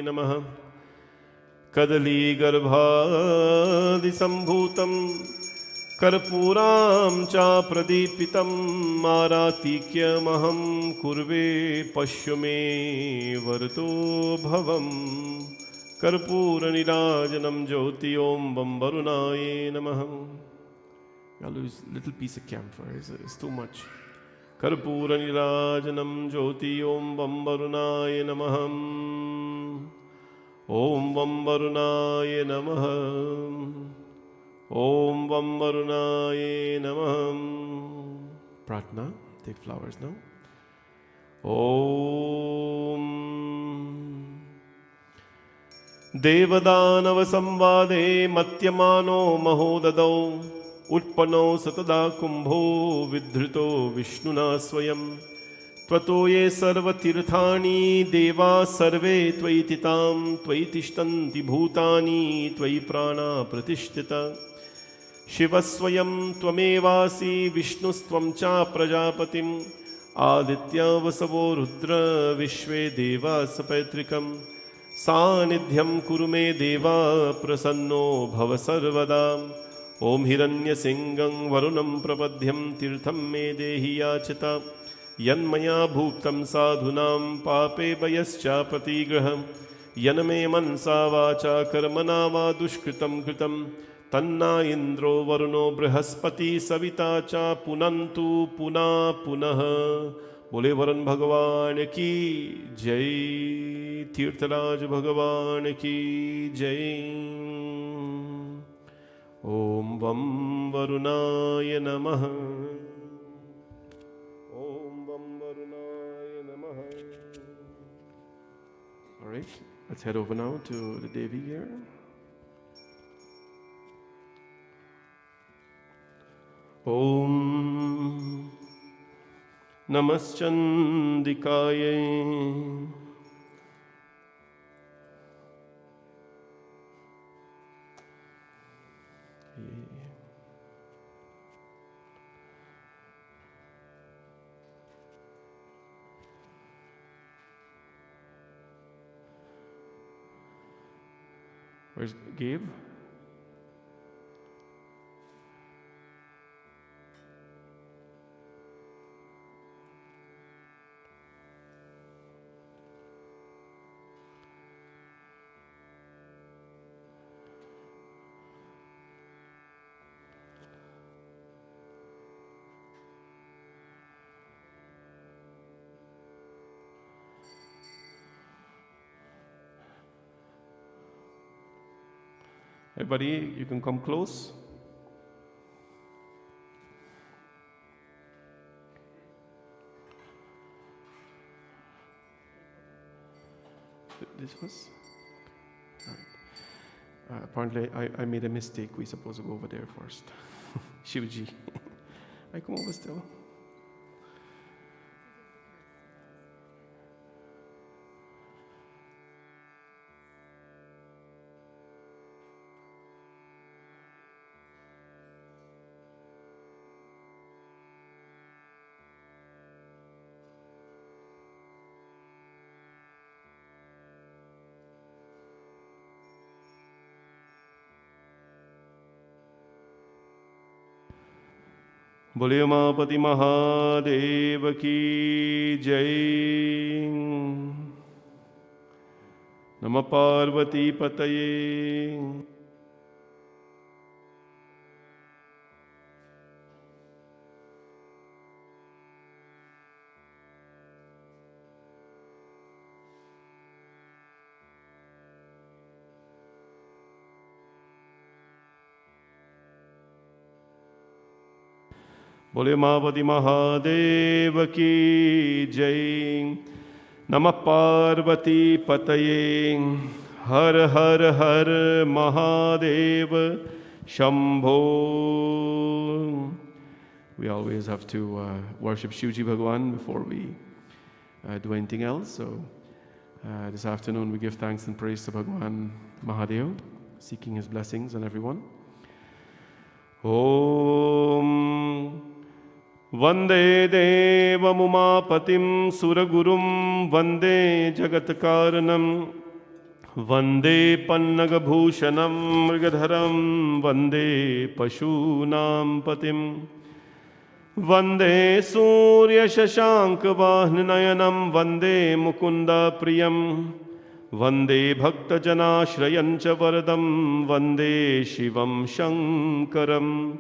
नमः कदलीगर्भादिसम्भूतं कर्पूरां च प्रदीपितं आरातिक्यमहं कुर्वे पश्य मे वरदो भवम् कर्पूरनीराजनं ज्योति ॐ बं वरुणाय नमः. I'll use a little piece of camphor, it's too much. कर्पूरनीराजनं ज्योति ॐ बं वरुणाय नमः. ॐ वं वरुणाय नमः. ॐ वं वरुणाय नमः. प्रार्थना, take flowers now. ॐ देवदानवसंवादे मत्यमानो महोददौ उत्पन्नो सतदा कुम्भो विधृतो विष्णुना स्वयं त्वतो ये सर्वतीर्थानि देवा सर्वे त्वयि तितां त्वयि तिष्ठन्ति भूतानि त्वयि प्राणा प्रतिष्ठिता शिवस्वयं त्वमेवासि विष्णुस्त्वं च प्रजापतिम् आदित्यवसवो रुद्र विश्वे देवा सपैतृकं सानिध्यं कुरु मे देवा प्रसन्नो भव सर्वदा. ॐ हिरण्यसिंहं वरुणं प्रपद्यं तीर्थं मे देहि याचिता यन्मया भूक्तं साधूनां पापे भयश्चापतिग्रहं यन्मे मनसा वाचा कर्मणा वा दुष्कृतं कृतं तन्ना इन्द्रो वरुणो बृहस्पति सविता च पुनन्तु पुनः पुनः. बोले वरुण भगवान की जय, तीर्थराज भगवान की जय. ॐ वं वरुणाय नमः. ॐ वं वरुणाय नमः. All right, let's head over now to the Devi here. Om नमश्चंदिकायै. Where's Gabe? Everybody, you can come close. This was? All right. Apparently, I made a mistake. We're supposed to go over there first. Shivji. I come over still. बोले उमापति महादेव की जय. नमः पार्वती पतये. बोले उमापति महादेव की जय. नमः पार्वती पतये. हर हर हर Mahadev Shambho. We always have to worship Shivji Bhagwan before we do anything else. So this afternoon we give thanks and praise to Bhagwan Mahadev, seeking his blessings on everyone. Om वंदे देवमुमापतिं सुरगुरुं वंदे जगत्कारणं वन्दे पन्नगभूषणं मृगधरं वन्दे पशूनां पतिं वन्दे सूर्यशशाङ्कवाहननयनं वन्दे मुकुन्दप्रियं वन्दे भक्तजनाश्रयं च वरदं वन्दे शिवं शङ्करं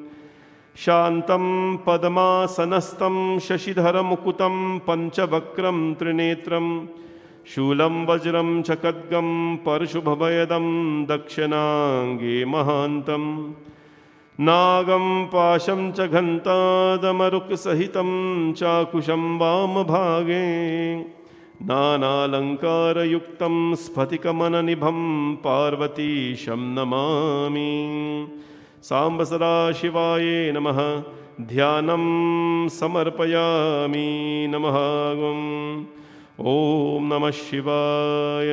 शान्तं पद्मासनस्थं शशिधरमुकुटं पञ्चवक्त्रं त्रिनेत्रं शूलं वज्रं च खड्गं परशुभभयदं दक्षिणाङ्गे महान्तं नागं पाशं च घण्टादमरुकसहितं चाकुशं वामभागे नानालङ्कारयुक्तं स्फटिकमणिनिभं पार्वतीशं नमामि। साम्ब सदाशिवाय नमः। ध्यानं समर्पयामि। नमः ॐ नमः शिवाय।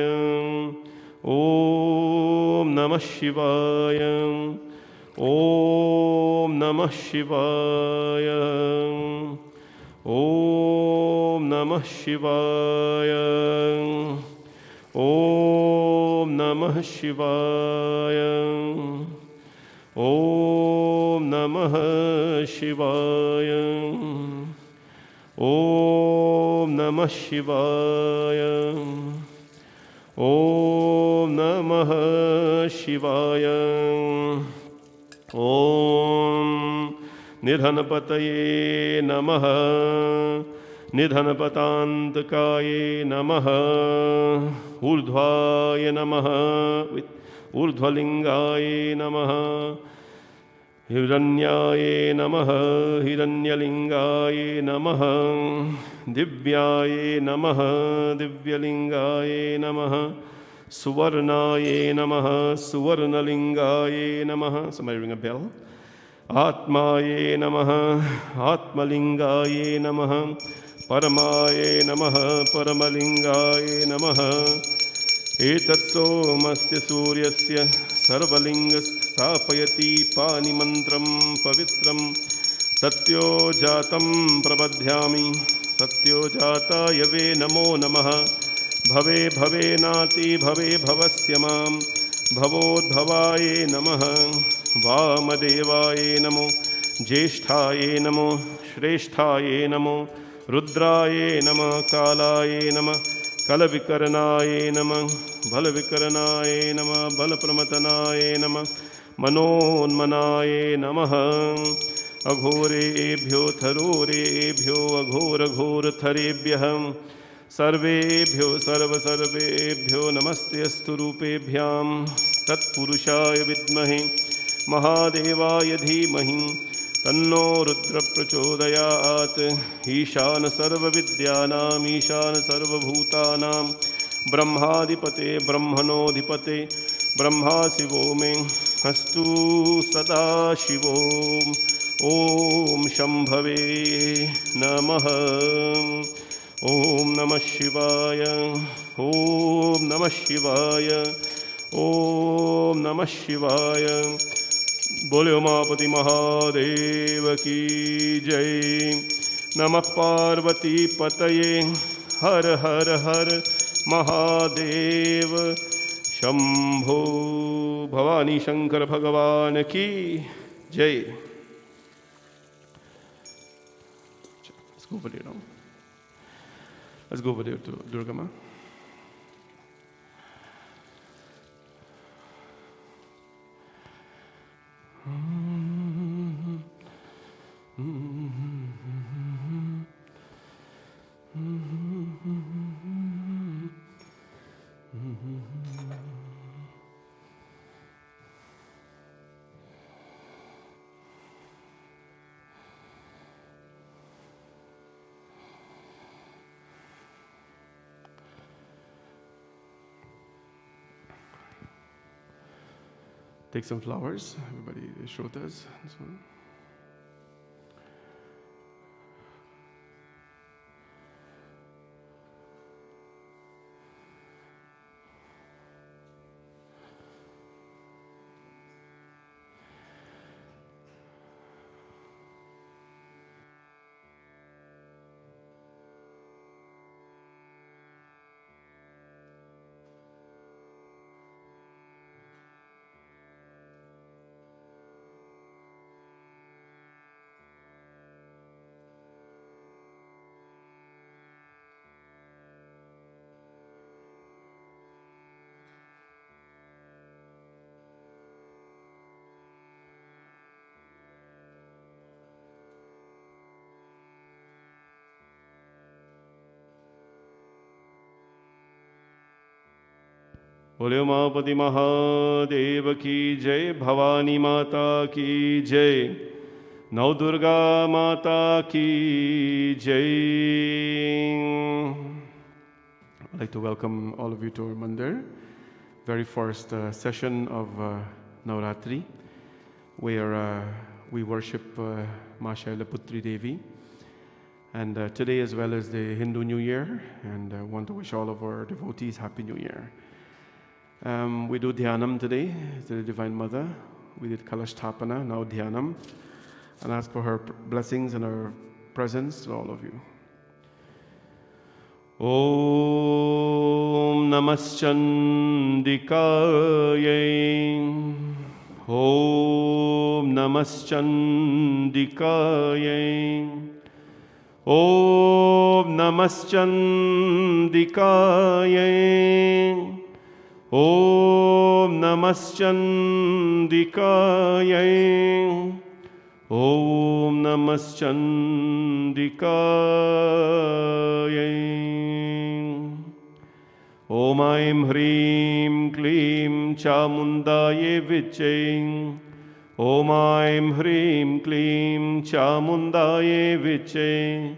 ॐ नमः शिवाय। ॐ नमः शिवाय। ॐ नमः शिवाय। ॐ नमः शिवाय। ॐ नमः शिवाय। ॐ नमः शिवाय। ॐ नमः शिवाय। ॐ निधनपतये नमः। निधनपतान्तकाय नमः। ऊर्ध्वाय नमः। ऊर्ध्वलिङ्गाय नमः। हिरण्याय नमः। हिरण्यलिङ्गाय नमः। दिव्याय नमः। दिव्यलिङ्गाय नमः। सुवर्णाय नमः। सुवर्णलिङ्गाय नमः। Somebody ring a bell. आत्माय नमः। आत्मलिङ्गाय नमः। परमाय नमः। परमलिङ्गाय नमः। एतत् सोमस्य सूर्यस्य सर्वलिङ्गस्थापयति पानिमन्त्रं पवित्रं सत्यो जातं प्रबध्यामि। सत्यो जाताय वे नमो नमः। भवे भवेनाति भवे भवस्य मां भवोद्भवाय नमः। वामदेवाय नमो। ज्येष्ठाय नमो। श्रेष्ठाय नमो। रुद्राय नमः। कालाय नमः। कलविकरणाय नमः। बलविकरणाय नमः। बलप्रमथनाय नमः। मनोन्मनाय नमः। अघोरेभ्यो थरोरेभ्यो अघोरघोरथरेभ्यः सर्वेभ्यो सर्वसर्वेभ्यो नमस्तेऽस्तु रूपेभ्यां। तत्पुरुषाय विद्महे महादेवाय धीमहि तन्नो रुद्र प्रचोदयात्। ईशान सर्वविद्यानाम् ईशान सर्वभूतानां ब्रह्माधिपते ब्रह्मणोऽधिपते ब्रह्मा शिवो मे अस्तु सदा शिवो। ॐ शम्भवे नमः। ॐ नमः शिवाय। ॐ नमः शिवाय। ॐ नमः शिवाय। बोले उमापति महादेव की जय। नमः पार्वती पतये हर हर हर महादेव शंभो। भवानी शंकर भगवान की जय। Let's go over there now. Let's go over there to Durga Ma. Take some flowers. Everybody, shrotas. This one. बोले उमापति महादेव की जय, भवानी माता की जय, नव दुर्गा माता की jai. I'd like to welcome all of you to our mandir, very first session of Navratri, where we worship Ma Shailaputri Devi. And today, as well as the Hindu New Year, and I want to wish all of our devotees Happy New Year. We do Dhyanam today to the Divine Mother. We did Kalashthapana, now Dhyanam, and ask for her blessings and her presence to all of you. Om Namaschandikayai, Om Namaschandikayai, Om Namaschandikayai, Om Namaschandikayai, Om Namaschandikayai. Om Aim Hrim Klim Chamundaye Vichai. Om Aim Hrim Klim Chamundaye Vichai.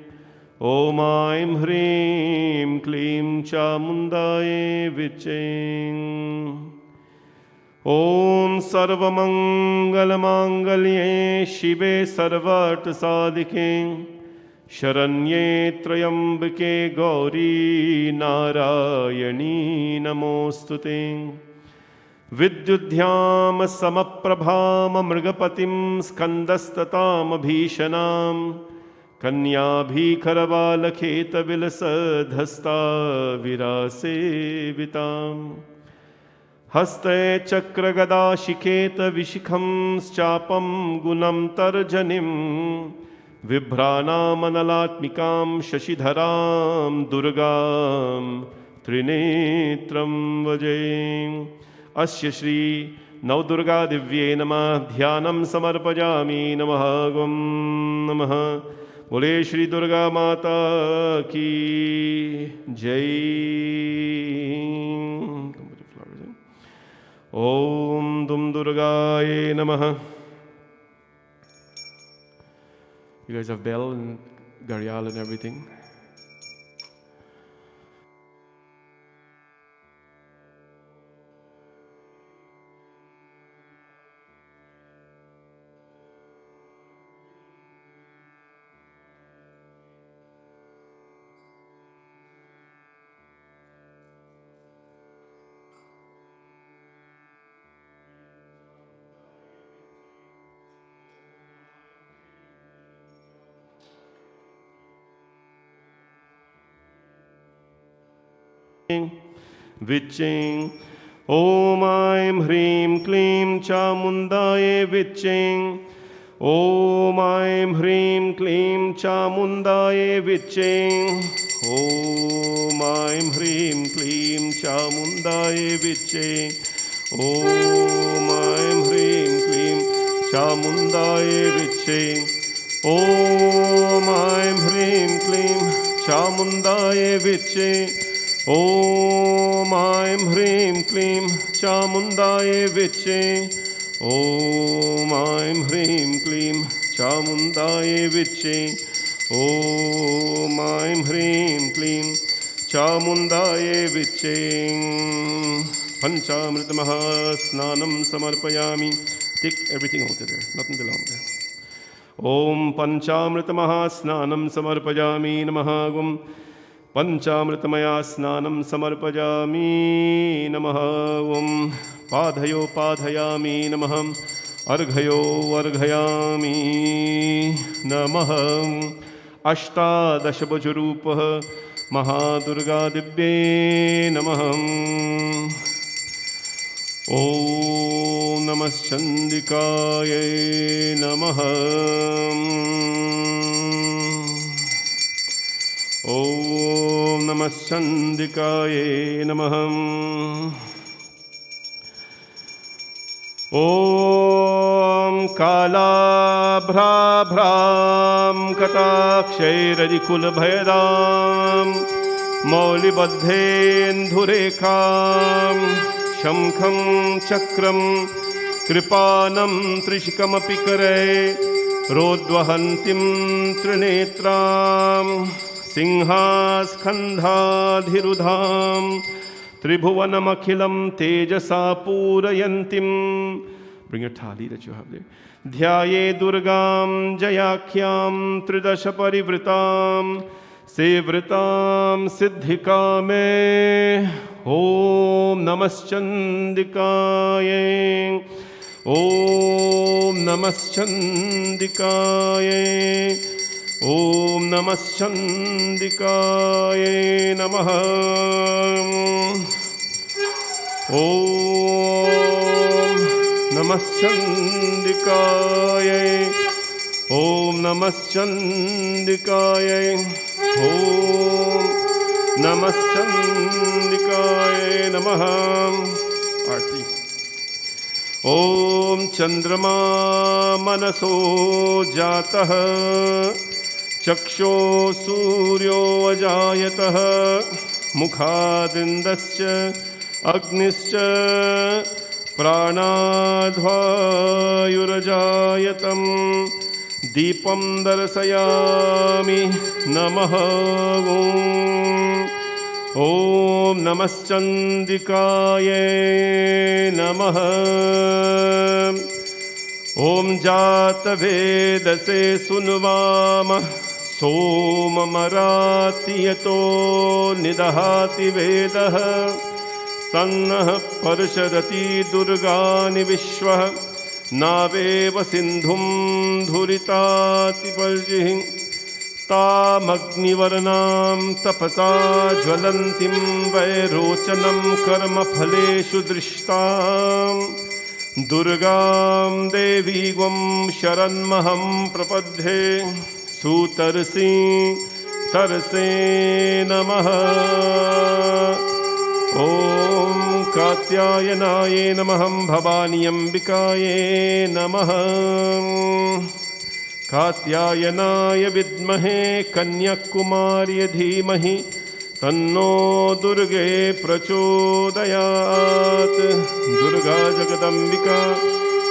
Om Aim Hrim Klim Chamundaye Vichai. Om Sarvamangalmangalye Shive Sarvat Sadike Sharanye Trayambike Gauri Narayani Namostute Vidyudhyam Samaprabham Mrigapatim Skandastatam Bhishanam Kanyabhikarvalaketa Vilasadhasta Virasevitam Haste Chakragada Shiketa Vishikham Schapam Gunam Tarjanim Vibhranam Analatmikam Shashidharam Durgam Trinetram Vajay Asya Shri Navdurga Divye Namah Dhyanam Samarpajami Namah Gum Namah Bole Shri Durga Mata Ki Jai. Om Dum Durgaye Namaha. You guys have bell and garyal and everything. Viching Om Aim Hrim Klim Chamundaye Viching Om Aim Hrim Klim Chamundaye Viching Om Aim Hrim Klim Chamundaye Viching Om Aim Hrim Klim Chamundaye Viching Om Aim Hrim Klim Chamundaye Viching Om Aim Hrim Klim Chamundaye Vichai. Om Aim Hrim Klim Chamundaye Vichai. Om Aim Hrim Klim Chamundaye Vichai. Panchamrita Mahasnanam Samarpayami. Take everything out of there, nothing belong there. Om Panchamrita Mahasnanam Samarpayami Namahagum. Panchamritamaya snanam samarpajami namaha. Om Padhayo Padhayami namaha. Arghayo Arghayami namaha. Ashtadashabhajarupaha Mahadurga Dibye namaha. Om Namaschandikaye namaha. Om Namaschandikaye namaha. Om Kalabhrabhram Katakshairadikulabhayadam Maulibadhendhurekham शङ्खं चक्रं कृपानं त्रिशिकमपि करे रोद्वहन्तीं त्रिनेत्रां सिंहास्कन्धाधिरुधां त्रिभुवनमखिलं तेजसा पूरयन्तीं. Bring your thali that you have there. ध्याये दुर्गां जयाख्यां त्रिदश परिवृतां सेवृतां सिद्धिकामे. ॐ नमश्चण्डिकायै. ॐ नमश्चण्डिकायै. ॐ नमश्चण्डिकायै नमः. ॐ नमश्चण्डिकायै. ॐ नमश्चण्डिकायै. ॐ नमश्चण्डिकायै नमः. आरती. ॐ चन्द्रमा मनसो जातः चक्षो सूर्यो अजायतः मुखादिन्दश्च अग्निश्च प्राणाद्वायुरजायतं दीपं दर्शयामि नमः. ॐ नमश्चण्डिकायै नमः. ॐ जातवेदसे सुन्वाम सोममराति यतो निदहाति वेदः सन्नः पर्षदति दुर्गानि विश्वः नावेव सिन्धुं धुरिताति पर्जिः तामग्निवर्णां तपसा ज्वलन्तीं वैरोचनं कर्मफलेषु दृष्टां दुर्गां देवीं शरण्महं प्रपद्ये. सुतर्षि तरसे नमः. ॐ कात्यायनाय नमः. भवानी अम्बिकायै नमः. कात्यायनाय विद्महे कन्याकुमार्य धीमहि तन्नो दुर्गे प्रचोदयात्. दुर्गा जगदम्बिका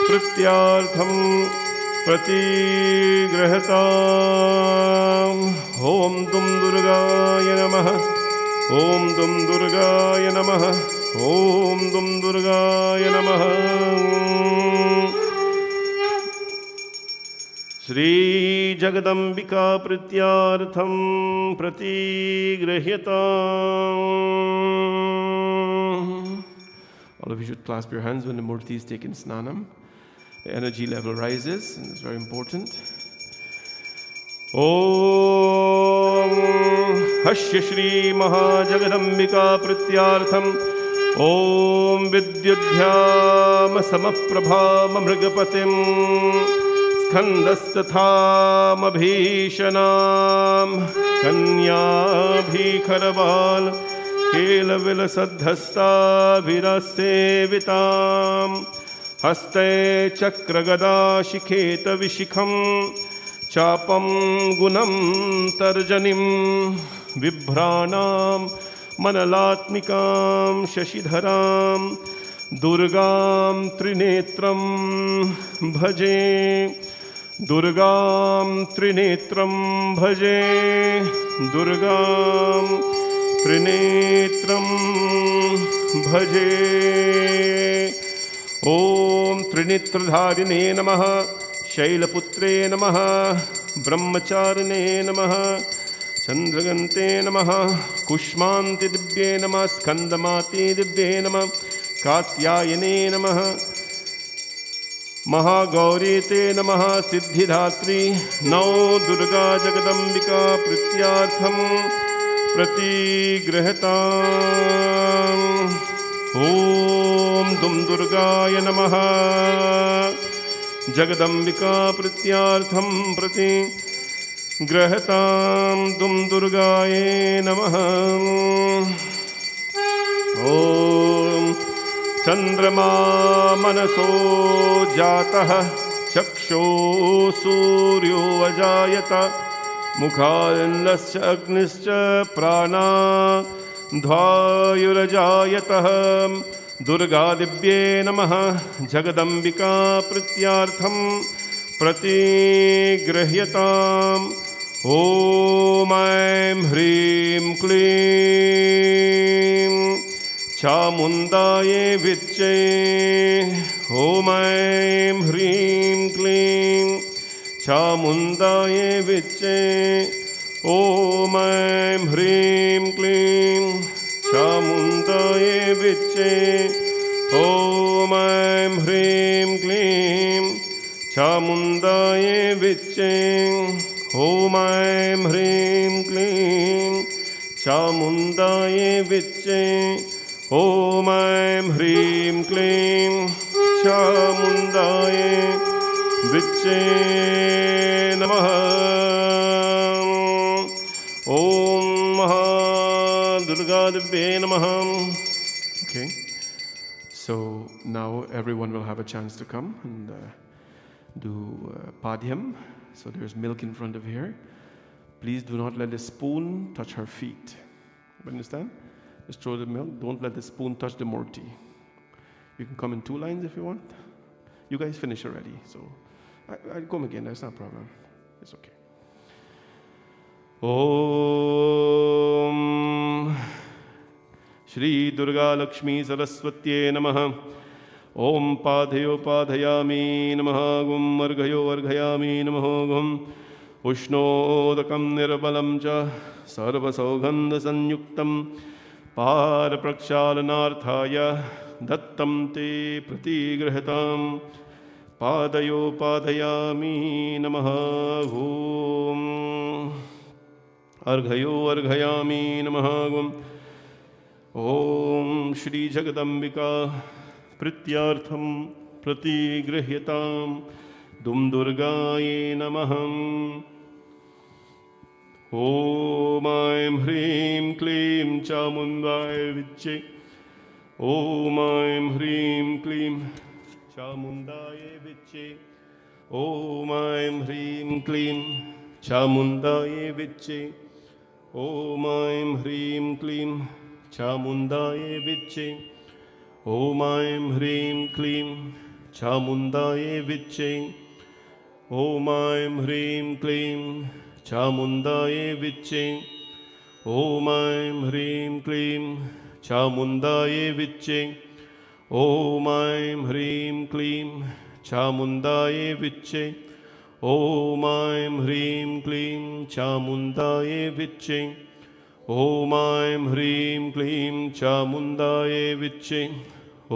प्रीत्यार्थं प्रतिगृहताम्. ॐ दुं दुर्गाय नमः. ॐ दुं दुर्गाय नमः. ॐ दुं दुर्गाय नमः. Shri Jagdambika प्रीत्यार्थं प्रतिगृह्यताम्. All of you should clasp your hands when the murti is taken snanam. The energy level rises, and it's very important. Om Hashya Shri Mahajagdambika Prityartham. Om Vidyudhyam Samaprabham Mrigapatim Skhandastatham Abhishanam Kanyabhikharabal Kelavilasadhasta Virasevitam हस्ते चक्रगदा शिखेत विशिखं चापं गुणं तर्जनीं बिभ्राणां मनलात्मिकां शशिधरां दुर्गां त्रिनेत्रं भजे. दुर्गां त्रिनेत्रं भजे. दुर्गां त्रिनेत्रं भजे. ॐ त्रिनेत्रधारिणे नमः. शैलपुत्रे नमः. ब्रह्मचारिणे नमः. चन्द्रगन्ते नमः. कुष्मान्ति दिव्ये नमः. स्कन्दमाते दिव्ये नमः. कात्यायने नमः. महागौरी ते नमः. सिद्धिदात्री नौ दुर्गा जगदम्बिका प्रीत्यार्थं प्रतिगृहताम्. ॐ दुं दुर्गाय नमः. जगदम्बिका प्रीत्यार्थं प्रतिगृहतां. दुं दुर्गाय नमः. ॐ चन्द्रमा मनसो जातः चक्षो सूर्यो अजायत मुखादिन्दश्च अग्निश्च प्राणाद्वायुरजायतः दुर्गादिव्ये नमः जगदम्बिका प्रीत्यार्थं प्रतिगृह्यताम् ॐ ऐं ह्रीं क्लीं चामुण्डायै विच्चे ॐ ऐं ह्रीं क्लीं चामुण्डायै विच्चे ॐ ऐं ह्रीं क्लीं चामुण्डायै विच्चे ॐ ऐं ह्रीं क्लीं चामुण्डायै विच्चे ॐ ऐं ह्रीं क्लीं चामुण्डायै विच्चे ॐ ऐं ह्रीं क्लीं चामुण्डायै विच्चे नमः ॐ महादुर्गादिव्ये नमः. Okay, so now everyone will have a chance to come and do Padhyam. So there's milk in front of here. Please do not let the spoon touch her feet. Understand? Just throw the milk. Don't let the spoon touch the murti. You can come in 2 lines if you want. You guys finish already. So I'll come again. That's not a problem. It's okay. Om Shri Durga Lakshmi Saraswatye Namaha. Om Padhayo Padhayami Namaha Gum Arghayo Arghayami Namaha Gum Ushnodakam Nirbalam Cha Sarva Saugandha Sanyuktam Paraprakshalanarthaya Dattam Te Pratigrahatam Padayo Padhayami Namaha Gum Arghayo Arghayami Namaha Gum Om Shri Jagadambika Prityartham Pratigrihyatam Dum Durgaye Namaham. Om Aim Hrim Klim Chamundaye Viche. Om Aim Hrim Klim Chamundaye Viche. Om Aim Hrim Klim Chamundaye Viche. Om Aim Hrim Klim Chamundaye Viche. Om Aim Hrim Klim Chamundaye Viche. Om Aim Hrim Klim Chamundaye Viche. Om Aim Hrim Klim Chamundaye Viche. Om Aim Hrim Klim Chamundaye Viche. Om Aim Hrim Klim Chamundaye Viche. Om Aim Hrim Klim Chamundaye Viche.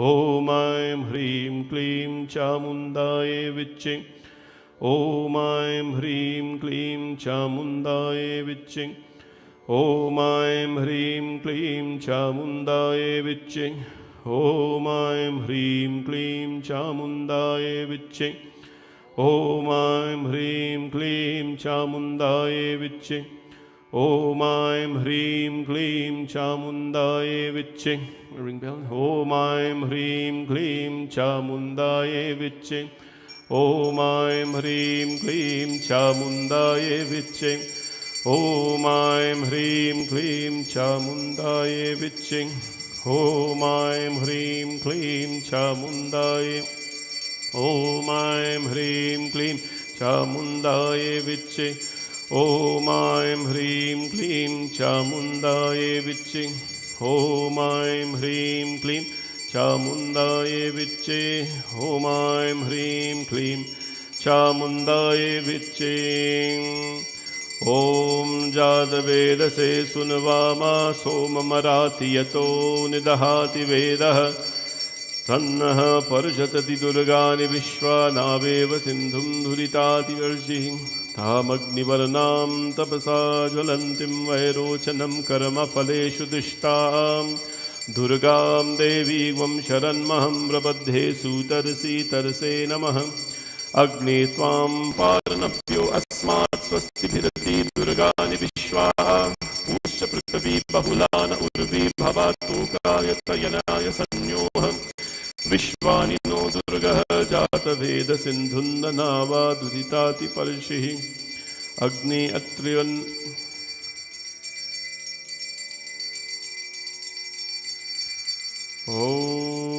Om Aim Hrim Klim Chamundaye Viche. Om Aim Hrim Klim Chamundaye Viche. Om Aim Hrim Klim Chamundaye Viche. Om Aim Hrim Klim Chamundaye Viche. Om Aim Hrim Klim Chamundaye Viche. Om Aim Hrim Klim Chamundaye Viche. Ring bell. Om Aim Hrim Klim Chamundaye Viche. Om Aim Hrim Klim Chamundaye Viche. Om Aim Hrim Klim Chamundaye Viche. Om Aim Hrim Klim Chamundaye. Om Aim Hrim Klim Chamundaye Viche. Om Aim Hrim Klim Chamundaye Viche. Om Aim Hrim Klim Chamundaye Viche. Om Aim Hrim Klim Chamundaye Viche. Om Jadavedase Sunvama Somamarati Yato Nidahati Vedah Tannaha Parjatati Durgani Vishwanaveva Sindhum Dhuritati Varshih Tamagnivarnam Tapasa Jwalantim Vairochanam Karma Paleshu Dishtam Durgam Devi Gvam Sharanmaham Prabadhe Sutarsi Tarse Namah Agni Tvam Paranapyo Asmat Swasti Bhirati Durgani Vishwaha Usha Prithvi Bahulana Urvi Bhavatu Kayatayanaya Sanyoham Vishwani no Durga Jata Veda Sindhunda Nava Duritati Parshih Agni Atriyan Om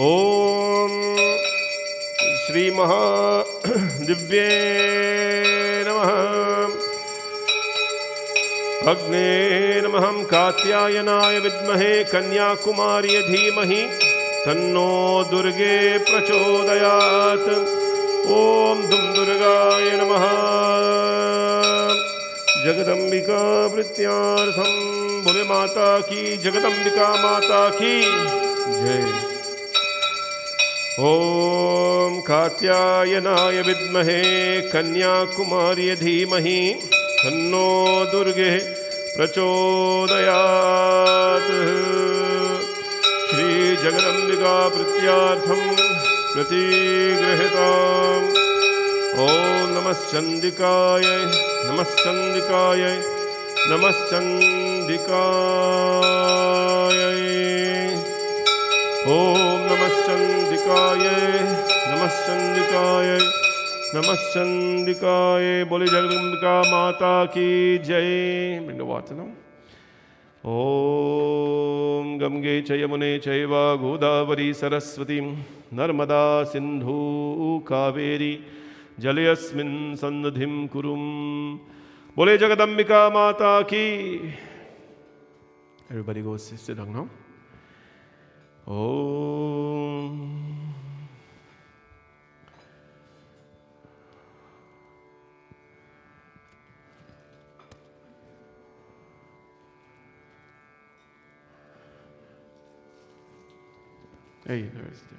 ॐ श्री महादिव्ये नमः। अग्ने नमः। कात्यायनाय विद्महे कन्याकुमारी धीमहि तन्नो दुर्गे प्रचोदयात्। ॐ दुम दुर्गाय नमः। जगदम्बिका वृत्त्यार्थं बोले माता की, जगदम्बिका माता की जय। ॐ कात्यायनाय विद्महे कन्याकुमारी धीमहि तन्नो दुर्गे प्रचोदयात्। श्री जगदम्बिका प्रत्यार्थं प्रतिगृहीताम्। ॐ नमश्चंडिकाय नमश्चंडिकाय नमश्चंडिकाय। ॐ नमश्चंडिकाय नमश्चंडिकाय नमश्चंडिकाय। बोले जगदम्बिका माता की जय। Bring the water now. ॐ गंगे च यमुने चैव गोदावरी सरस्वती नर्मदा सिन्धु कावेरी जलेऽस्मिन् सन्निधिं कुरुम। बोले जगदम्बिका माता की। Everybody go sit down now. Om. Hey, there's the.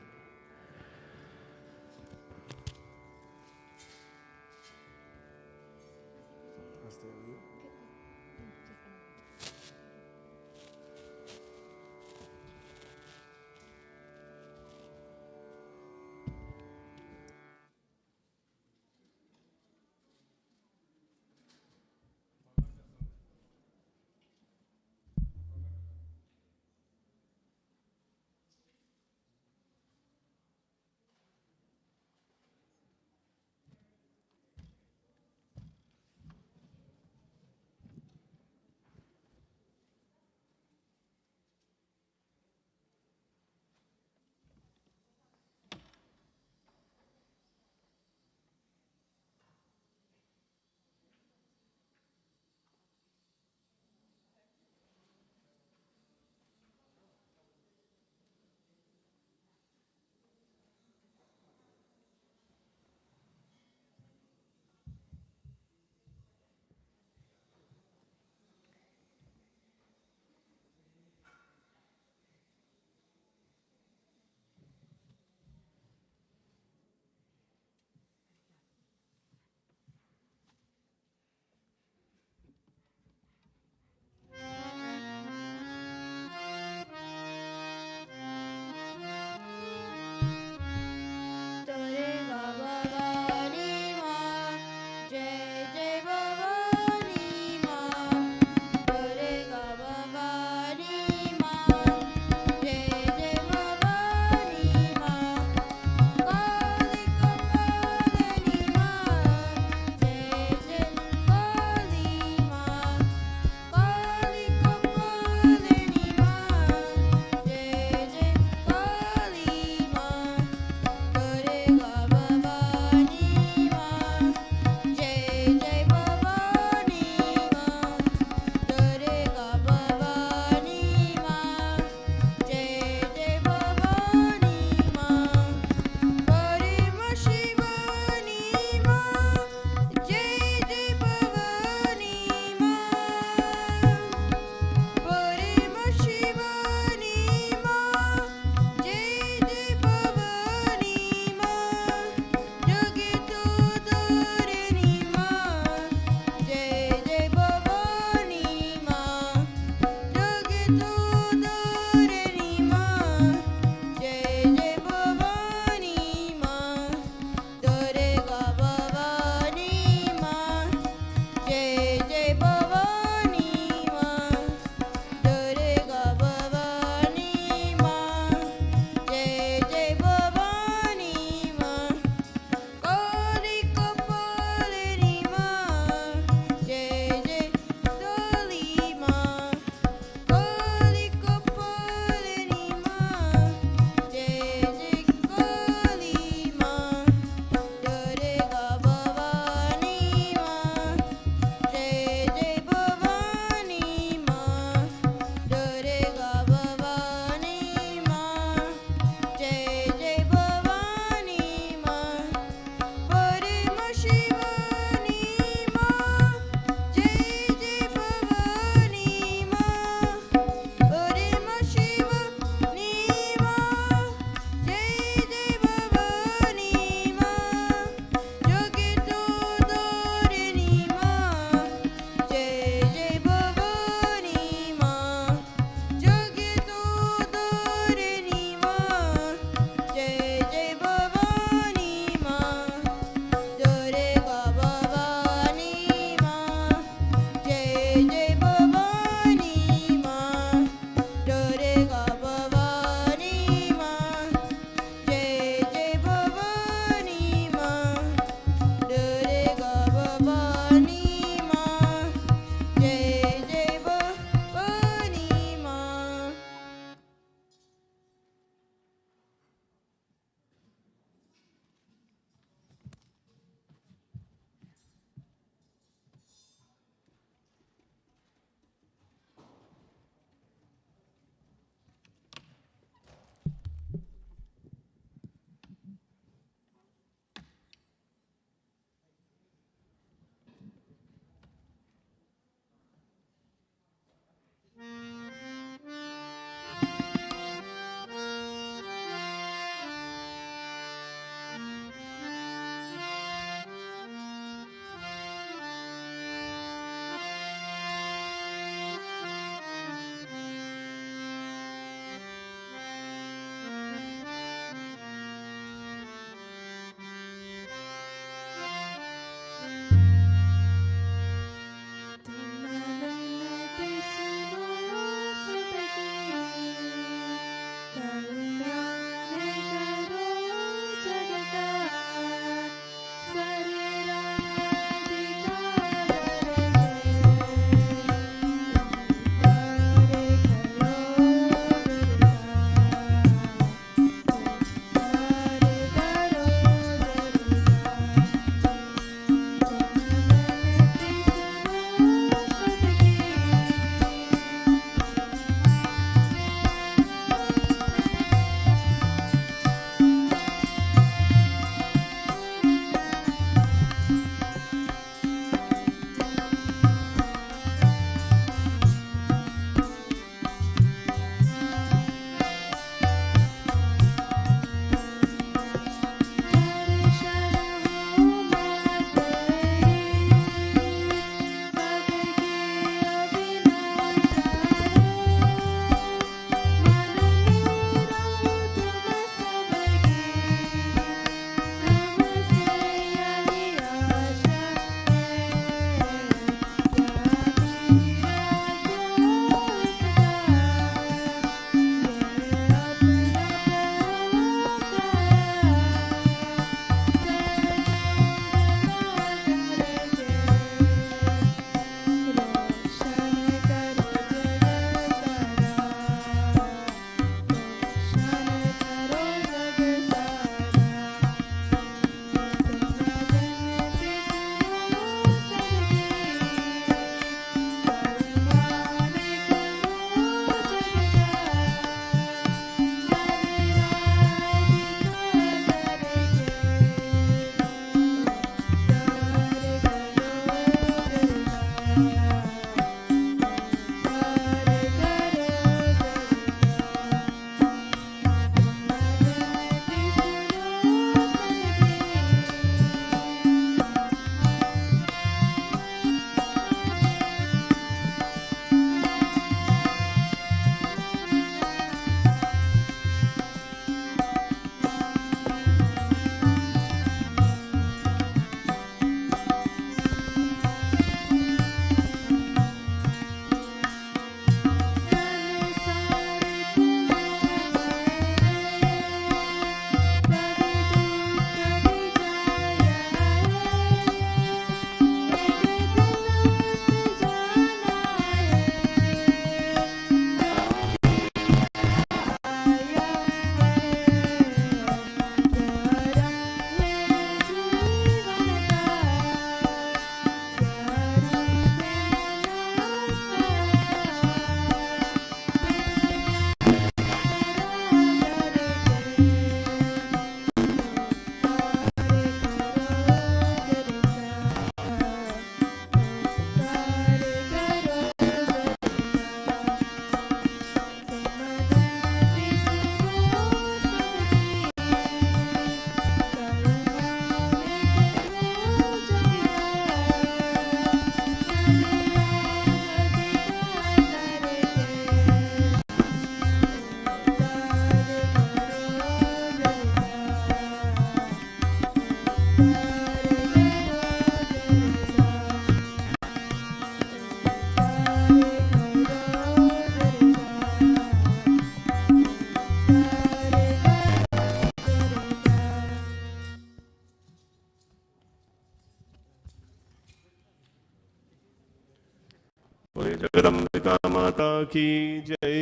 की जय.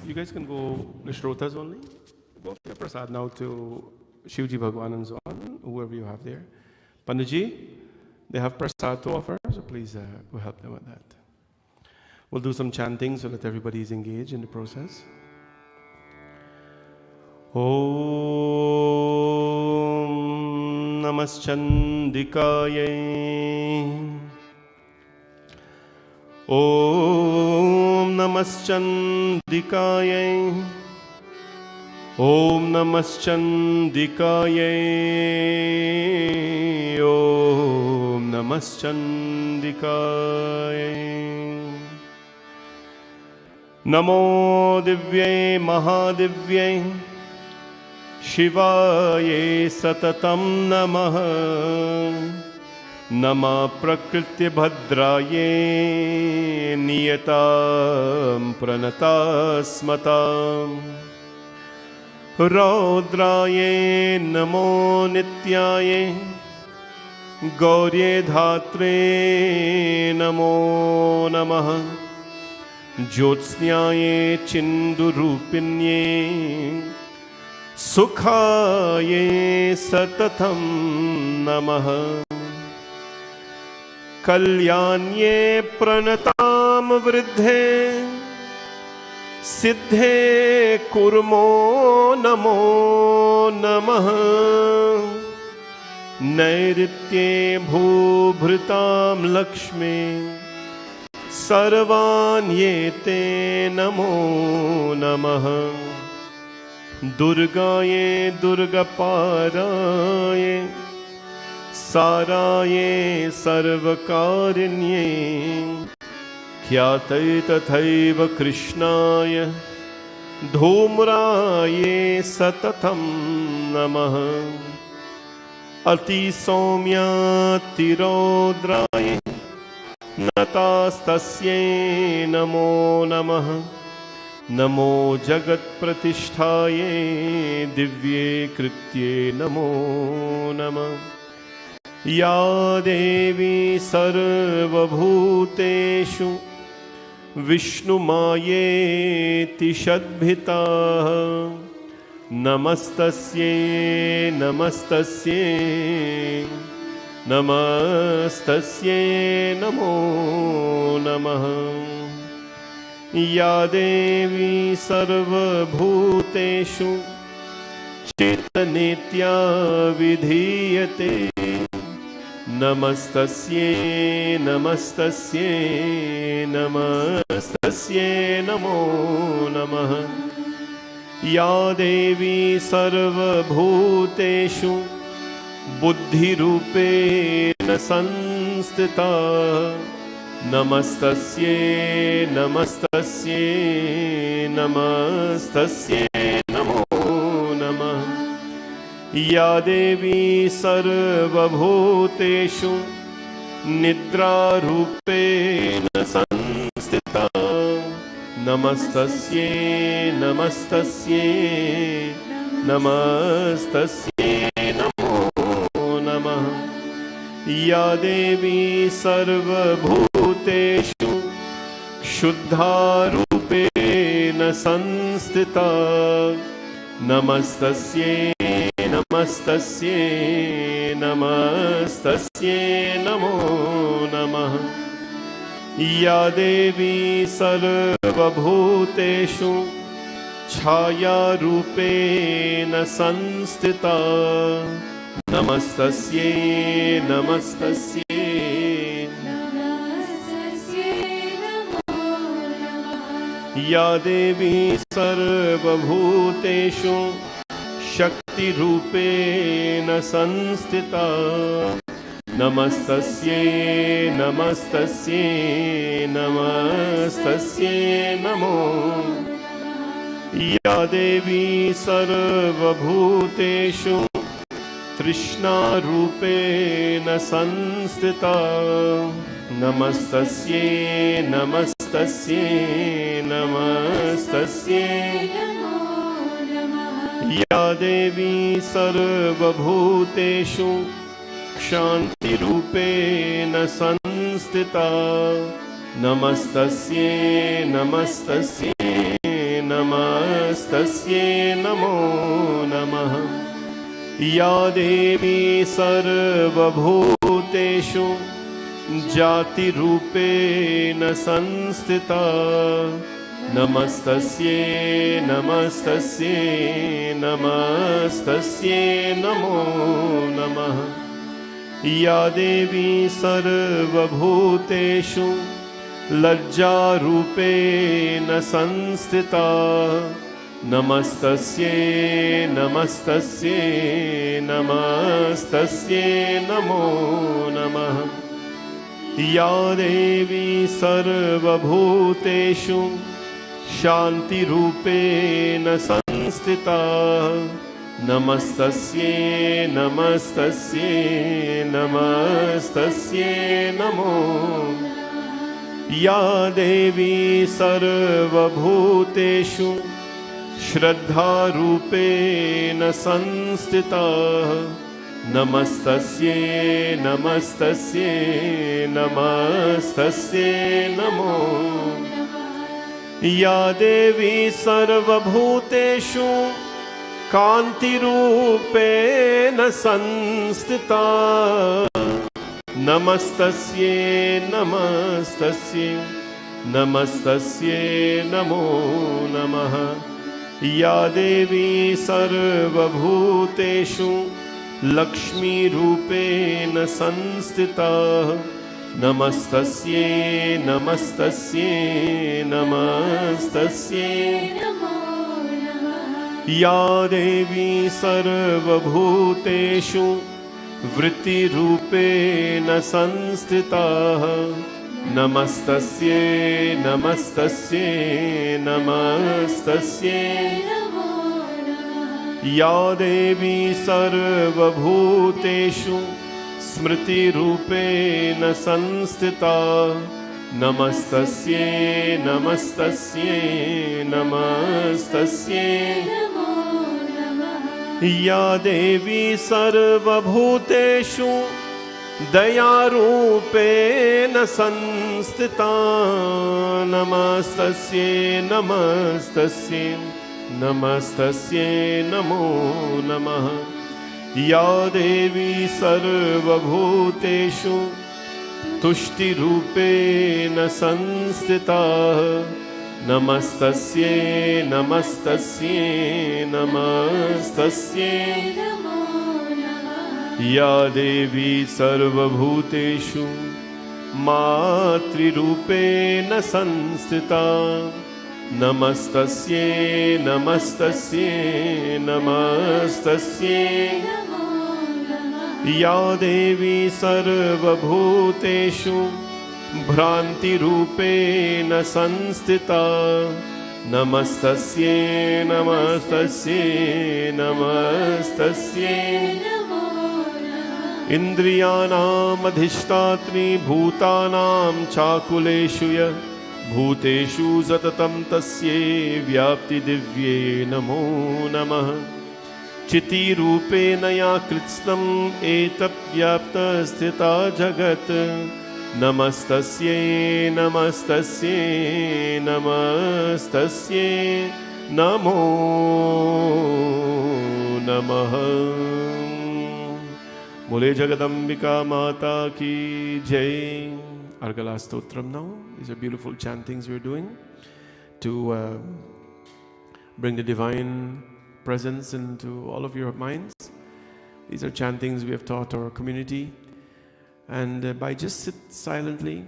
You guys can go, the Shrotas only. Go for your prasad now to Shivji Bhagwan and so on, whoever you have there. Panditji, they have prasad to offer, so please go help them with that. We'll do some chanting so that everybody is engaged in the process. Om Namaschandikaya. Om Namaschandikaya. Om Namaschandikaya. Om Namaschandikaya. Namo Divye Mahadivye Shivaye Satatam Namaha. Nama Prakriti Bhadraye Niyatam Pranatasmatam. Raudraye Namo Nityaye Gaurye Dhatre Namo Namaha. Jyotsnyaye Chindurupinye Sukhaye Satatam Namaha. Kalyanye Pranatam Vridhe Siddhe Kurmo Namo Namaha. Nairitye Bhubhritam Lakshmi Sarvanyete Namo Namaha. Durgaye Durgaparaye Saraye Sarvakarinye Khyate Tathaiva Krishnaya Dhumraye Satatam Namaha. Ati Somya Tirodraye Natastasye Namo Namaha. Namo Jagat Pratishtaye Divye Kritye Namo Namah. Ya Devi Sarvabhuteshu Vishnumayeti Shadbhita. Namastasye Namastasye Namastasye Namo Namah. Ya Devi Sarvabhuteshu Chetanitya Vidhiyate. Namastasye Namastasye Namastasye Namo Namaha. Ya Devi Sarvabhuteshu Buddhirupena Sanstita. Namastasye Namastasye Namastasye Namo Namah. Ya Devi Sarvabhuteshu Nidrarupena Sanstita. Namastasye Namastasye Namastasye Namo Namah. Ya Devi Sarvabhuteshu Shuddharupena Sanstita. Namastasye Namastasye Namastasye Namo Namah. Ya Devi Sarvabhuteshu Chayarupena Sanstita. Namastasye Namastasye Namastasye Namo Namah. Ya Devi Sarvabhuteshu Shakti Rupena Sanstita. Namastasye Namastasye Namastasye Namo. Ya Devi Sarvabhuteshu Trishna Rupena Sanstita. Namastasye Namastasye Namastasye Ya Devi Sarvabhuteshu Kshanti Rupena Sanstita. Namastasye, namastasye, namastasye, namo namaha. Ya Devi sarvabhuteshu jati rupena sanstita. Namastasye, namastasye, namastasye, namo namaha. Ya Devi sarvabhuteshu lajja rupena sanstita. Namastasye, namastasye, namastasye, namo namaha. Ya Devi sarvabhuteshu shanti rupena sanstita. Namastasye, namastasye, namastasye, namo. Ya Devi sarvabhuteshu shraddha rupena sanstita. Namastasye, namastasye, namastasye, namo. Ya Devi sarvabhuteshu kanti rupena sanstita. Namastasye, namastasye, namastasye, namo namaha. Ya Devi sarvabhuteshu Lakshmi rupena sanstita. Namastasye, namastasye, namastasye, Ya Devi sarvabhuteshu vritti rupena sanstita. Namastasye, namastasye, namastasye, Ya Devi sarvabhuteshu smriti rupena sanstita. Namastasye, namastasye, namastasye, Ya Devi sarvabhuteshu daya rupena sanstita. Namastasye, namastasye, namastasye, namo namaha. Ya Devi sarvabhuteshu tushti rupena sanstita. Namastasye, namastasye, namastasye, Ya Devi sarvabhuteshu matri rupena sanstita. Namastasye, namastasye, namastasye, Ya Devi sarvabhuteshu bhranti rupena sanstita. Namastasye, namastasye, namastasye, Indriyanam adhishtatri bhutanam chakuleshu ya Bhuteshu zatatam tasye vyapti divye namo namaha. Chiti rupena ya kritsnam etap vyapta sthita jagat. Namastasye, namastasye, namastasye, namo namaha. Bole Jagadambika Mata ki jai. Argala Stotram now. These are beautiful chantings we're doing to bring the divine presence into all of your minds. These are chantings we have taught our community. And by just sit silently,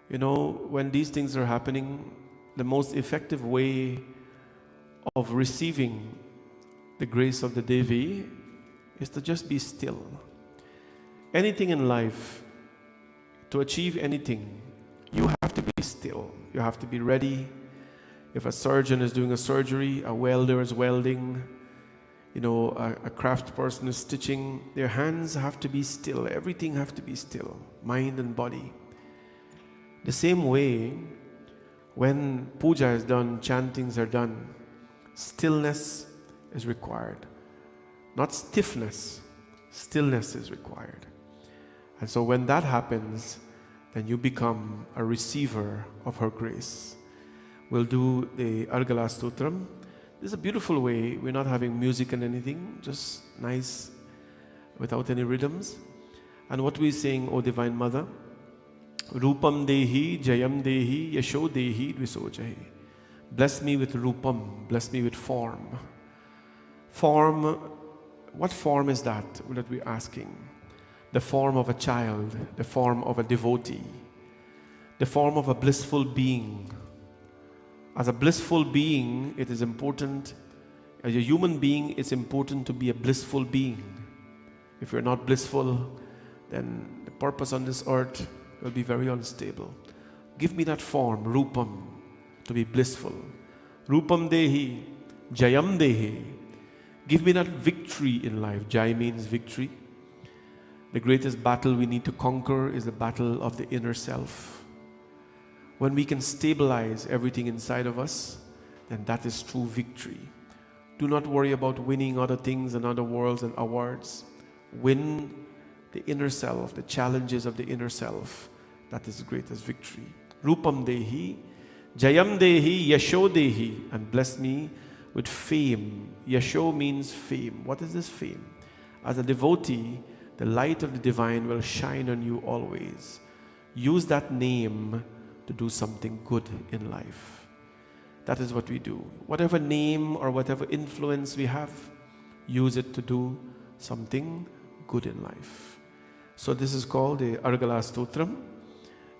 you know, when these things are happening, the most effective way of receiving the grace of the Devi is to just be still. Anything in life, to achieve anything, you have to be still. You have to be ready. If a surgeon is doing a surgery, a welder is welding, you know, a craft person is stitching, their hands have to be still. Everything have to be still, mind and body. The same way, when puja is done, chantings are done, stillness is required. Not stiffness, stillness is required. And so when that happens, then you become a receiver of her grace. We'll do the Argala Stotram. This is a beautiful way. We're not having music and anything, just nice, without any rhythms. And what we sing, O Divine Mother, Rupam Dehi, Jayam Dehi, Yasho Dehi, Dvisojahi. Bless me with Rupam, bless me with form. Form, what form is that we're asking? The form of a child, the form of a devotee, the form of a blissful being. As a blissful being, it is important, as a human being, it's important to be a blissful being. If you're not blissful, then the purpose on this earth will be very unstable. Give me that form, Rupam, to be blissful. Rupam Dehi, Jayam Dehi. Give me that victory in life. Jai means victory. The greatest battle we need to conquer is the battle of the inner self. When we can stabilize everything inside of us, then that is true victory. Do not worry about winning other things and other worlds and awards. Win the inner self, the challenges of the inner self. That is the greatest victory. Rupam Dehi, Jayam Dehi, Yasho Dehi, and bless me with fame. Yasho means fame. What is this fame? As a devotee, the light of the divine will shine on you always. Use that name to do something good in life. That is what we do. Whatever name or whatever influence we have, use it to do something good in life. So this is called the Argala Stotram,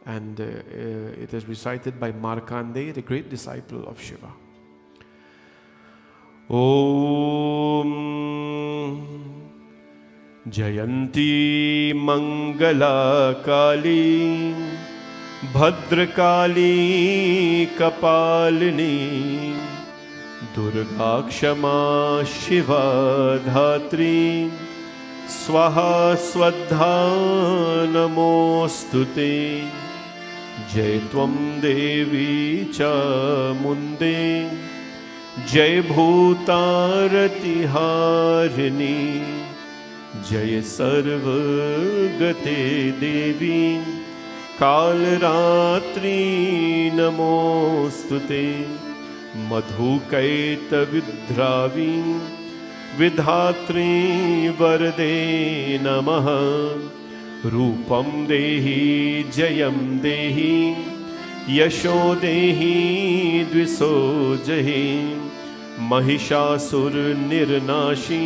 and it is recited by Markandeya, the great disciple of Shiva. Om Jayanti Mangala Kali Bhadrakali Kapalini Durga Kshama Shiva Dhatri Swaha Swadha Namostute Jai Tvam Devi Chamunde Jai Bhutarati Harini Jai Sarvagate Devi Kalratri Namostute Madhukaita Vidravi Vidhatri Varde Namaha Rupam Dehi Jayam Dehi Yasho Dehi Dvisojahi Mahishasur Nirnashi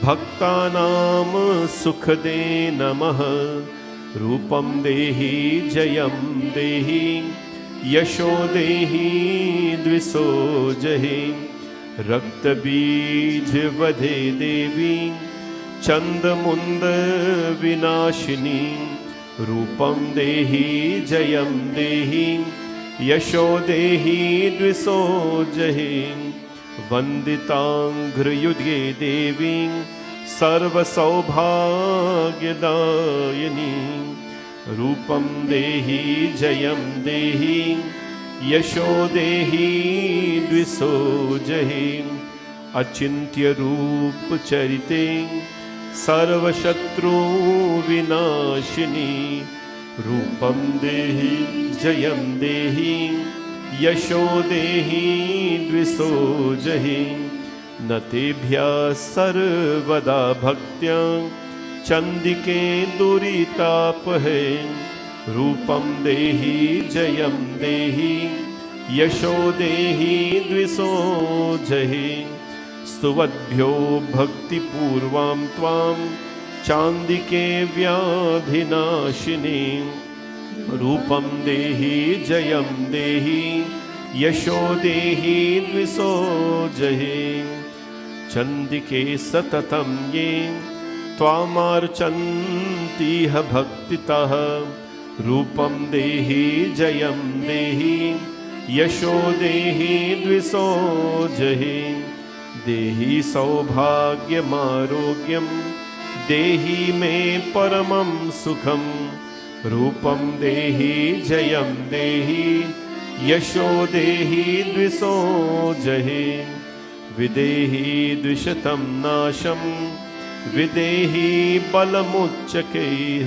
Bhaktanam Sukhade Namaha Rupam Dehi Jayam Dehi Yasho Dehi Dvisojahi Rakta Bij Vadhe Devi Chandamunda Vinashini Rupam Dehi Jayam Dehi Yasho Dehi Dvisojahi Vanditangra Yudge Devi Sarva Saubhagyadayani Rupam Dehi Jayam Dehi Yasho Dehi Dvisojahi Achintya Rup Charite Sarva Shatru Vinashini Rupam Dehi Jayam Dehi Yasho Dehi Dvisojahi Natebhya Sarvada Bhaktya Chandike Duritapahe Rupam Dehi Jayam Dehi Yasho Dehi Dvisojahi Stuvadbhyo Bhakti Purvam Tvam Chandike Vyadhinashini Rupam Dehi Jayam Dehi Yasho Dehi Dvisojahi Chandike Satatam Ye Tvamarchanti Ha Bhaktitaha Rupam Dehi Jayam Dehi Yasho Dehi Dvisojahi Dehi Saubhagyam Arogyam Dehi Me Paramam Sukham Rupam Dehi Jayam Dehi Yasho Dehi Dvisojahi Videhi Dvishatam Nasham Videhi Balamuchakeh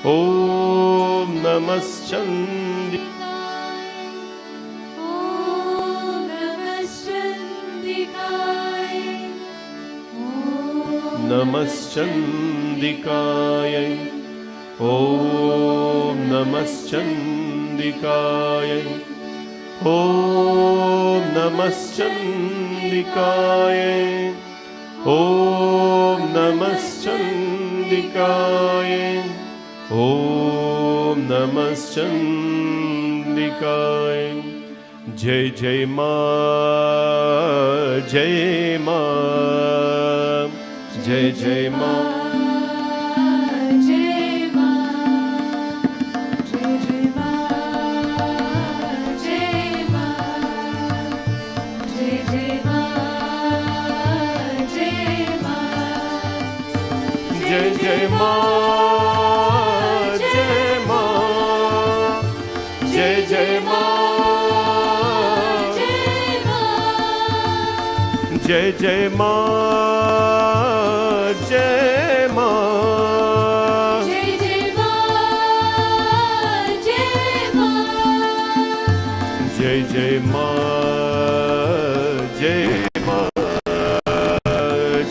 Om Namaschandi. Namaschandikaya. Om Namaschandikaya. Om Namaschandikaya. Om Namaschandikaya. Om Namaschandikaya. Jai Jai Ma, Jai Ma, Jai Jai Ma. Jai Jai Ma, Jai Ma, Jai Jai Ma, Jai Jai Ma, Jai Ma, Jai Jai Ma, Jai Ma,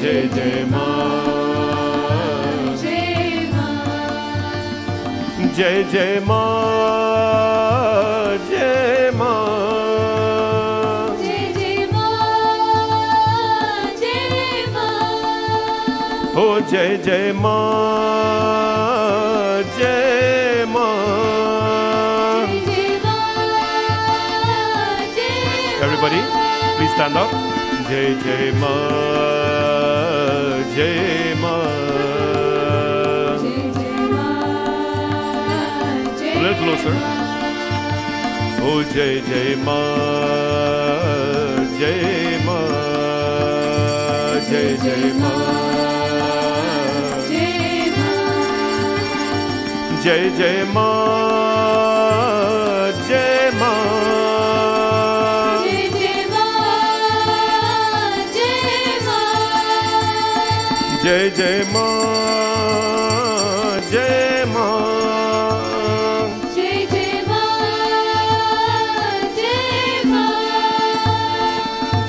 Jai Jai Ma. Jai Jai Ma, Jai Ma, Jai Jai Ma, Jai Ma, oh Jai Jai Ma, Jai Ma. Everybody, please stand up. Jai Jai Ma, Jai Ma. A little closer. Oh Jai Jai Ma, Jai Ma, Jai Jai Ma, Jai Jai Ma, Jai Ma, Jai Jai Ma, Jai Ma.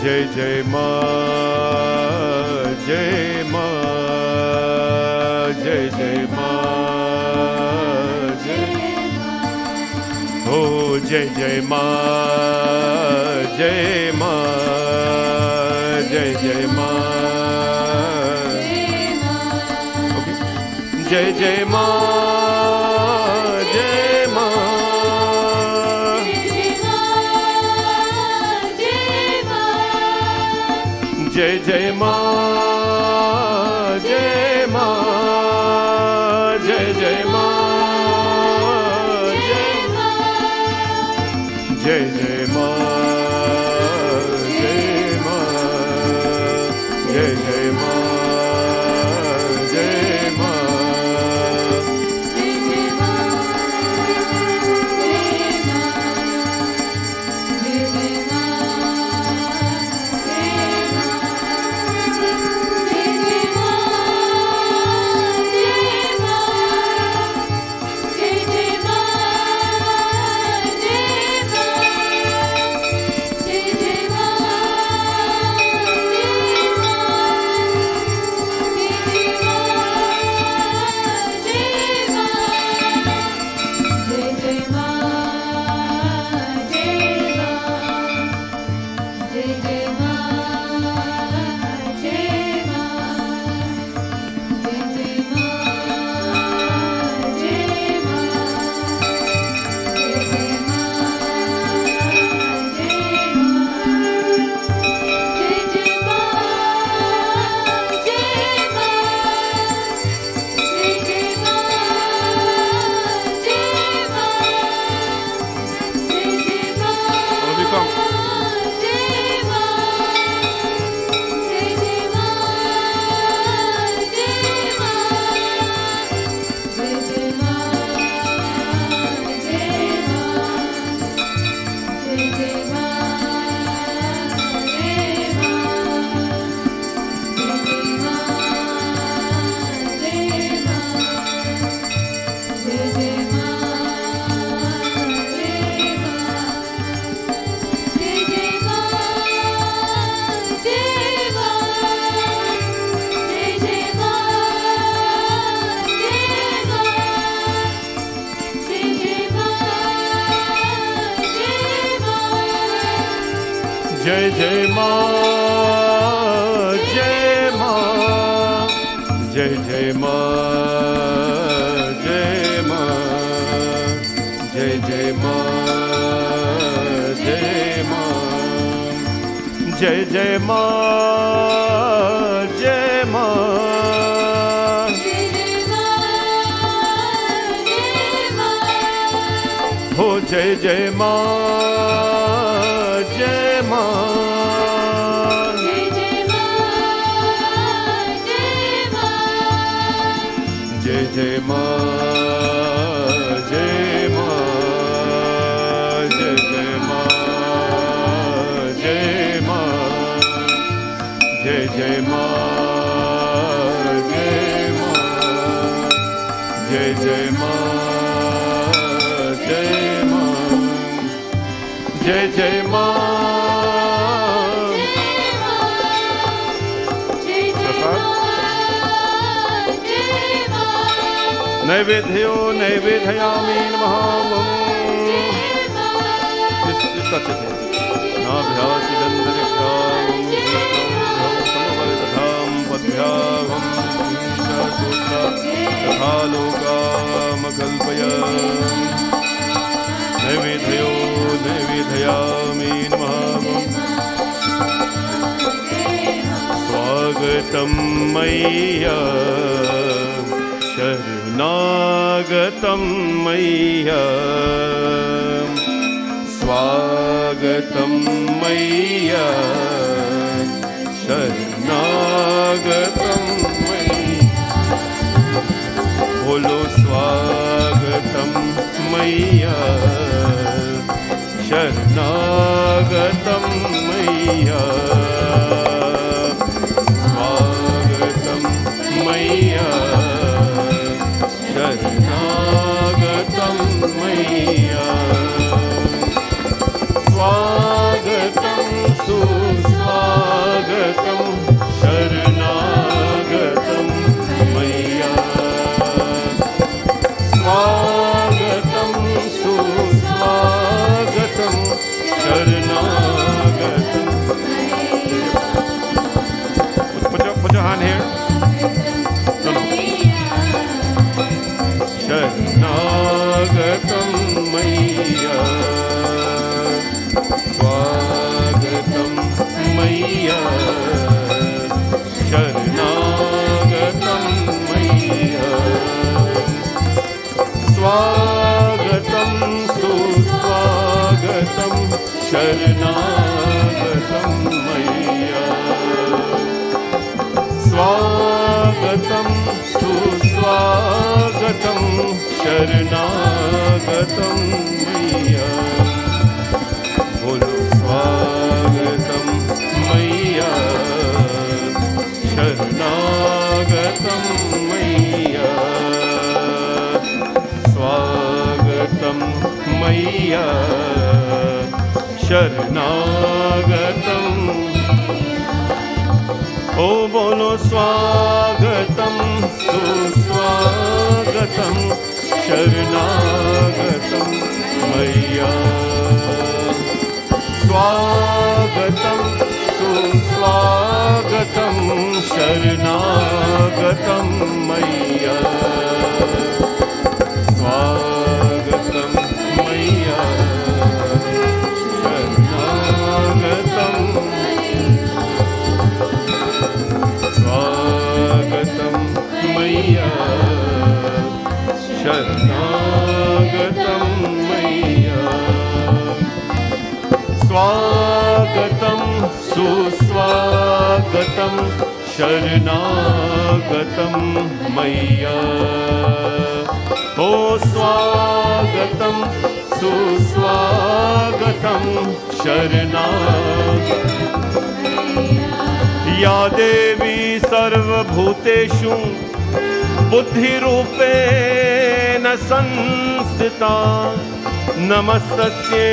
Jai Jai Ma, Jai Ma, Jai Jai Ma, Jai. Oh Jai Jai Ma, Jai Ma, Jai Jai Ma. Okay. Jai Jai Ma, Jai Ma. Jai Jai Ma, Jai Ma, Jai Jai Ma, Jai Ma, Jai Jai Ma, Jai Ma, Jai Jai Ma, Jai Ma. जय जय माँ, जय माँ, जय जय माँ, जय माँ, जय जय माँ, जय माँ, जय जय माँ, जय माँ, हो जय जय माँ, जय माँ, जय जय माँ, जय माँ, जय जय माँ, जय माँ, जय जय माँ, जय माँ, जय जय माँ, जय माँ, जय जय माँ। नैवेद्यो नैवेद्यामि नमः। नाभ्याति दन्तरिक्षां समवलितथां पद्भ्यां तथा लोकामकल्पय। नैवेद्यो नैवेद्यामि नमः। स्वागतं मय्या शरणागतं मय्या, स्वागतं मय्या शरणागतं मय्या। बोलो स्वागतं मय्या शरणागतं मय्या, स्वागतं मय्या शरणागतं मय्या। स्वागतं सुस्वागतं शरणागतं मय्या, स्वागतं सुस्वागतं शरणागतं। Put your hand here. शरणागतं मय्या, स्वागतं मय्या शरणागतं मय्या, स्वागतं सुस्वागतं शरणागतं मय्या, स्वागतं सुस्वागतं शरणागतं मय्या। बोलो स्वागतं मय्या शरणागतं मय्या, स्वागतं मय्या शरणागतं। ओ बोलो स्वागतं सुस्वागतं शरणागतं मय्या, स्वागतं सुस्वागतं शरणागतं मय्या, स्वागतं मय्या शरणागतं, स्वागतं मय्या शरणागतं मय्या, स्वागतं सुस्वागतं शरणागतं मय्या। ओ स्वागतं सुस्वागतं शरणागतं। या देवी सर्वभूतेषु बुद्धिरूपेण संस्थिता, नमस्तस्यै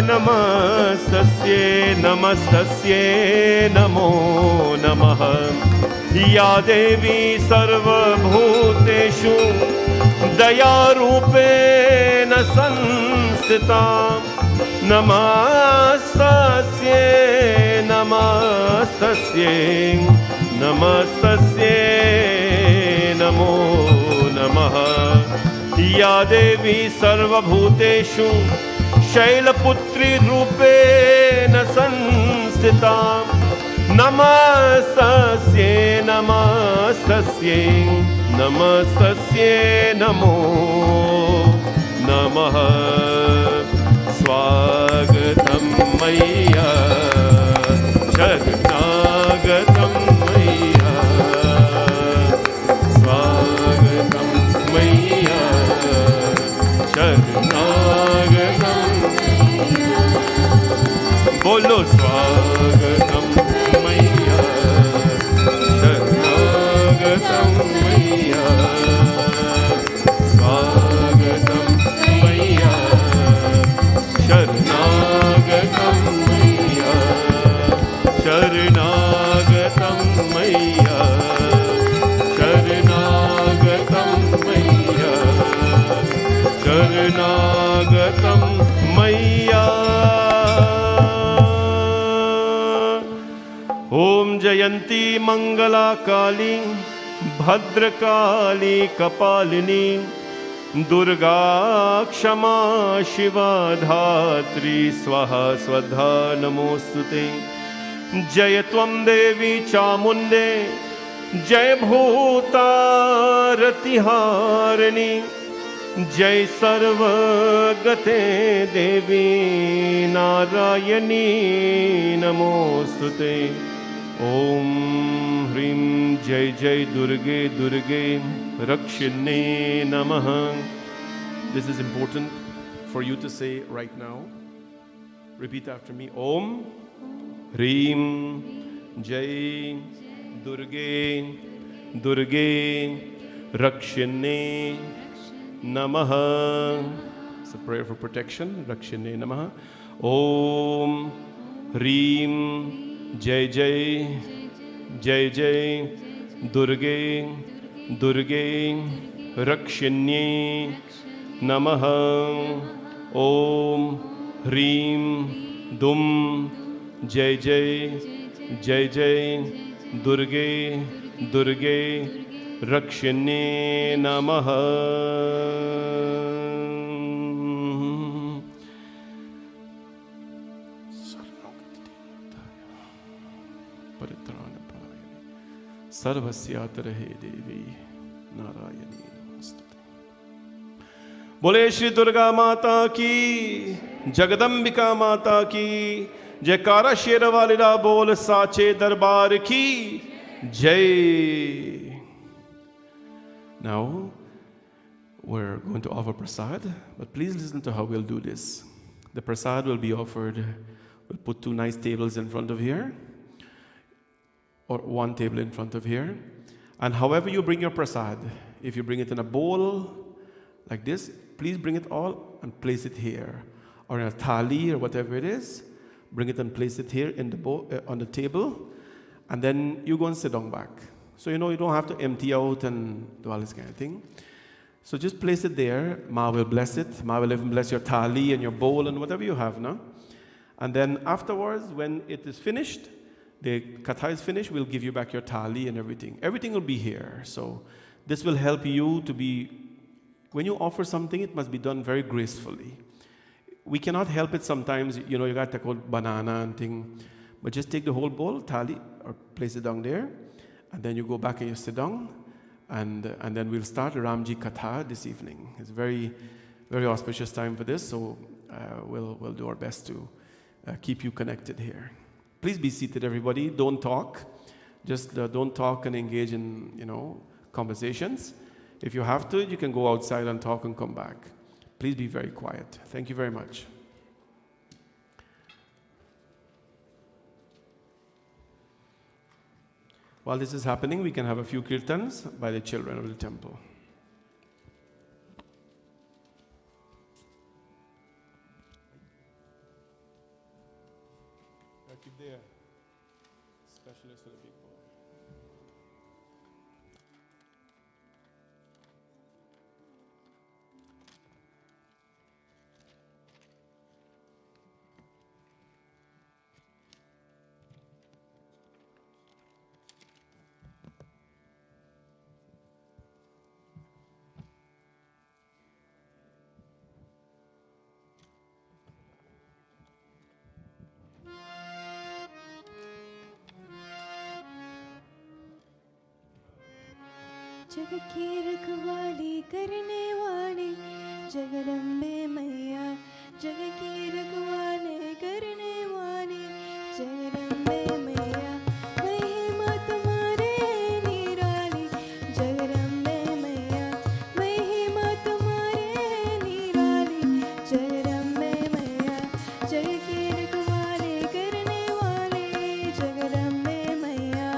नमस्तस्यै नमस्तस्यै नमो नमः। या देवी सर्वभूतेषु दयारूपेण संस्थिता, नमस्तस्यै Namastasyai, Namastasyai, Namo Namaha. Ya Devi Sarvabhuteshu Shailaputri Rupena Sansthitam. Namastasyai, Namastasyai, Namastasyai, Namo Namaha. Swagatam Maya, Sharanagatam Maya, Swagatam Maya, Sharanagatam Maya. Bolo Swagatam Maya, Sharanagatam Maya, Swagatam Maya, Sharanagatam Maya, Sharanagatam Maya, Sharanagatam Maya, Sharanagatam Maya. Om Jayanti Mangala Kali Bhadrakali Kapalini Durga Kshama Shiva Dhatri Swaha Swadha Namostute. Jaya Tvam Devi Chamunde, Jai Bhuta Ratiharani, Jai Sarvagate Devi Narayani Namostute. Om Hrim Jai Jai Durge Durge Rakshine Namaha. This is important for you to say right now. Repeat after me. Om Hrim Jai Durge Durge Rakshine Namaha. It's a prayer for protection. Rakshine Namaha. Om Hrim Jai Jai Jai Jai Durge Durge Rakshine Namaha. Om Hrim Dum Jai Jai Jai Jai Durge Durge Rakshine Namaha. Sarvasyatrahe Devi Narayani Namostute. Bole Shri Durga Mata ki, Jagadambika Mata ki, Jaikara Sherawalila Bol Sache Darbar ki Jai. Now we're going to offer prasad, but please listen to how we'll do this. The prasad will be offered. We'll put two nice tables in front of here, or one table in front of here. And however you bring your prasad, if you bring it in a bowl like this, please bring it all and place it here. Or in a thali or whatever it is, bring it and place it here in the bowl, on the table. And then you go and sit down back. So you don't have to empty out and do all this kind of thing. So just place it there. Ma will bless it. Ma will even bless your thali and your bowl and whatever you have now. And then afterwards, when it is finished, the katha is finished, we'll give you back your thali and everything. Everything will be here. So this will help you to be, when you offer something, it must be done very gracefully. We cannot help it sometimes, you got to call banana and thing, but just take the whole bowl, thali, or place it down there, and then you go back and you sit down, and then we'll start Ramji Katha this evening. It's a very, very auspicious time for this, so we'll do our best to keep you connected here. Please be seated, everybody. Don't talk. Just don't talk and engage in, conversations. If you have to, you can go outside and talk and come back. Please be very quiet. Thank you very much. While this is happening, we can have a few kirtans by the children of the temple. Keep there, especially for the big boy. जग की रखवाली करने वाली जगदम्बे मैया, जग की रखवाली करने वाली जगदम्बे मैया, महिमा तुम्हारे निराली जगदम्बे मैया, महिमा तुम्हारे निराली जगदम्बे मैया, जग की रखवाली करने वाली जगदम्बे मैया।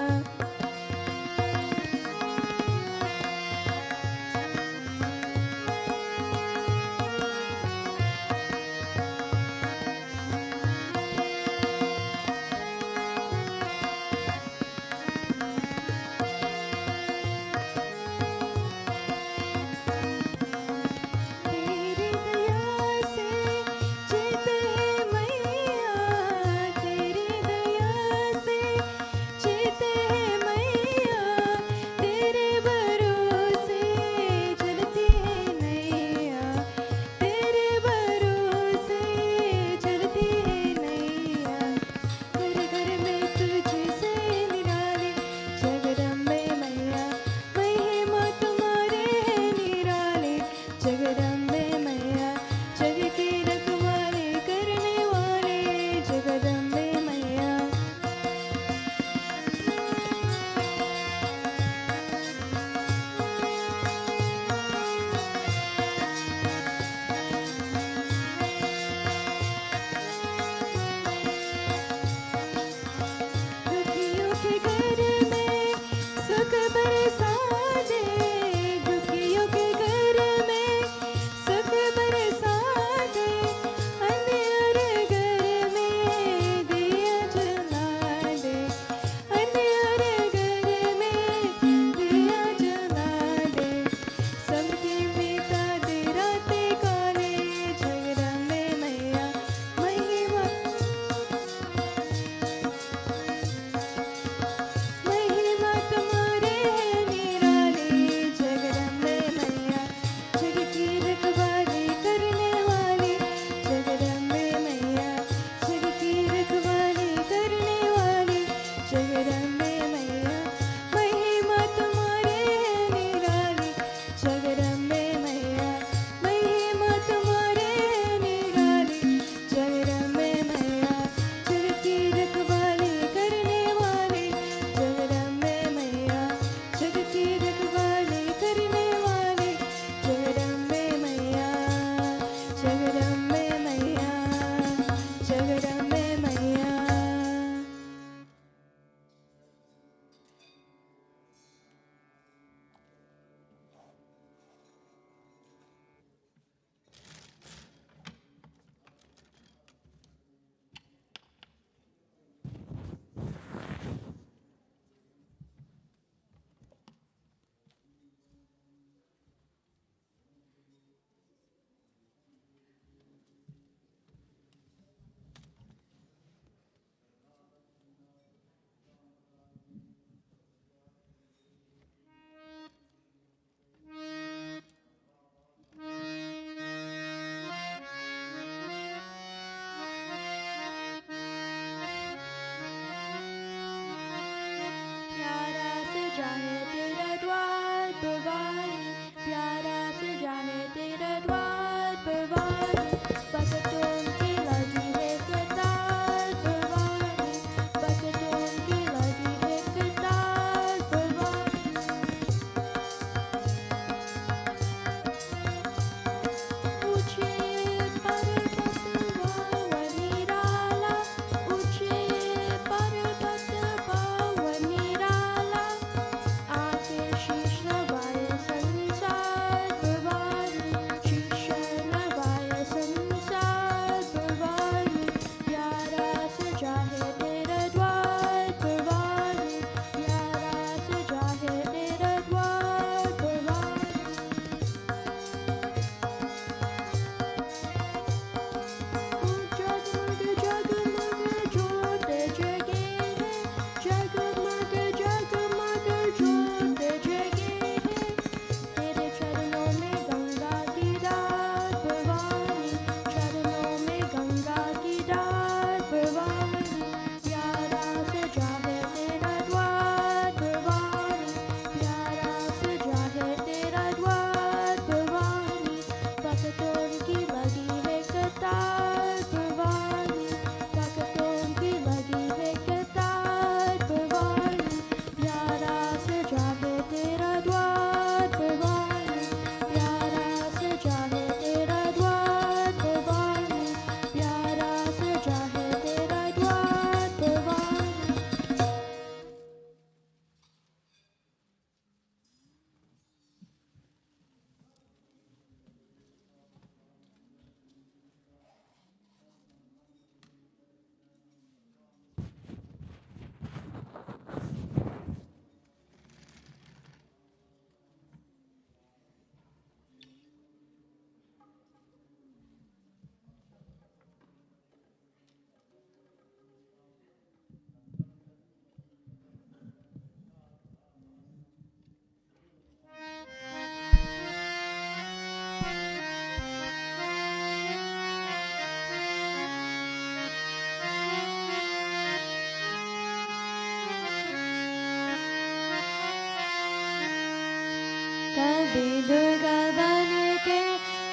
कभी दुर्गा बन के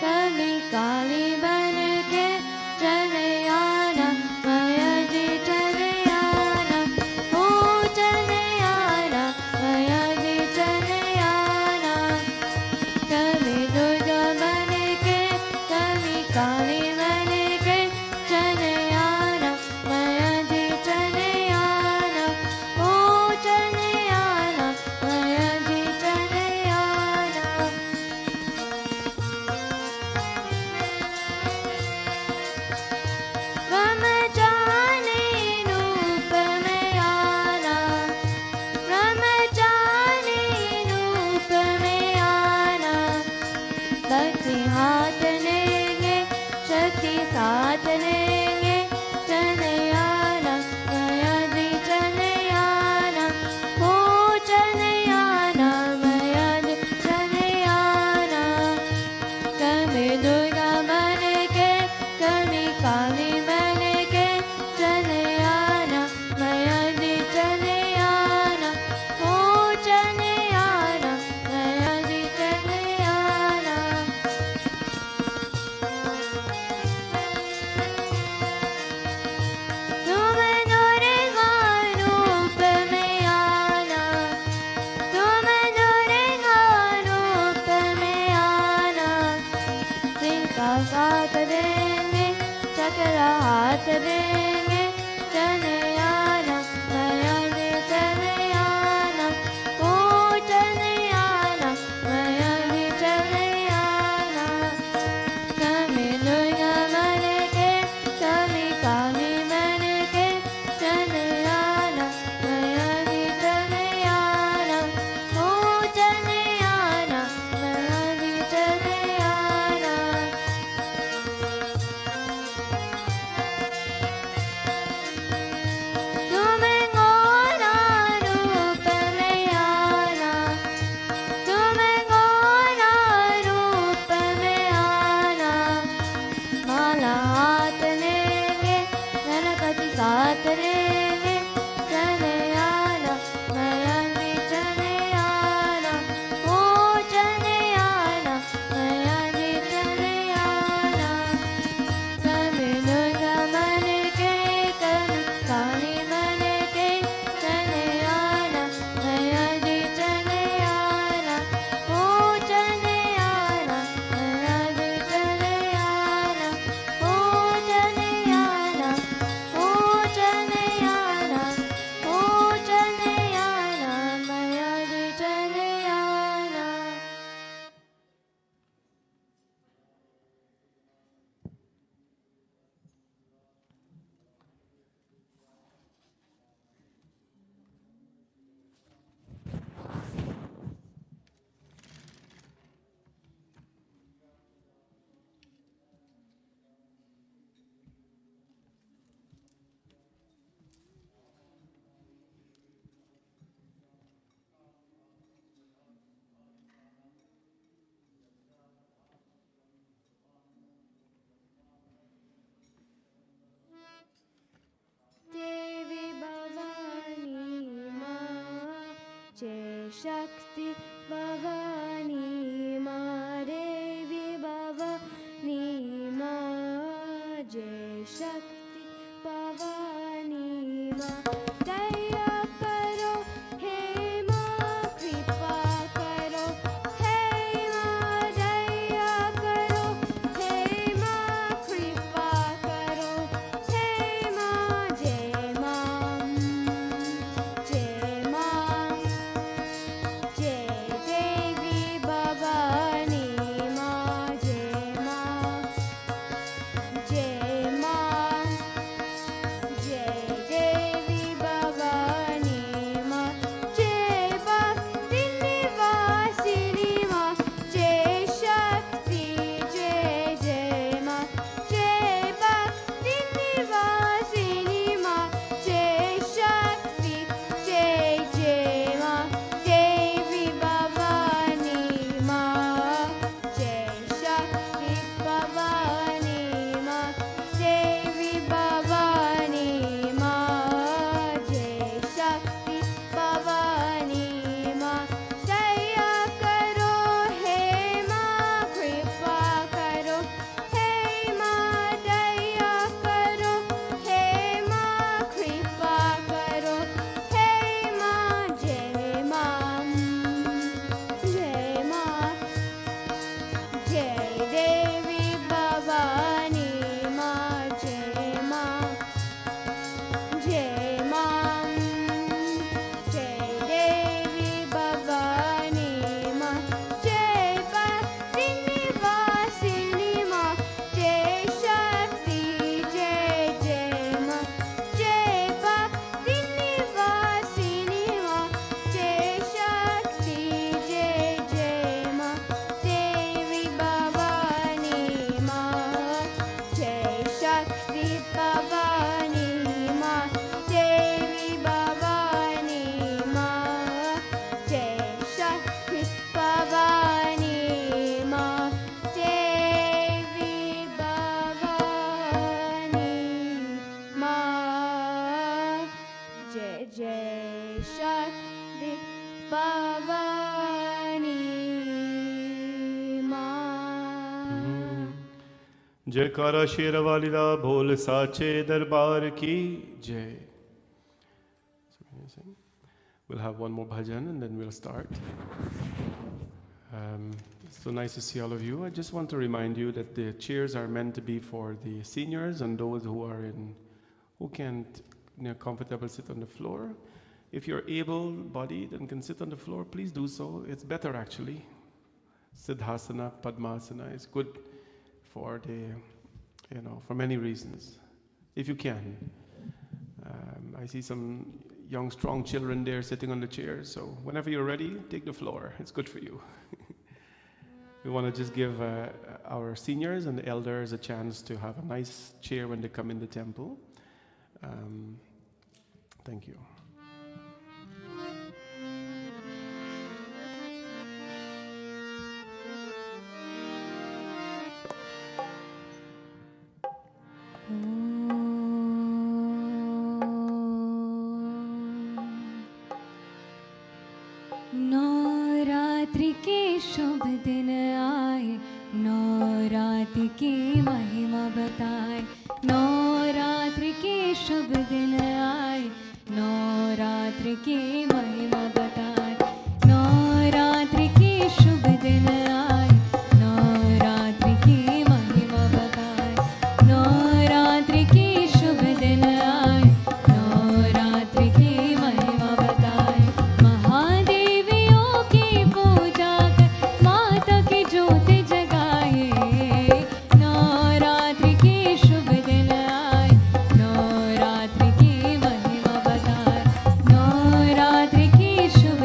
कभी काली बन के चले आना माया जी चले आना ओ चले आना माया जी चले आना कभी दुर्गा बन के कभी काली बन के चले आना माया जी चले आना ओ चले आना माया जी चले आना ब्रह्मचारी रूप में आना ब्रह्मचारी रूप में आना भक्ति हाथ लेंगे शक्ति साथ लेंगे चले आना माया जी चले आना हो चले आना माया जी चले आना कभी दुर्गा बन के कभी काली बन के चले आना माया जी चले आना हो चले आना माया जी चले आना तुम दुर्गा रूप में आना तुम दुर्गा रूप में आना सिंह का साथ देंगे चक्र हाथ देंगे चले आना माया जी चले आना ओ चले आना माया जी चले आना कभी दुर्गा बन के कभी काली बन के चले आना माया जी चले आना ओ चले आना माया जी चले आना तुम गोरा रूप में आना तुम गोरा रूप में आना माला हाथ लेंगे गणपति साथ लेंगे चले आना माया जी चले आना ओ चले आना माया जी चले आना कभी दुर्गा बन के कभी काली बन के चले आना माया जी चले आना ओ चले आना माया जी चले आना ओ चले आना ओ चले आना ओ चले आना माया जी चले आना देवी भवानी माँ जय शक्ति भवानी माँ देवी भवानी माँ जय शक्ति भवानी माँ दया करो हे माँ कृपा करो हे माँ दया करो हे माँ कृपा करो हे माँ जय माँ जय माँ जय देवी भवानी माँ जय माँ जय माँ जय देवी जय जय शक्ति भवानी माँ। जयकारा शेरवाली दा बोल साचे दरबार की जय. We'll have one more bhajan and then we'll start. It's so nice to see all of you. I just want to remind you that the chairs are meant to be for the seniors and those who can't comfortable sit on the floor. If you're able-bodied and can sit on the floor, please do so. It's better actually. Siddhasana, Padmasana is good for for many reasons. If you can. I see some young, strong children there sitting on the chairs. So whenever you're ready, take the floor. It's good for you. We want to just give our seniors and the elders a chance to have a nice chair when they come in the temple. Thank you. Navratri के शुभ दिन आए, नवरात्रि की महिमा बताए। नवरात्रि के शुभ दिन आए, नवरात्रि की महिमा बताए। नवरात्रि के शुभ दिन आए, नवरात्रि की महिमा बताए। नवरात्रि के शुभ दिन आए, नवरात्रि की महिमा बताए। महादेवियों की पूजा कर माता की ज्योति जगाए। नवरात्रि के शुभ दिन आए, नवरात्रि की महिमा बताए। नवरात्रि के शुभ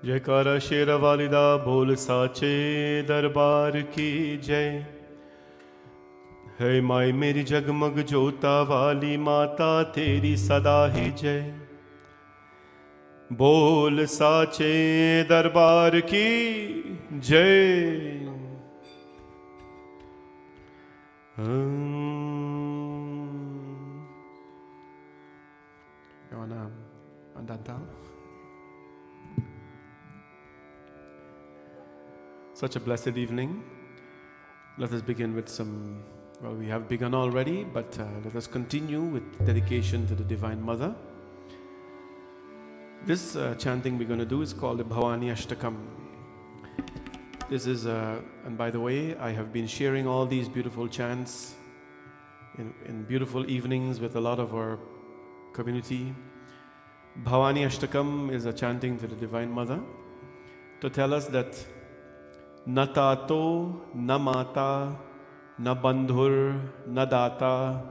जयकारा शेरा वालिदा बोल साचे दरबार की जय। है माई मेरी जगमग जोता वाली माता तेरी सदा ही जय। बोल साचे दरबार की जय। You wanna on that down? Such a blessed evening. Let us begin with some, well, we have begun already, but let us continue with dedication to the Divine Mother. This chanting we're going to do is called the Bhavani Ashtakam. This is, and by the way, I have been sharing all these beautiful chants in beautiful evenings with a lot of our community. Bhavani Ashtakam is a chanting to the Divine Mother to tell us that na tato, na mata, na bandhur, na data,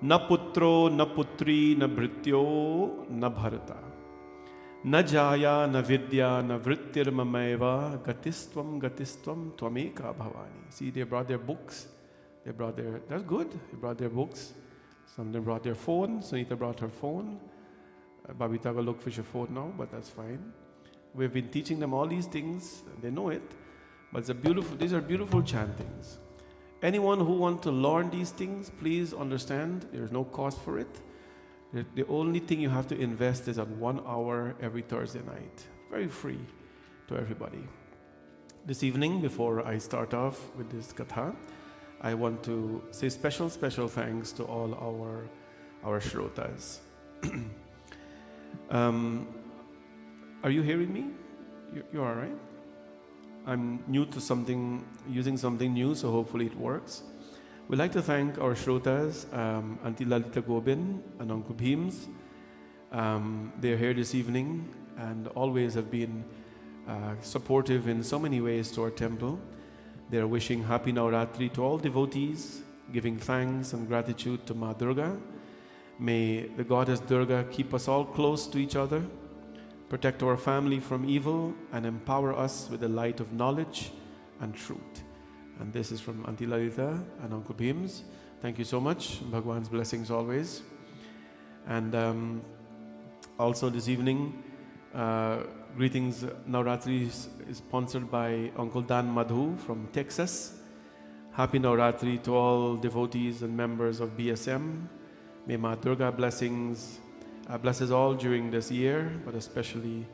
na putro, na putri, na bhrityo, na bharata. Na jaya, na vidya, na vrittir mameva, gatistvam, gatistvam, tvameka bhavani. See, they brought their books. They brought their, that's good. They brought their books. Some of them brought their phone. Sunita brought her phone. Babita will look for your phone now, but that's fine. We've been teaching them all these things. They know it. But it's a beautiful, these are beautiful chantings. Anyone who wants to learn these things, please understand there's no cost for it. The only thing you have to invest is on 1 hour every Thursday night. Very free to everybody. This evening, before I start off with this katha, I want to say special thanks to all our shrotas. Are you hearing me? You're all right? I'm new to something, using something new, so hopefully it works. We'd like to thank our shrotas, Auntie Lalita Gobin and Uncle Bheems. They're here this evening and always have been supportive in so many ways to our temple. They're wishing Happy Navratri to all devotees, giving thanks and gratitude to Ma Durga. May the goddess Durga keep us all close to each other, protect our family from evil, and empower us with the light of knowledge and truth. And this is from Auntie Lalita and Uncle Bheems. Thank you so much. Bhagwan's blessings always. And also this evening, greetings. Navratri is sponsored by Uncle Dan Madhu from Texas. Happy Navratri to all devotees and members of BSM. May Ma Durga blessings blesses all during this year, but especially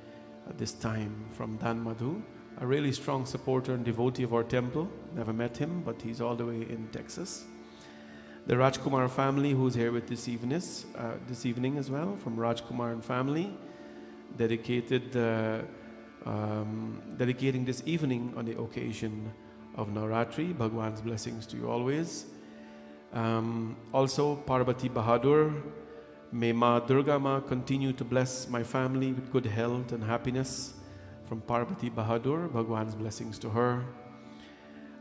at this time, from Dan Madhu, a really strong supporter and devotee of our temple. Never met him, but he's all the way in Texas. The Rajkumar family, who's here with this evening as well, from Rajkumar and family, dedicating this evening on the occasion of Navratri. Bhagwan's blessings to you always. Also, Parvati Bahadur. May Ma Durga Ma continue to bless my family with good health and happiness. From Parvati Bahadur, Bhagwan's blessings to her.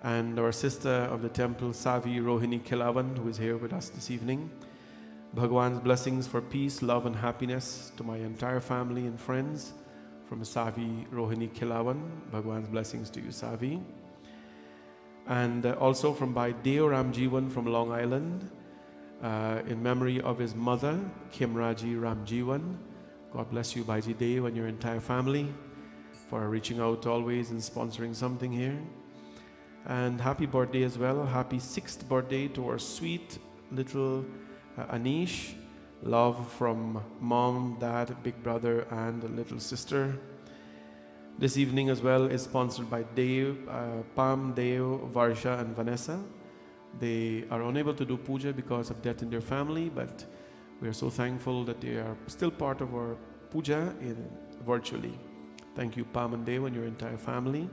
And our sister of the temple, Savi Rohini Kelavan, who is here with us this evening. Bhagwan's blessings for peace, love and happiness to my entire family and friends. From Savi Rohini Kelavan, Bhagwan's blessings to you, Savi. And also from Bhai Deo Ramjivan from Long Island, in memory of his mother, Kimraji Ramjivan. God bless you, Bhaiji Deo, and your entire family for reaching out always and sponsoring something here. And happy birthday as well. Happy 6th birthday to our sweet little Anish. Love from mom, dad, big brother, and a little sister. This evening as well is sponsored by Dave, Pam, Deo, Varsha, and Vanessa. They are unable to do puja because of death in their family, but we are so thankful that they are still part of our puja virtually. Thank you, Pam and Deo, and your entire family.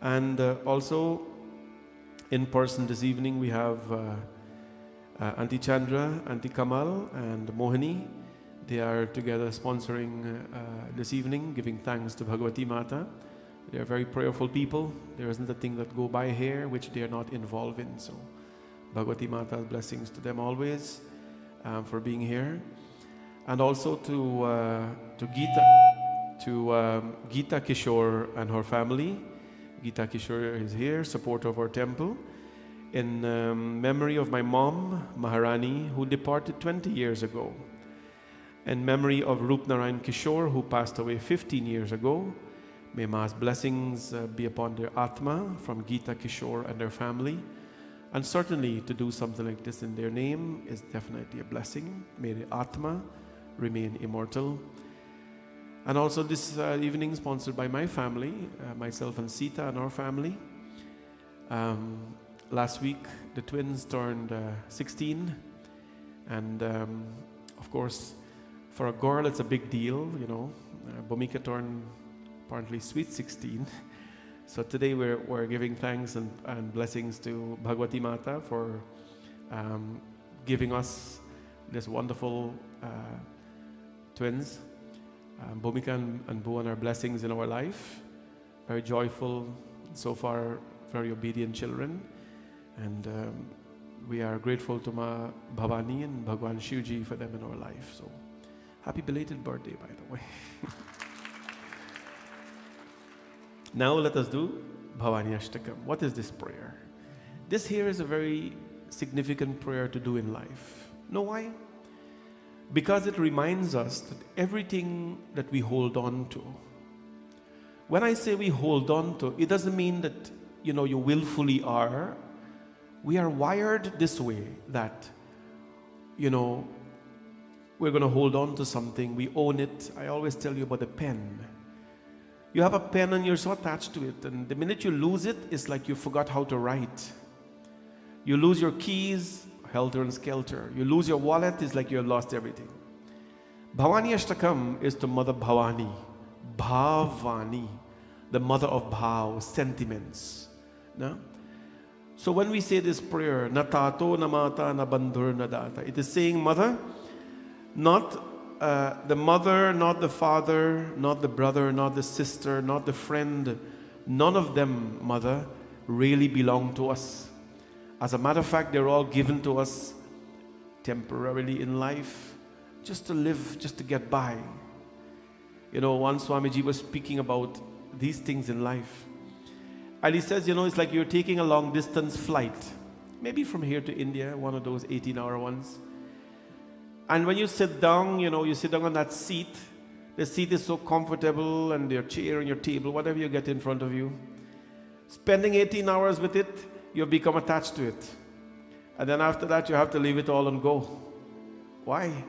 And also in person this evening we have Auntie Chandra, Auntie Kamal, and Mohini. They are together sponsoring this evening, giving thanks to Bhagavati Mata. They are very prayerful people. There isn't a thing that go by here which they are not involved in. So Bhagavati Mata's blessings to them always for being here. And also to to Geeta Kishore and her family. Geeta Kishore is here, supporter of our temple, in memory of my mom, Maharani, who departed 20 years ago. In memory of Roop Narayan Kishore, who passed away 15 years ago. May Ma's blessings be upon their Atma from Geeta Kishore and their family. And certainly to do something like this in their name is definitely a blessing. May the Atma remain immortal. And also this evening sponsored by my family, myself and Sita and our family. Last week the twins turned 16, and of course for a girl it's a big deal, you know. Bhumika turned apparently sweet 16. So today we're giving thanks and blessings to Bhagwati Mata for giving us this wonderful twins. Bhumika and Bhuvan are blessings in our life. Very joyful, so far very obedient children. And we are grateful to Ma Bhavani and Bhagwan Shivji for them in our life. So happy belated birthday, by the way. Now let us do Bhavani Ashtakam. What is this prayer? This here is a very significant prayer to do in life. Know why? Because it reminds us that everything that we hold on to, when I say we hold on to, it doesn't mean that, you know, you willfully are. We are wired this way that, you know, we're going to hold on to something, we own it. I always tell you about the pen. You have a pen and you're so attached to it, and the minute you lose it, it's like you forgot how to write. You lose your keys, helter and skelter. You lose your wallet, it's like you have lost everything. Bhavani Ashtakam is to Mother Bhavani, Bhavani, the mother of bhav, sentiments. No? So when we say this prayer, na tato, na mata, na bandhur, na data, it is saying, Mother, not the mother, not the father, not the brother, not the sister, not the friend, none of them, Mother, really belong to us. As a matter of fact, they're all given to us temporarily in life, just to live, just to get by. You know, once Swamiji was speaking about these things in life. And he says, you know, it's like you're taking a long distance flight, maybe from here to India, one of those 18-hour ones. And when you sit down, you know, you sit down on that seat, the seat is so comfortable, and your chair and your table, whatever you get in front of you. Spending 18 hours with it, you've become attached to it. And then after that, you have to leave it all and go. Why?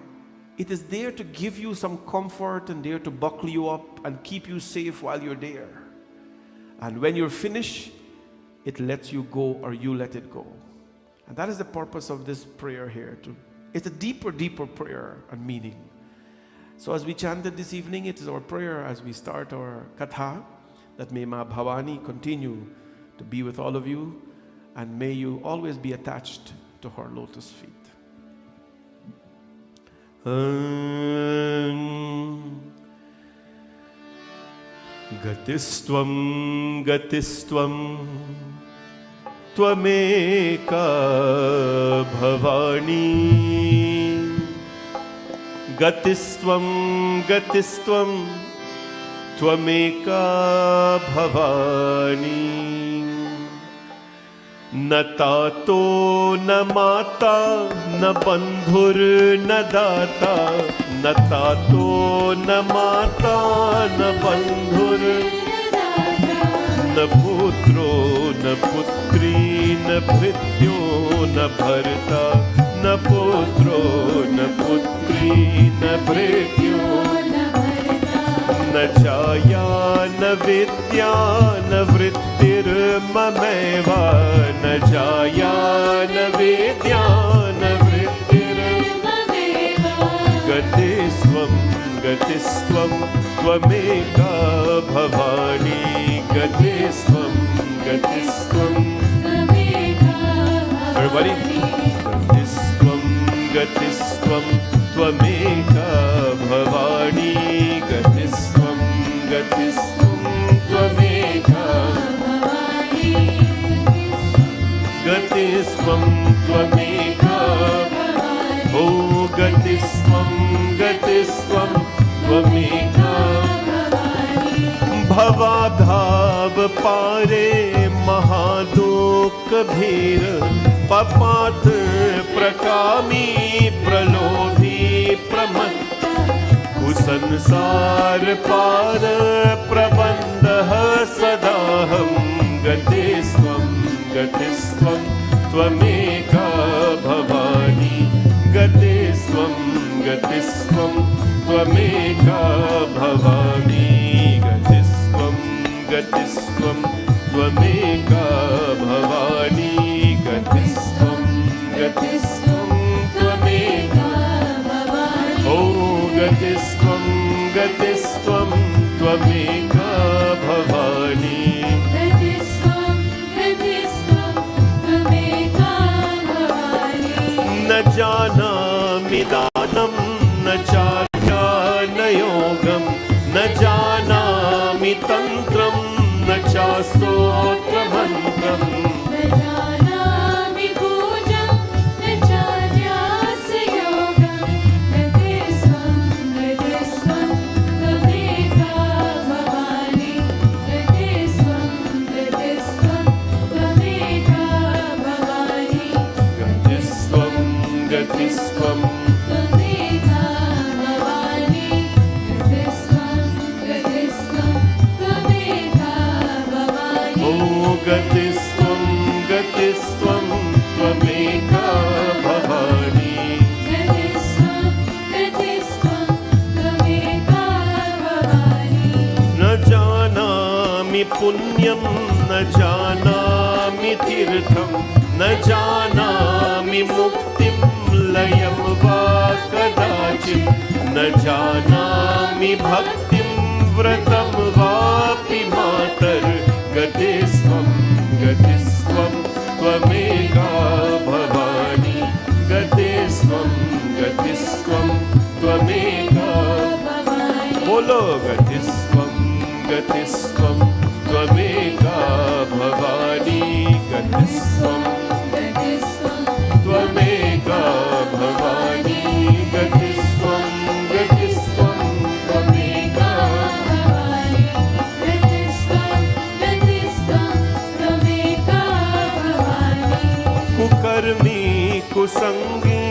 It is there to give you some comfort and there to buckle you up and keep you safe while you're there. And when you're finished, it lets you go, or you let it go. And that is the purpose of this prayer here. It's a deeper prayer and meaning. So as we chanted this evening, it is our prayer as we start our katha, that may Ma Bhavani continue to be with all of you, and may you always be attached to her lotus feet. Gatistvam, gatistvam, tvameka bhavani. Gatistvam, gatistvam, tvameka bhavani. Na tato, na mata, na bandhur, na data. Na tato, na mata, na bandhur, na putro, na putri, na bhrityo, na bharta. Na putro, na putri, na bhrityo, na jaya, na vidya, na vrittir mameva. Na jaya, na vidya, na vrittir mameva. Gatisvam, gatisvam, tvameka bhavani. Gatisvam, gatisvam, tvameka bhavani. Everybody. Gatisvam, gatisvam, tvameka bhavani. Gatisvam, gatisvam, tvameka bhavani. Gatisvam, tvameka bhavani. Oh, gatisvam, gatisvam, tvameka bhavani. भाव पारे महादुख भीर पपात प्रकामी प्रलोभी प्रमत्त कुसंसार पार प्रबन्धः सदाहं गतिस्त्वं गतिस्त्वं त्वमेका भवानी गतिस्त्वं गतिस्त्वं त्वमेका भवानी गतिस्त्वं गतिस्त्वं त्वमेका भवानी गतिस्त्वं गतिस्त्वं त्वमेका भवानी ओ गतिस्त्वं गतिस्त्वं त्वमेका भवानी गतिस्त्वं गतिस्त्वं त्वमेका भवानी न जानामि दानं न चाज्ञानयोगं न जानामि तन्त्रं न चास्तोत्रमन्त्रम् न जानामि पूजां न चान्यासयोगं गतिस्त्वं गतिस्त्वं त्वमेका भवानी गतिस्त्वं गतिस्त्वं त्वमेका भवानी गतिस्त्वं गतिस्त्वं त्वमेका भवानी गतिस्त्वं गतिस्त्वं त्वमेका भवानी ओ गतिस्त्वं गतिस्त्वं त्वमेका भवानी गतिस्त्वं गतिस्त्वं त्वमेका भवानी न जानामि पुण्यं न जानामि तीर्थं न जानामि मुक्तिं लयं वा कदाचित् न जानामि भक्तिं व्रतं वापि मातर् गतिस्त्वं गतिस्त्वं त्वमेका भवानी गतिस्त्वं गतिस्त्वं त्वमेका बोलो गतिस्त्वं गतिस्त्वं त्वमेका भवानी गतिस्त्वं गतिस्त्वं त्वमेका भवानी गतिस्त्वं गतिस्त्वं त्वमेका भवानी गतिस्त्वं गतिस्त्वं त्वमेका भवानी कुकर्मी कुसंगी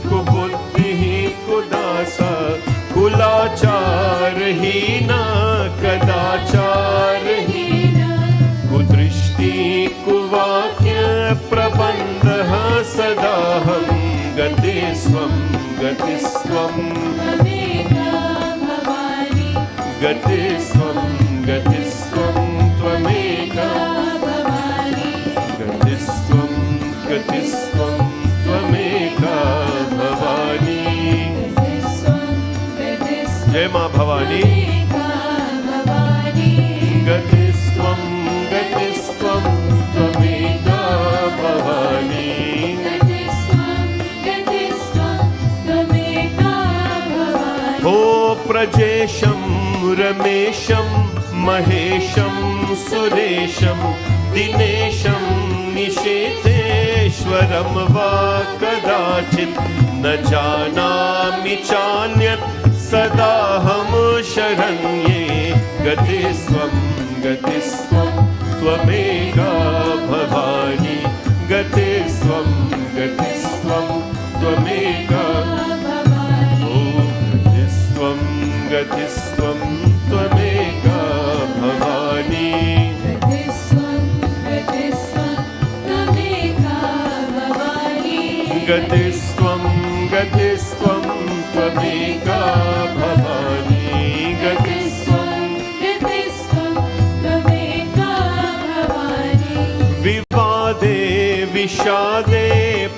कुबुद्धिः कुदासा कुलाचारहीन कदाचारहीन कुदृष्टि कुवाक्य प्रबन्धः सदाहं गतिस्त्वं गतिस्त्वं त्वमेका भवानी गतिस्त्वं गतिस्त्वं त्वमेका भवानी गतिस्त्वं गतिस्त्वं त्वमेका भवानी गतिस्त्वं गतिस्त्वं जय मां भवानी त्वमेका भवानी गतिस्त्वं गतिस्त्वं त्वमेका भवानी गतिस्त्वं गतिस्त्वं त्वमेका भवानी हो प्रजेशं रमेशं महेशं सुरेशं दिनेशं निषेधेश्वरं वा कदाचित् न जानामि चान्यत् सदाहं शरण्ये गतिस्त्वं गतिस्त्वं त्वमेका भवानी गतिस्त्वं गतिस्त्वं त्वमेका ओ गतिस्त्वं गतिस्त्वं त्वमेका भवानी गतिस्त्वं गतिस्त्वं त्वमेका भवानी गतिस्त्वं गतिस्त्वं त्वमेका भवानी गतिस्त्वं गतिस्त्वं त्वमेका भवानी विवादे विषादे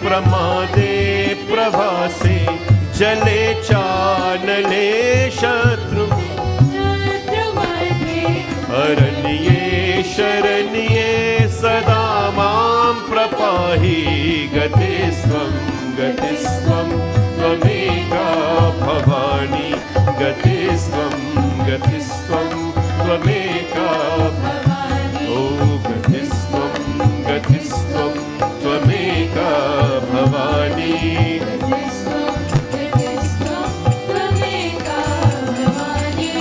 प्रमादे प्रवासे जले चानले शत्रु शत्रुमध्ये अरण्ये शरण्ये सदा मां प्रपाहि गतिस्त्वं गतिस्त्वं त्वमेका भवानी गतिस्त्वं गतिस्त्वं त्वमेका ओ गतिस्त्वं गतिस्त्वं त्वमेका भवानी गतिस्त्वं गतिस्त्वं त्वमेका भवानी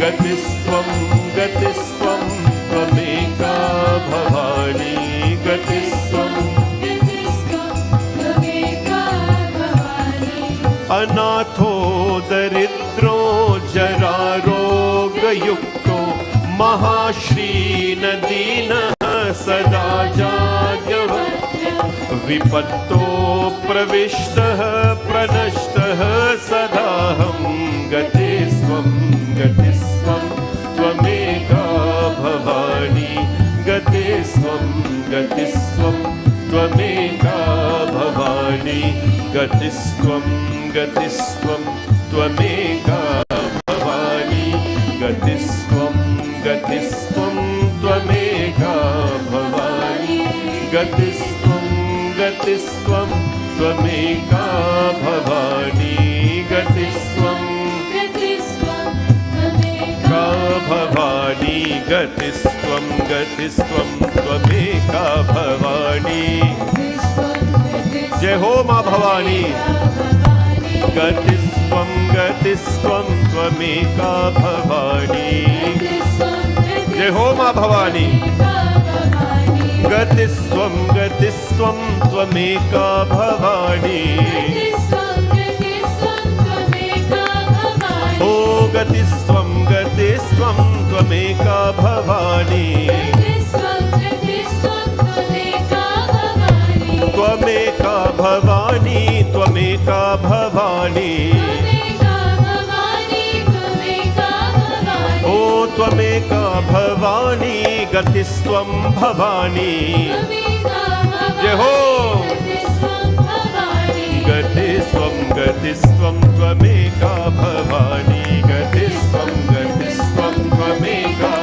गतिस्त्वं गतिस्त्वं श्रीनदीनः सदा जाड्यवत् विपत्तो प्रविष्टः प्रनष्टः सदाहं गतिस्त्वं गतिस्त्वं त्वमेका भवानी गतिस्त्वं गतिस्त्वं त्वमेका भवानी गतिस्त्वं गतिस्त्वं त्वमेका भवानी गतिस्त्वं गतिस्त्वं त्वमेका भवानी गतिस्त्वं गतिस्त्वं त्वमेका भवानी गतिस्त्वं का भवानी गतिस्त्वं गतिस्त्वं त्वमेका भवानी जय हो माँ भवानी गतिस्त्वं गतिस्त्वं त्वमेका भवानी जय हो माँ भवानी गतिस्त्वं गतिस्त्वं त्वमेका भवानी ओ गतिस्त्वं गतिस्त्वं त्वमेका भवानी त्वमेका भवानी त्वमेका भवानी ओ त्वमेका भवानी गतिस्त्वं भवानी जय हो गतिस्त्वं गतिस्त्वं त्वमेका भवानी गतिस्त्वं गतिस्त्वं त्वमेका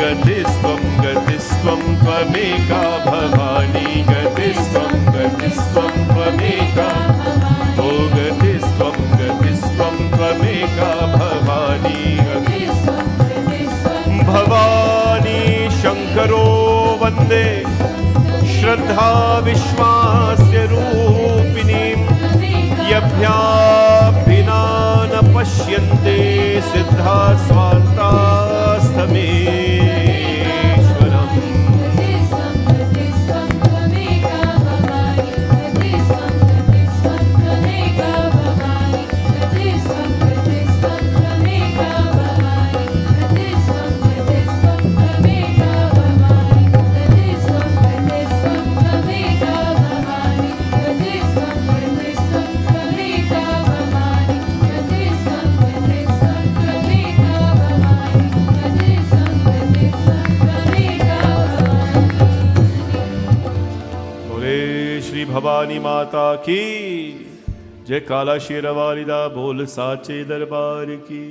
गतिस्त्वं गतिस्त्वं त्वमेका भवानी गतिस्त्वं गतिस्त्वं त्वमेका ओ गतिस्त्वं गतिस्त्वं त्वमेका भवानी भवानी शङ्करो वन्दे श्रद्धा विश्वास्य रूपिणीं यभ्याभिना न पश्यन्ते सिद्धा स्वान्तास्तमेश्वरम् भवानी माता की जय काला शेरवालिदा बोल साचे दरबार की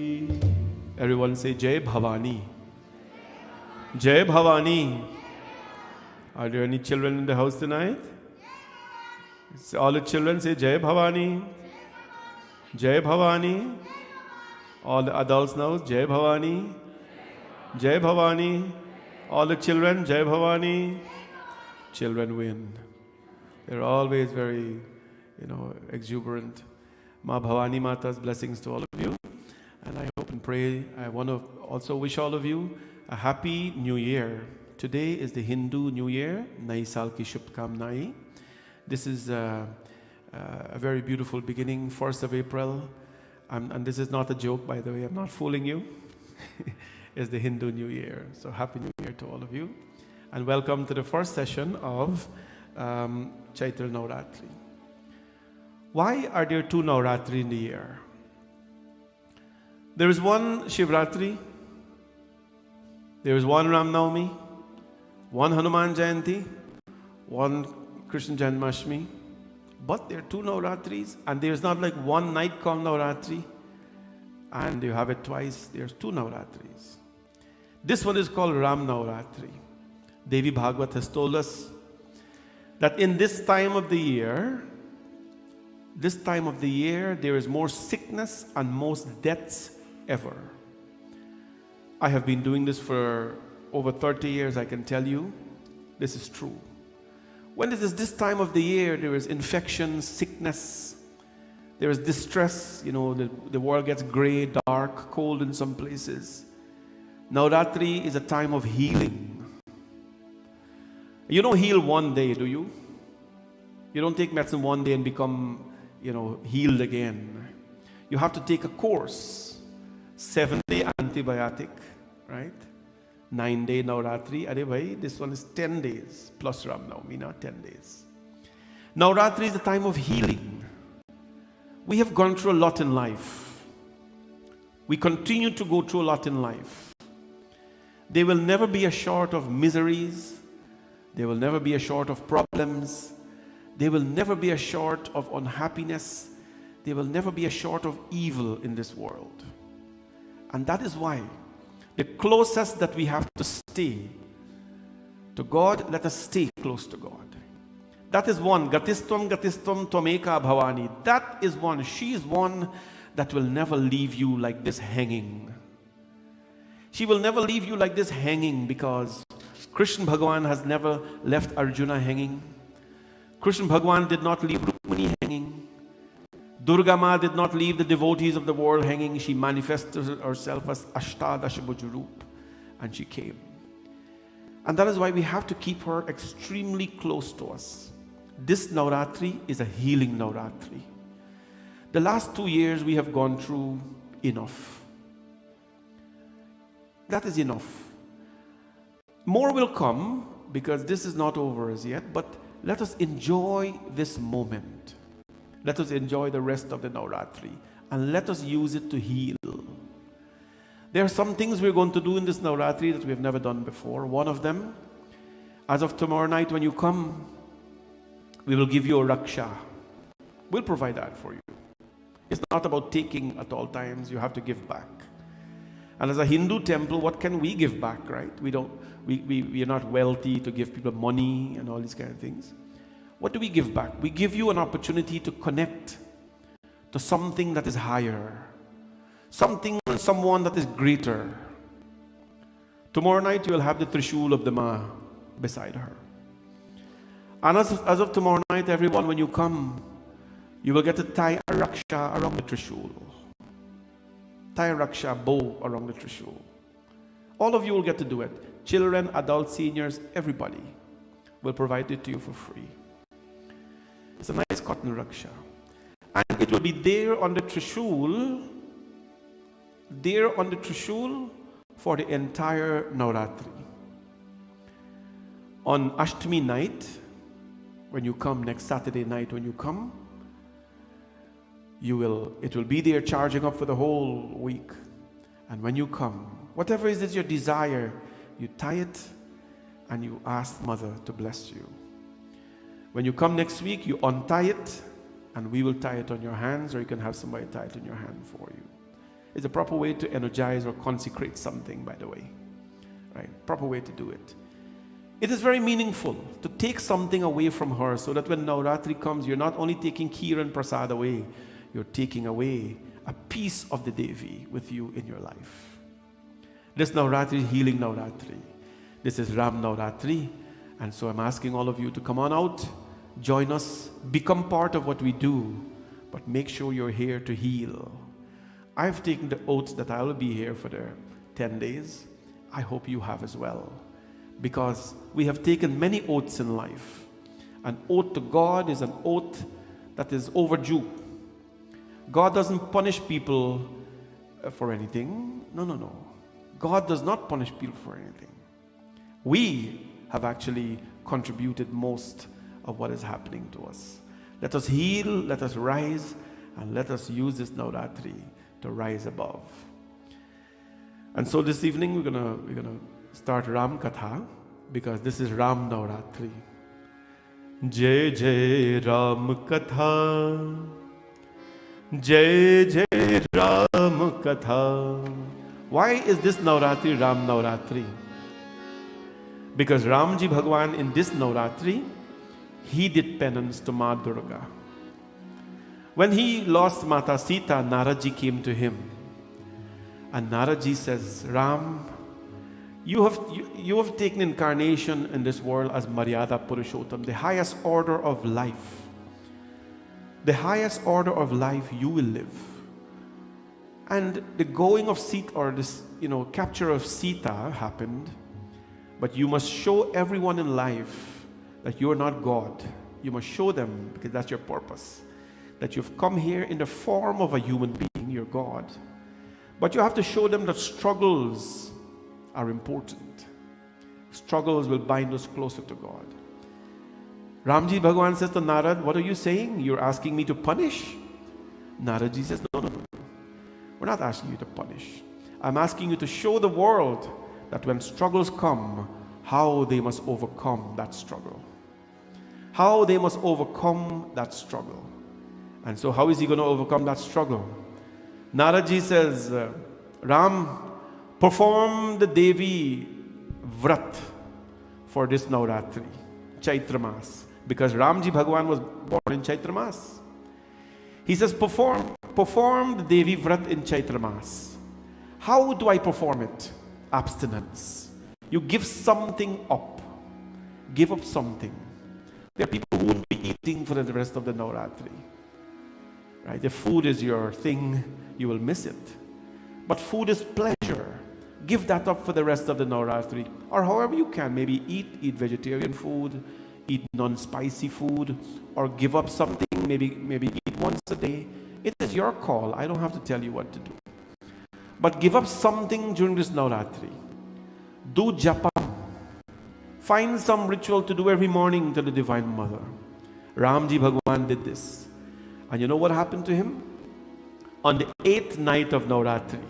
Everyone say Jai Bhavani. Jai Bhavani. Are there any children in the house tonight? All the children say Jai Bhavani. Jai Bhavani. All the adults now, Jai Bhavani. Jai Bhavani. All the children, Jai Bhavani. Children win. They're always very, exuberant. Ma Bhavani Mata's blessings to all of you. And I hope and pray, I want to also wish all of you a happy new year. Today is the Hindu New Year, Nai Saal ki Shubhkamnaएं. This is a very beautiful beginning, 1st of April. And this is not a joke, by the way, I'm not fooling you. It's the Hindu New Year. So Happy New Year to all of you. And welcome to the first session of Chaitra Navratri. Why are there 2 Navratri in the year? There is one Shivratri, there is one Ram Navami, one Hanuman Jayanti, one Krishna Janmashtami. But there are 2 Navratris, and there's not like one night called Navratri, and you have it twice. There's 2 Navratris. This one is called Ram Navratri. Devi Bhagavad has told us that in this time of the year, there is more sickness and most deaths ever. I have been doing this for over 30 years, I can tell you. This is true. When it is this time of the year, there is infection, sickness, there is distress. The world gets gray, dark, cold in some places. Navratri is a time of healing. You don't heal one day, do you? You don't take medicine one day and become, healed again. You have to take a course, 7-day antibiotic, right? 9-day Navratri. Arey bhai, this one is 10 days plus Ram Navami, not 10 days. Navratri is the time of healing. We have gone through a lot in life. We continue to go through a lot in life. There will never be a short of miseries. There will never be a short of problems. There will never be a short of unhappiness. There will never be a short of evil in this world. And that is why the closest that we have to stay to God, let us stay close to God. That is one. Gatistam Twameka Bhavani. That is one. She is one that will never leave you like this hanging. She will never leave you like this hanging, because Krishna Bhagavan has never left Arjuna hanging. Krishna Bhagavan did not leave Rukmini hanging. Durga Ma did not leave the devotees of the world hanging. She manifested herself as Ashtadashabhujarup, and she came. And that is why we have to keep her extremely close to us. This Navratri is a healing Navratri. The last 2 years we have gone through enough. That is enough. More will come, because this is not over as yet, but let us enjoy this moment. Let us enjoy the rest of the Navratri, and let us use it to heal. There are some things we're going to do in this Navratri that we have never done before. One of them, as of tomorrow night when you come, we will give you a raksha. We'll provide that for you. It's not about taking at all times. You have to give back. And as a Hindu temple, what can we give back, right? We are not wealthy to give people money and all these kind of things. What do we give back? We give you an opportunity to connect to something that is higher, someone that is greater. Tomorrow night you will have the Trishul of the Ma beside her. And as of tomorrow night, everyone, when you come, you will get to tie a raksha around the Trishul. Tie a raksha bow around the Trishul. All of you will get to do it. Children, adults, seniors, everybody will provide it to you for free. It's a nice cotton raksha. And it will be there on the Trishul, for the entire Navratri. On Ashtami night, when you come, next Saturday night when you come, it will be there charging up for the whole week. And when you come, whatever is your desire, you tie it and you ask Mother to bless you. When you come next week, you untie it, and we will tie it on your hands, or you can have somebody tie it on your hand for you. It's a proper way to energize or consecrate something, by the way. Right? Proper way to do it. It is very meaningful to take something away from her, so that when Navratri comes, you're not only taking Kheer and Prasad away, you're taking away a piece of the Devi with you in your life. This Navratri is healing Navratri. This is Ram Navratri. And so I'm asking all of you to come on out, join us, become part of what we do, but make sure you're here to heal. I've taken the oath that I will be here for the 10 days. I hope you have as well. Because we have taken many oaths in life. An oath to God is an oath that is overdue. God doesn't punish people for anything. No. God does not punish people for anything. We have actually contributed most of what is happening to us. Let us heal, let us rise, and let us use this Navratri to rise above. And so this evening we're gonna start Ram Katha, because this is Ram Navratri. Jai Jai Ram Katha, Jai Jai Ram Katha. Why is this Navratri Ram Navratri? Because Ramji Bhagwan in this Navratri, he did penance to Ma Durga. When he lost Mata Sita, Naraji came to him. And Naraji says, Ram, you have taken incarnation in this world as Maryada Purushottam, the highest order of life. The highest order of life you will live. And the going of Sita, or this, capture of Sita happened. But you must show everyone in life that you are not God. You must show them, because that's your purpose. That you've come here in the form of a human being, you're God. But you have to show them that struggles are important. Struggles will bind us closer to God. Ramji Bhagwan says to Narad, what are you saying? You're asking me to punish? Naradji says, no. We're not asking you to punish. I'm asking you to show the world that when struggles come, how they must overcome that struggle. How they must overcome that struggle. And so how is he going to overcome that struggle? Naradji says, Ram, perform the Devi Vrat for this Navratri, Chaitra Mas. Because Ramji Bhagwan was born in Chaitra Mas. He says, perform the Devi Vrat in Chaitra Mas. How do I perform it? Abstinence. You give something up. Give up something. There are people who won't be eating for the rest of the Navratri. Right? If food is your thing, you will miss it. But food is pleasure. Give that up for the rest of the Navratri. Or however you can. Maybe eat vegetarian food, eat non-spicy food, or give up something, maybe eat once a day. It is your call. I don't have to tell you what to do. But give up something during this Navratri. Do japa. Find some ritual to do every morning to the Divine Mother. Ramji Bhagwan did this. And you know what happened to him? On the 8th night of Navratri,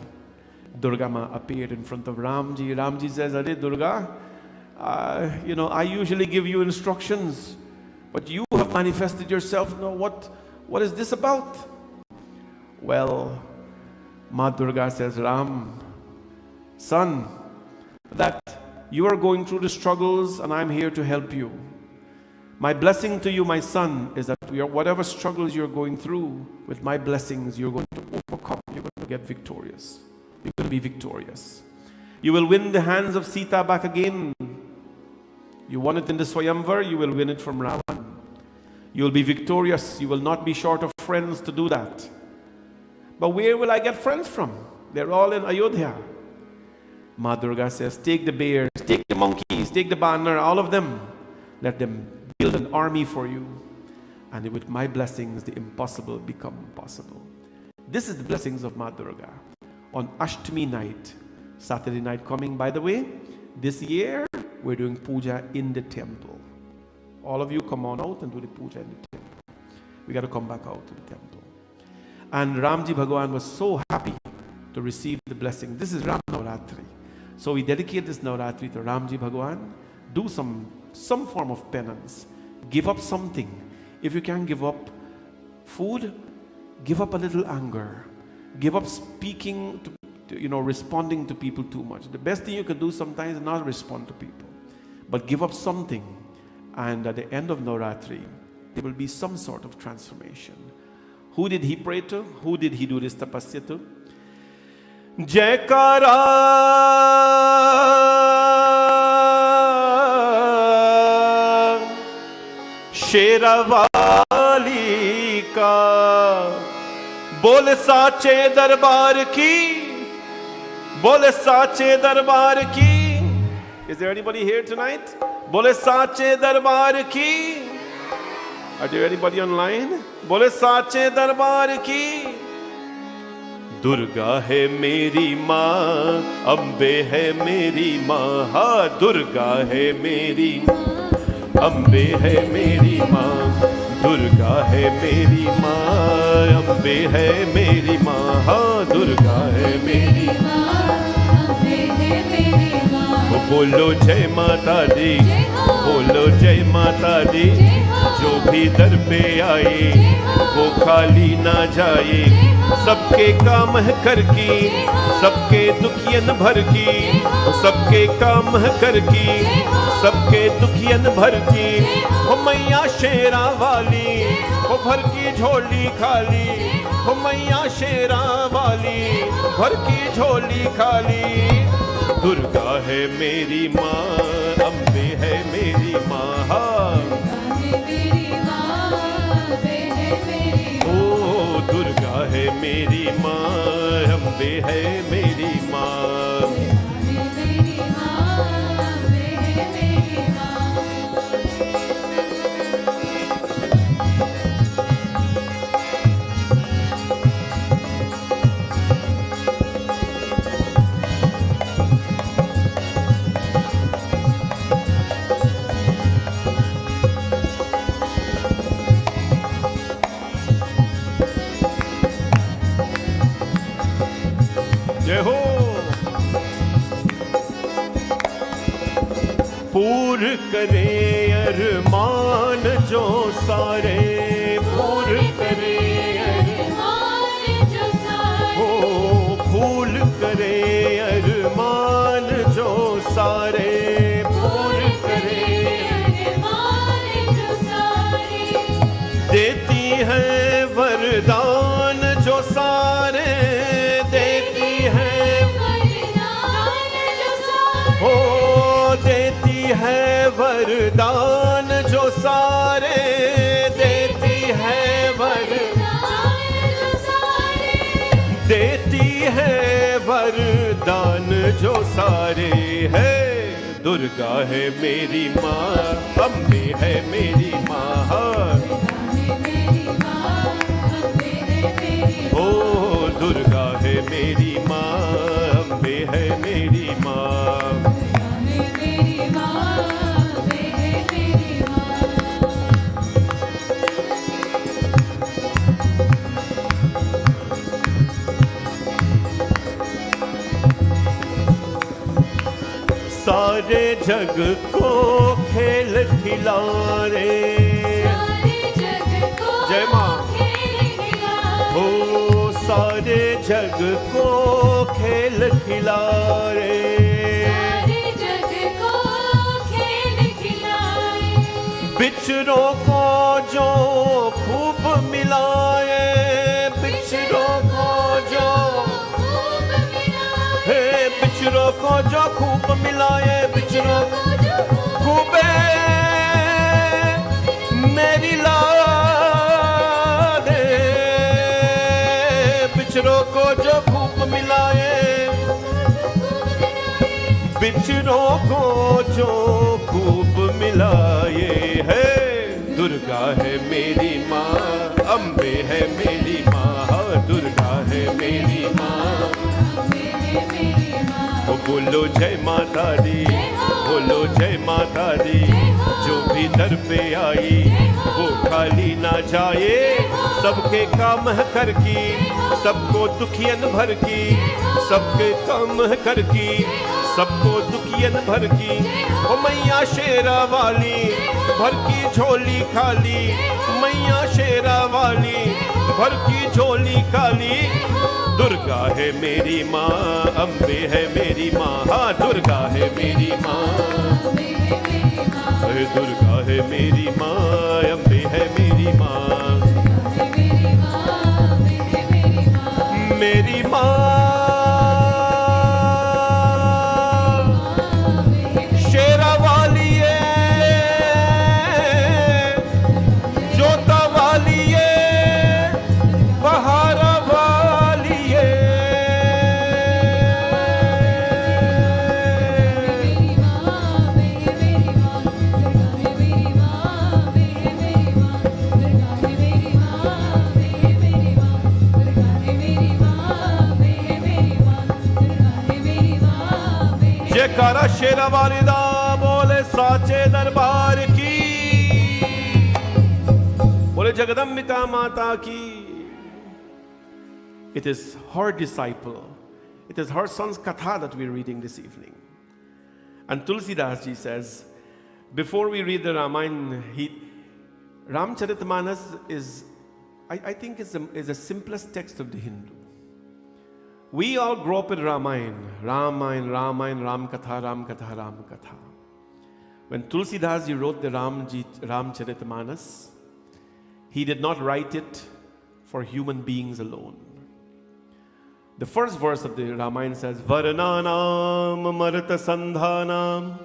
Durga Ma appeared in front of Ramji. Ramji says, Are Durga, I usually give you instructions, but you have manifested yourself. Now what is this about? Well, Ma Durga says, Ram, son, that you are going through the struggles and I'm here to help you. My blessing to you, my son, is that whatever struggles you're going through, with my blessings, you're going to overcome. You're going to get victorious. You're going to be victorious. You will win the hands of Sita back again. You won it in the Swayamvar, you will win it from Ravan. You will be victorious. You will not be short of friends to do that. But where will I get friends from? They're all in Ayodhya. Ma Durga says, take the bears, take the monkeys, take the banner, all of them. Let them build an army for you. And with my blessings, the impossible become possible. This is the blessings of Ma Durga. On Ashtami night, Saturday night coming, by the way, this year, we're doing puja in the temple. All of you come on out and do the puja in the temple. We got to come back out to the temple. And Ramji Bhagwan was so happy to receive the blessing. This is Ram Navratri. So we dedicate this Navratri to Ramji Bhagwan. Do some form of penance. Give up something. If you can give up food, give up a little anger. Give up speaking, responding to people too much. The best thing you can do sometimes is not respond to people. But give up something. And at the end of Navratri, there will be some sort of transformation. Who did he pray to? Who did he do this tapasya to? Jaikara Sheravali ka Bole sache darbar ki Bole sache darbar ki. Is there anybody here tonight? Bole sache darbar ki. Are there anybody online? Bole sache darbar ki. Durga hai meri maa, Ambe hai meri maa. Ha, Durga hai meri maa, Ambe hai meri maa. Durga hai meri maa, Ambe hai meri maa. Ha, Durga hai meri maa, Ambe hai meri maa. बोलो जय माता दी, बोलो जय माता दी. जो भी दर पे आए वो खाली ना जाए. सबके काम है कर की, सबके दुखियन भर की. सबके काम है कर की, सबके दुखियन भर की. हो मैया शेरा वाली, हो भर की झोली खाली. हो मैया शेरा वाली, भर की झोली खाली. दुर्गा है मेरी माँ, अम्बे है मेरी माँ. ओ दुर्गा है मेरी माँ, अम्बे है मेरी माँ. पूर करे अरमान जो सारे, पूर करे हो, फूल करे अरमान जो सारे, पूर करे देती है वरदान जो सारे, देती है हो, देती है वरदान जो सारे, देती है देती है वरदान जो सारे है। दुर्गा है मेरी माँ, अम्बे है मेरी माँ, ओ दुर्गा है मेरी माँ, अम्बे है मेरी माँ। सारे जग को खेल खिलारे, जय माँ हो, सारे जग को खेल खिलारे, बिछड़ों को जो खूब मिलाए, बिछड़ों को जो हे, बिछड़ों को जो खूब मिलाए, बिछड़ों खूब मेरी लाड, बिछड़ों को जो खूब मिलाए, बिछड़ों को जो खूब मिलाए है। दुर्गा है मेरी माँ, अम्बे है मेरी माँ, दुर्गा है मेरी माँ। बोलो जय माता दी, बोलो जय माता दी, जो भी दर पे आई वो खाली ना जाए, सबके काम कर की, सबको दुखियन भर की, सबके काम कर की, सबको दुखियन भर की। ओ मैया शेरा वाली भर की झोली खाली, मैया शेरा वाली भर की झोली खाली। दुर्गा है मेरी माँ, अम्बे है मेरी माँ, हाँ दुर्गा है मेरी माँ, दुर्गा है मेरी माँ, अम्बे है मेरी माँ, मेरी माँ शेरा वाली है, जोता वाली है, पहाड़ा वाली है। जयकारा शेरा वालिदा बोले साचे दरबार की, बोले जगदम्बिका माता की। It is her disciple, it is her son's katha that we're reading this evening. And Tulsidas ji says, before we read the Ramayana, Ramcharitmanas is, I think, is the simplest text of the Hindu. We all grow up with Ramayana, Ram Katha. When Tulsidas ji wrote the Ramcharitmanas, he did not write it for human beings alone. The first verse of the Ramayana says, Varananam marta sandhanam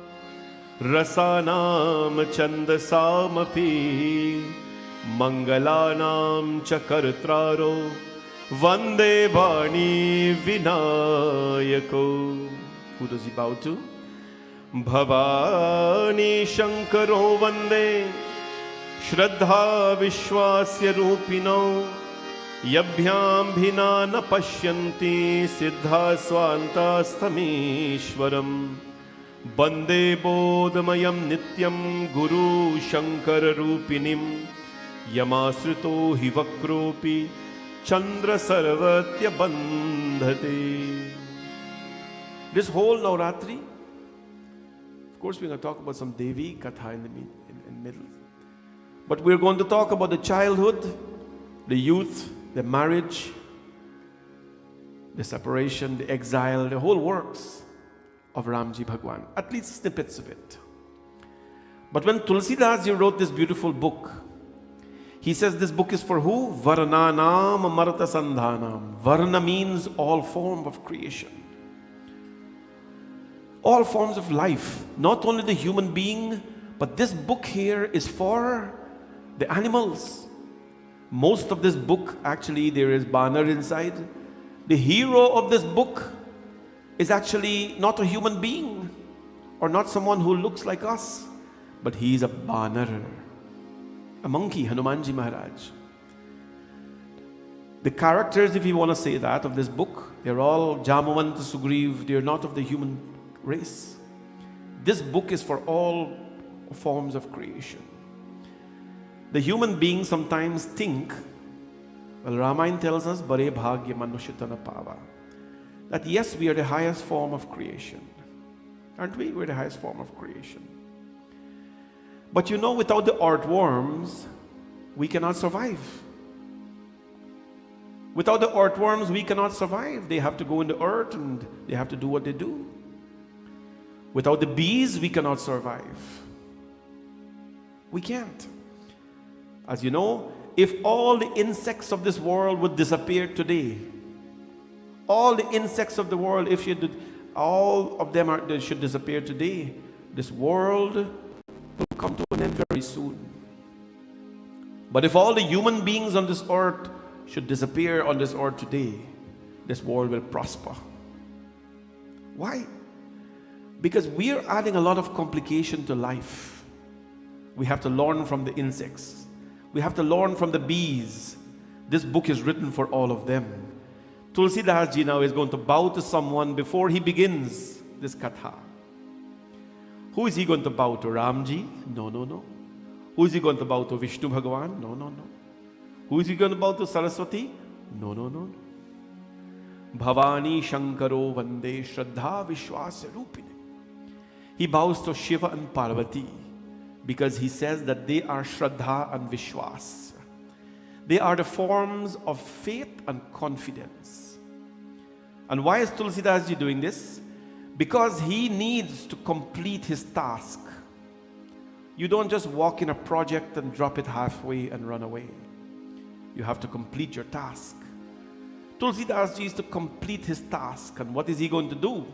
rasanam chandasamapi mangalanam chakartraro vande vani vinayako. Who does he bow to? Bhavani shankaro vande shraddha vishwasya rupino yabhyam bhina na pashyanti siddha swanta stamishwaram bande bodhamayam nityam guru shankara rupinim yamasrito hi vakropi chandra sarvatya bandhate. This whole Navratri, of course, we're going to talk about some Devi Katha in the middle. But we're going to talk about the childhood, the youth, the marriage, the separation, the exile, the whole works of Ramji Bhagwan. At least snippets of it. But when Tulsidas Ji wrote this beautiful book, he says this book is for who? Varnanam Marta Sandhanam. Varna means all form of creation. All forms of life. Not only the human being, but this book here is for the animals. Most of this book, actually, there is Banar inside. The hero of this book is actually not a human being or not someone who looks like us, but he is a Banar, a monkey, Hanumanji Maharaj. The characters, if you want to say that, of this book, they're all Jamavant, Sugriv, they're not of the human race. This book is for all forms of creation. The human beings sometimes think, well, Ramayana tells us, Bare Bhagya Manushitana Pava, that yes, we are the highest form of creation. Aren't we? We're the highest form of creation. But you know, without the earthworms, we cannot survive. Without the earthworms, we cannot survive. They have to go in the earth and they have to do what they do. Without the bees, we cannot survive. We can't. As you know, if all the insects of this world would disappear today, all the insects of the world, if you did, all of them they should disappear today, this world will come to an end very soon. But if all the human beings on this earth should disappear on this earth today, this world will prosper. Why? Because we are adding a lot of complication to life. We have to learn from the insects. We have to learn from the bees. This book is written for all of them. Tulsidas Ji now is going to bow to someone before he begins this katha. Who is he going to bow to? Ramji? No, no, no. Who is he going to bow to? Vishnu Bhagavan? No, no, no. Who is he going to bow to? Saraswati? No, no, no. Bhavani Shankaro Vande Shraddha Vishwasya Rupine. He bows to Shiva and Parvati because he says that they are Shraddha and Vishwas. They are the forms of faith and confidence. And why is Tulsidas Ji doing this? Because he needs to complete his task. You don't just walk in a project and drop it halfway and run away. You have to complete your task. Tulsidas Ji is to complete his task. And what is he going to do?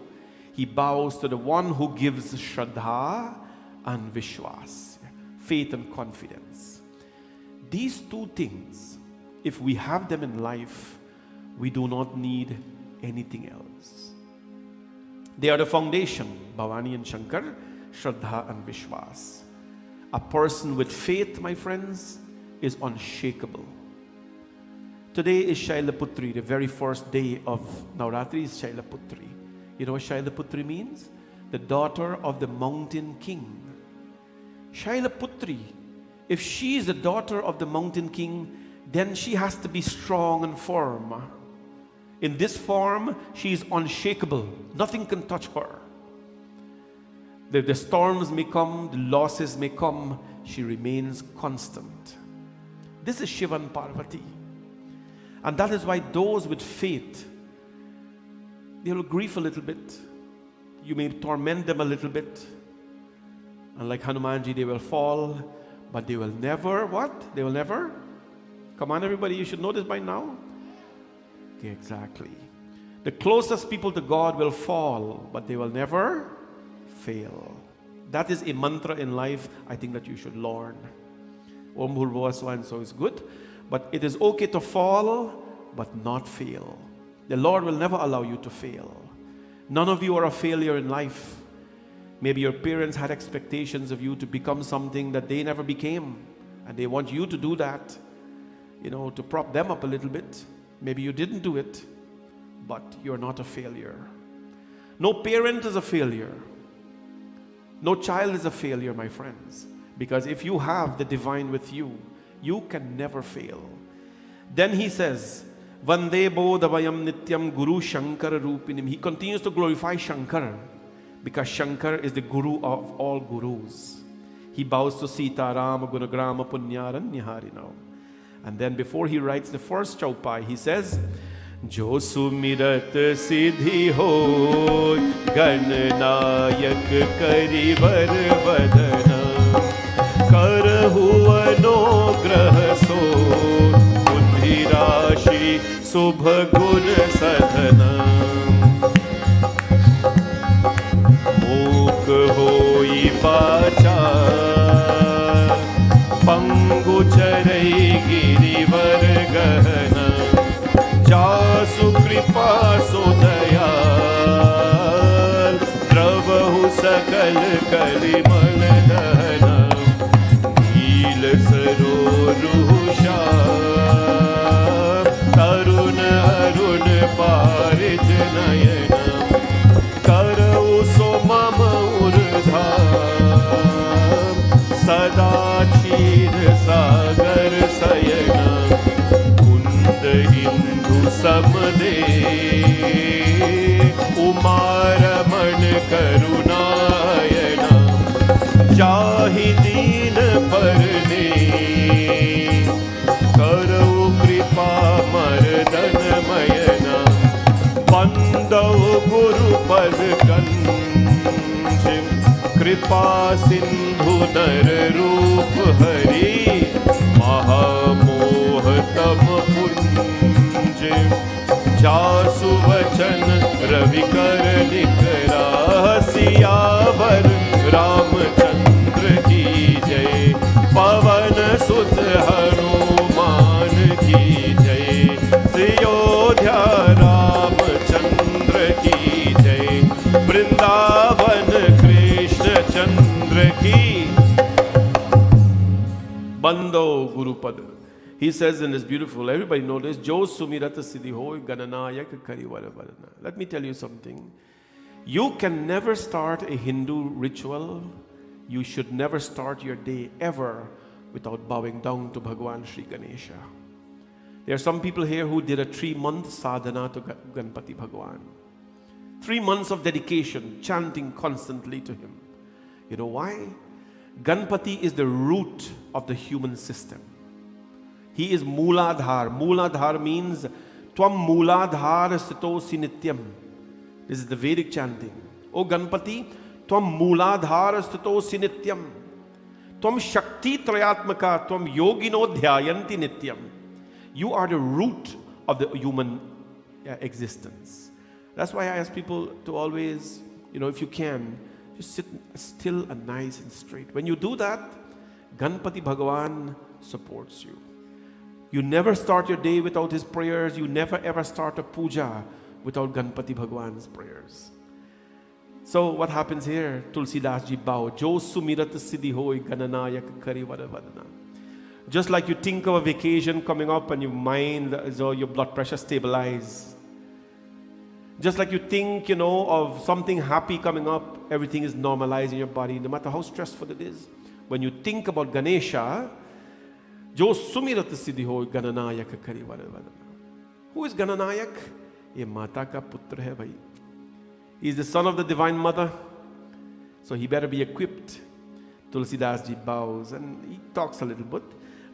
He bows to the one who gives Shraddha and Vishwas, faith and confidence. These two things, if we have them in life, we do not need anything else. They are the foundation, Bhavani and Shankar, Shraddha and Vishwas. A person with faith, my friends, is unshakable. Today is Shailaputri, the very first day of Navratri is Shailaputri. You know what Shailaputri means? The daughter of the mountain king. Shailaputri, if she is the daughter of the mountain king, then she has to be strong and firm. In this form, she is unshakable. Nothing can touch her. The storms may come, the losses may come, she remains constant. This is Shiva and Parvati. And that is why those with faith, they will grieve a little bit. You may torment them a little bit. And like Hanumanji, they will fall, but they will never, what? They will never? Come on, everybody, you should know this by now. Okay, exactly. The closest people to God will fall, but they will never fail. That is a mantra in life I think that you should learn. Om Bhurva so and so is good, but it is okay to fall, but not fail. The Lord will never allow you to fail. None of you are a failure in life. Maybe your parents had expectations of you to become something that they never became, and they want you to do that, to prop them up a little bit. Maybe you didn't do it, but you're not a failure. No parent is a failure. No child is a failure, my friends. Because if you have the divine with you, you can never fail. Then he says, Vande Bodhavayam Nityam Guru Shankara Rupinim. He continues to glorify Shankara. because Shankar is the guru of all gurus. He bows to Sita Rama Gunagrama Punyaranya now. And then before he writes the first chaupai, he says, Jo sumirat siddhi ho gannayak karivar vadana karhu anugrah so buddhi rashi subh gun sadhana muk hoi pachar pangu charai girivar gahana जासु कृपा सुदयाल द्रवहु सकल कलिमल दहन नील सरोरुषा तरुण अरुण पारिज नयन करौ सो मम उर्धाम सदा क्षीर सागर सयन इंदु समदे उमारमण करुणायण जाहि दीन परने करौ कृपा मर्दन मयन बंदौ गुरुपद कंज कृपा सिंधु नर रूप हरि महामोह तम पुंज जासु वचन रवि कर निकरा सियावर रामचंद्र की जय पवन सुत हनुमान की जय अयोध्या रामचंद्र की जय वृंदावन कृष्ण चंद्र की बंदो गुरुपद. He says in this beautiful, everybody know this, Jo Sumirata Siddhi Hoy Gananayak Karivara Varana. Let me tell you something. You can never start a Hindu ritual. You should never start your day ever without bowing down to Bhagwan Sri Ganesha. There are some people here who did a 3-month sadhana to Ganpati Bhagwan. 3 months of dedication, chanting constantly to him. You know why? Ganpati is the root of the human system. He is Mooladhar. Mooladhar means Tvam Mooladhar Sitosi Nityam. This is the Vedic chanting. O Ganpati, Tvam Mooladhar Sitosi Nityam. Tvam Shakti Trayatmaka, Tvam Yogino Dhyayanti Nityam. You are the root of the human existence. That's why I ask people to always, if you can, just sit still and nice and straight. When you do that, Ganpati Bhagavan supports you. You never start your day without his prayers. You never ever start a puja without Ganpati Bhagwan's prayers. So what happens here? Tulsidas ji bow. Jo sumirat siddhi hoy gananayak karivara vadana. Just like you think of a vacation coming up and your mind, so your blood pressure stabilizes. Just like you think, of something happy coming up, everything is normalized in your body, no matter how stressful it is. When you think about Ganesha, Jo sumirat siddhi hoy gananayak karivara vadana. Who is Gananayak? Ye mata ka putra hai bhai. He is the son of the divine mother, so he better be equipped. Tulsidas ji bows and he talks a little bit,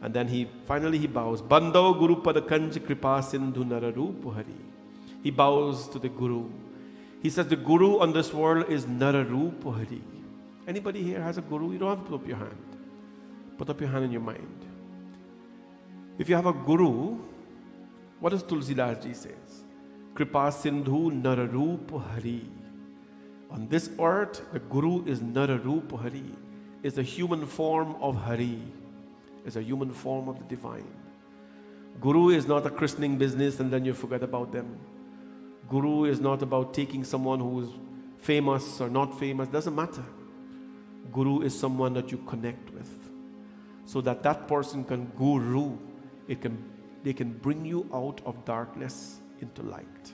and then he finally bows. Bando Guru Padakanj Kripa Sindhu Nararupu Hari. He bows to the Guru. He says the Guru on this world is Nararupu Hari. Anybody here has a Guru? You don't have to put up your hand. Put up your hand in your mind. If you have a Guru, what does Tulsidas ji says? Kripa Sindhu Nararupu Hari. On this earth, the Guru is Nararupu Hari. Is a human form of Hari. Is a human form of the divine. Guru is not a christening business and then you forget about them. Guru is not about taking someone who is famous or not famous. Doesn't matter. Guru is someone that you connect with, so that that person can guru. They can bring you out of darkness into light.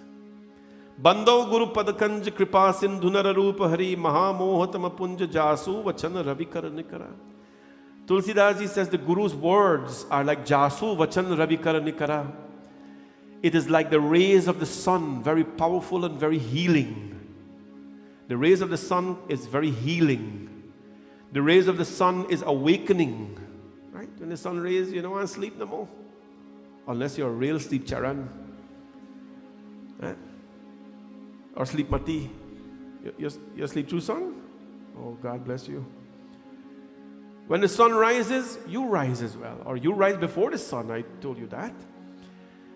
Bando Guru Padakanj Kripa Sindhu Nararupa Hari Mahamohatama Punja Jasu Vachana Ravikara Nikara. Tulsidas ji says the Guru's words are like Jasu Vachan Ravikara Nikara. It is like the rays of the sun, very powerful and very healing. The The rays of the sun is very healing. The rays of the sun is awakening. Right? When the sun rays, you don't want to sleep no more. Unless you're a real sleep charan. Right? Or sleep mati. You sleep through sun? Oh, God bless you. When the sun rises, you rise as well. Or you rise before the sun. I told you that.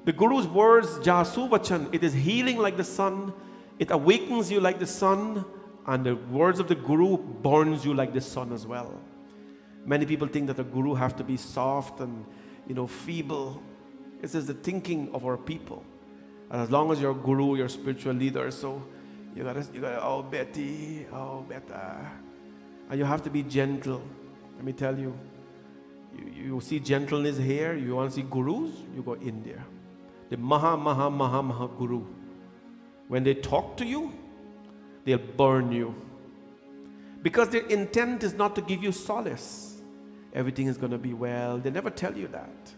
The Guru's words, Jasu Vachan, it is healing like the sun. It awakens you like the sun. And the words of the Guru burns you like the sun as well. Many people think that the Guru have to be soft and, feeble. This is the thinking of our people. And as long as you're a Guru, you're a spiritual leader, so you gotta, oh Betty, oh Beta. And you have to be gentle. Let me tell you, you see gentleness here, you want to see Gurus, you go India. The Maha Guru. When they talk to you, they'll burn you. Because their intent is not to give you solace. Everything is going to be well. They never tell you that.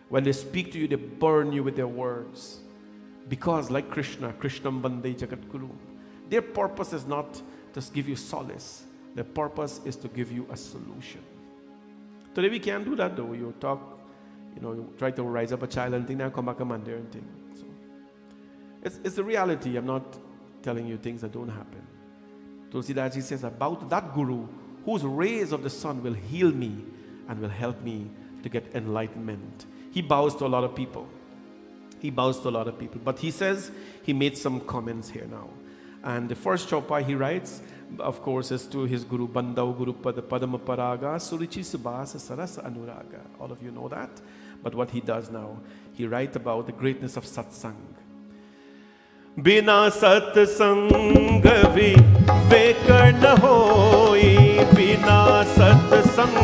When they speak to you, they burn you with their words. Because like Krishnam Bande Jagat Guru, their purpose is not to give you solace. Their purpose is to give you a solution. Today we can't do that though. You talk, you try to rise up a child and think, now come back a man there and think. So it's the reality. I'm not telling you things that don't happen. Tulsidaji says about that Guru whose rays of the sun will heal me and will help me to get enlightenment. He bows to a lot of people. But he says he made some comments here now. And the first chaupai he writes, of course, is to his Guru, Bandau Guru Padama Paraga, Surichi Subhasa Sarasa Anuraga. All of you know that. But what he does now, he writes about the greatness of satsang. Bina satsang vivek na hoi, bina satsang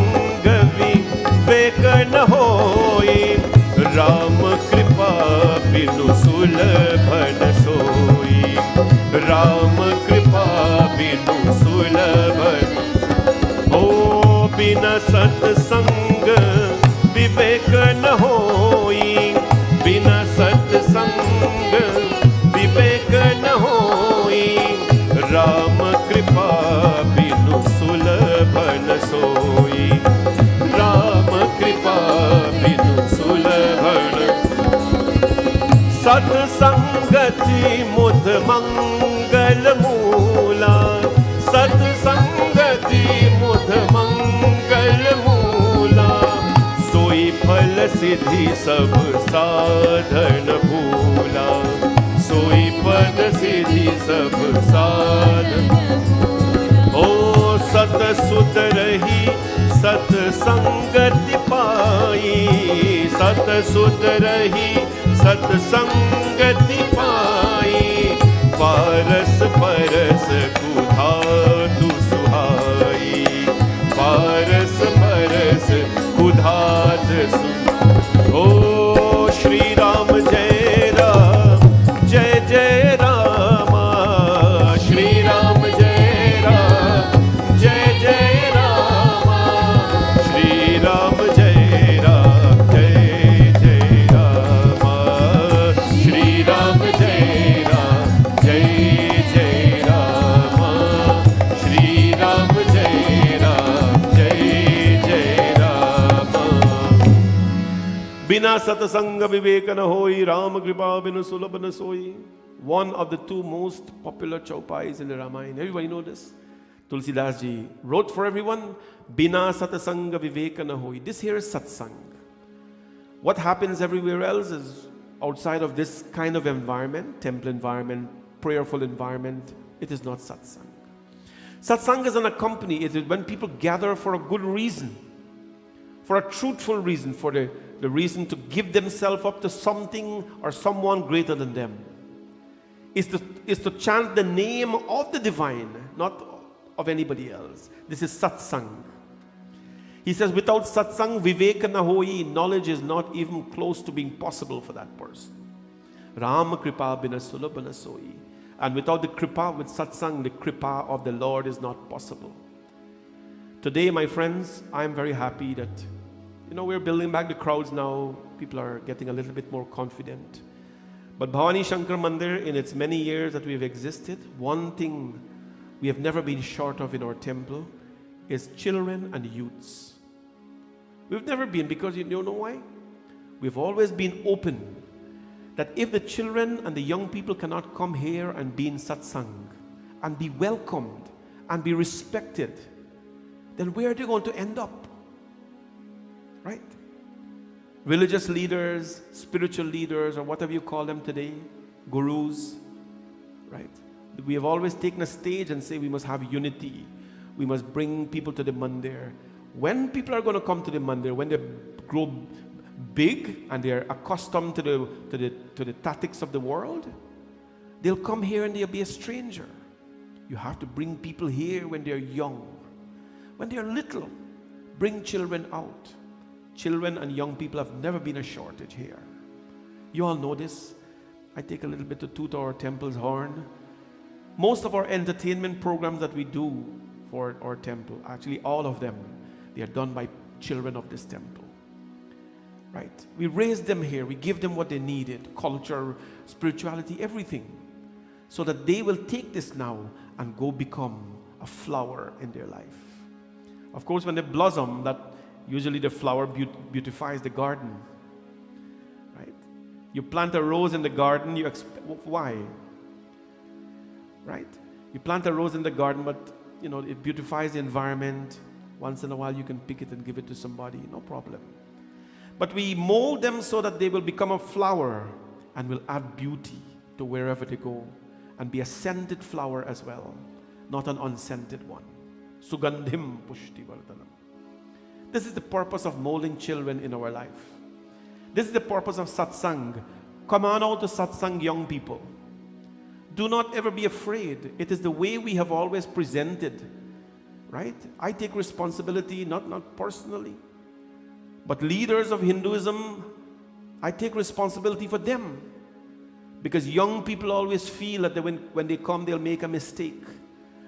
vivek na hoi, Ram kripa binu sulabhan soi, Ram kripa binu sulabhan. Oh, bina satsang vivek na hoi, bina satsang vivek na hoi, Ram kripa binu sulabhan soi, Ram kripa binu sulabhan. Sat sangati mudh mangal moola, Sat sangati mudh mangal moola, Soi phal siddhi sab sadhan bhoola, Soi pad siddhi sab sadhan. Oh, sat sut rahi sat sangati pai, Sat sut rahi sat sangati pai, Paras paras kudhatu suhai, Paras paras kudhat suhai. Oh, Shri Ram Jai Ram, Jai Jai Rama, Shri Ram Jai Ram, Jai Jai Rama, Shri Ram Jai Ram, Jai Jai Rama, Shri Ram Jai Ram, Jai Jai Rama, Shri Ram Jai Ram, Jai Jai Rama. Bina satsanga vivek na hoi, Ram kripa binu sulabhan soi. One of the two most popular chaupais in the Ramayana. Everybody know this? Tulsidas ji wrote for everyone, Bina satsanga vivek na hoi. This here is satsang. What happens everywhere else is outside of this kind of environment, temple environment, prayerful environment, it is not satsang. Satsang is an accompany. It is when people gather for a good reason, for a truthful reason, for the reason to give themselves up to something or someone greater than them. Is to chant the name of the divine, not of anybody else. This is satsang. He says, without satsang, vivek na hoi, knowledge is not even close to being possible for that person. Ram kripa bina sulabhana soi. And without the kripa, with satsang, the kripa of the Lord is not possible. Today, my friends, I am very happy that, we're building back the crowds now. People are getting a little bit more confident. But Bhavani Shankar Mandir, in its many years that we've existed, one thing we have never been short of in our temple is children and youths. We've never been, because you know why? We've always been open that if the children and the young people cannot come here and be in satsang and be welcomed and be respected, then where are they going to end up? Right? Religious leaders, spiritual leaders, or whatever you call them today, gurus, right? We have always taken a stage and say we must have unity. We must bring people to the mandir. When people are going to come to the mandir, when they grow big and they're accustomed to the tactics of the world, they'll come here and they'll be a stranger. You have to bring people here when they're young. When they're little, bring children out. Children and young people have never been a shortage here. You all know this. I take a little bit to toot our temple's horn. Most of our entertainment programs that we do for our temple, actually all of them, they are done by children of this temple. Right? We raise them here. We give them what they needed. Culture, spirituality, everything. So that they will take this now and go become a flower in their life. Of course, when they blossom, that usually the flower beautifies the garden. Right? You plant a rose in the garden, why? Right? You plant a rose in the garden, but it beautifies the environment. Once in a while you can pick it and give it to somebody, no problem. But we mold them so that they will become a flower and will add beauty to wherever they go and be a scented flower as well, not an unscented one. Sugandhim pushti vardhanam. This is the purpose of molding children in our life. This is the purpose of satsang. Come on out to satsang, young people. Do not ever be afraid. It is the way we have always presented. Right? I take responsibility, not personally. But leaders of Hinduism, I take responsibility for them. Because young people always feel that when they come, they'll make a mistake.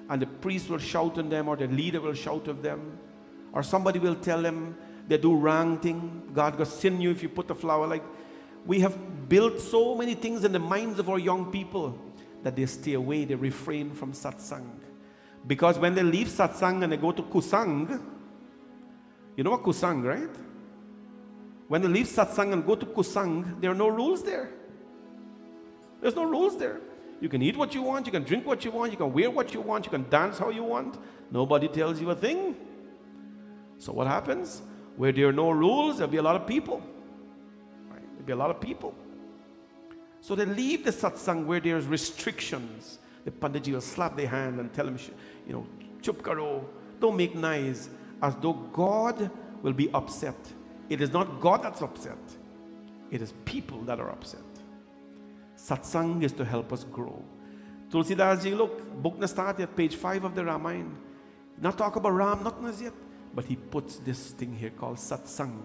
And the priest will shout on them, or the leader will shout at them. Or somebody will tell them they do wrong thing. God will sin you if you put a flower. Like, we have built so many things in the minds of our young people that they stay away, they refrain from satsang. Because when they leave satsang and they go to kusang, you know what kusang, right? When they leave satsang and go to kusang, there are no rules there. There's no rules there. You can eat what you want, you can drink what you want, you can wear what you want, you can dance how you want. Nobody tells you a thing. So what happens? Where there are no rules, there'll be a lot of people. Right? There'll be a lot of people. So they leave the satsang where there's restrictions. The panditji will slap their hand and tell them, chup karo, don't make noise, as though God will be upset. It is not God that's upset. It is people that are upset. Satsang is to help us grow. Tulsidas ji, look, book na start at page 5 of the Ramayana. Not talk about Ram, nothing as yet. But he puts this thing here called satsang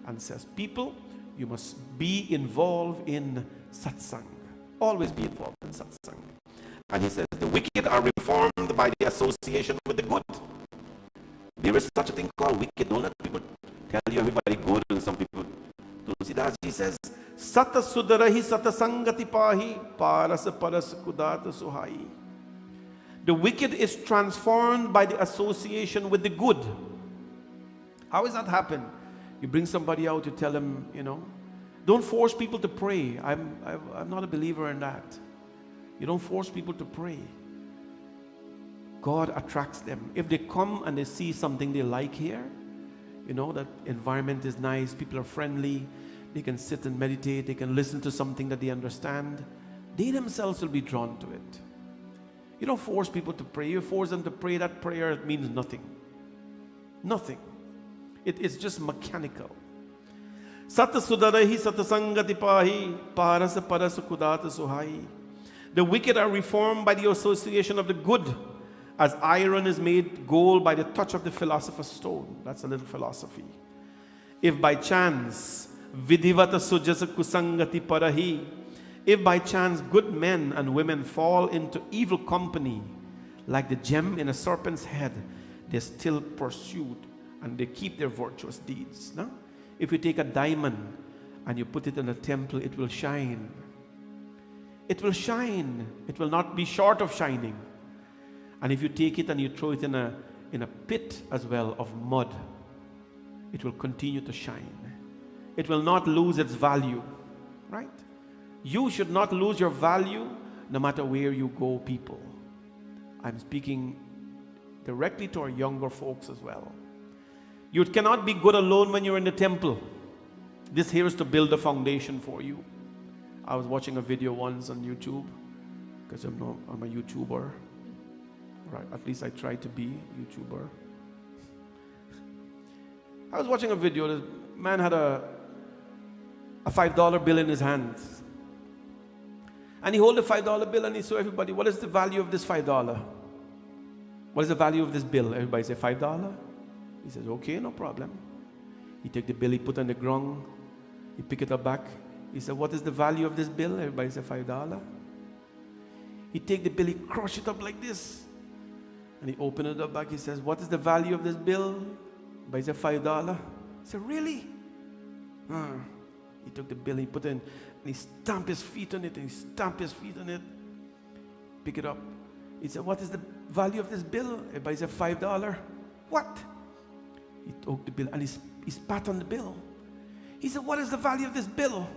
and says, people, you must be involved in satsang. Always be involved in satsang. And he says, the wicked are reformed by the association with the good. There is such a thing called wicked. Don't let people tell you everybody good and some people. Tulsidas ji says, Sata sudarahi sata sangati pahi parasa paras kudata suhai. The wicked is transformed by the association with the good. How does that happen? You bring somebody out, you tell them, don't force people to pray. I'm not a believer in that. You don't force people to pray. God attracts them. If they come and they see something they like here, that environment is nice, people are friendly, they can sit and meditate, they can listen to something that they understand, they themselves will be drawn to it. You don't force people to pray. You force them to pray, that prayer means nothing. Nothing. It's just mechanical. Sata sudarahi sata sangati pahi parasa parasa kudata suhai. The wicked are reformed by the association of the good, as iron is made gold by the touch of the philosopher's stone. That's a little philosophy. If by chance vidhivata sujasa kusangati parahi, if by chance good men and women fall into evil company, like the gem in a serpent's head, they're still pursued and they keep their virtuous deeds. No? If you take a diamond and you put it in a temple, it will shine. It will shine. It will not be short of shining. And if you take it and you throw it in a pit as well of mud, it will continue to shine. It will not lose its value, right? You should not lose your value no matter where you go, people. I'm speaking directly to our younger folks as well. You cannot be good alone when you're in the temple. This here is to build a foundation for you. I was watching a video once on YouTube, because I'm a YouTuber. Right, at least I try to be a YouTuber. I was watching a video. This man had a $5 bill in his hands. And he held the $5 bill and he saw everybody, what is the value of this $5? What is the value of this bill? Everybody say $5. He says, okay, no problem. He take the bill, he put it on the ground, he pick it up back. He said, what is the value of this bill? Everybody say $5. He take the bill, he crush it up like this. And he open it up back, he says, what is the value of this bill? Everybody say $5. He said, really? He took the bill, he put it in, and he stamped his feet on it, and he stamped his feet on it. Pick it up. He said, what is the value of this bill? Everybody said $5. What? He took the bill and he spat on the bill. He said, what is the value of this bill?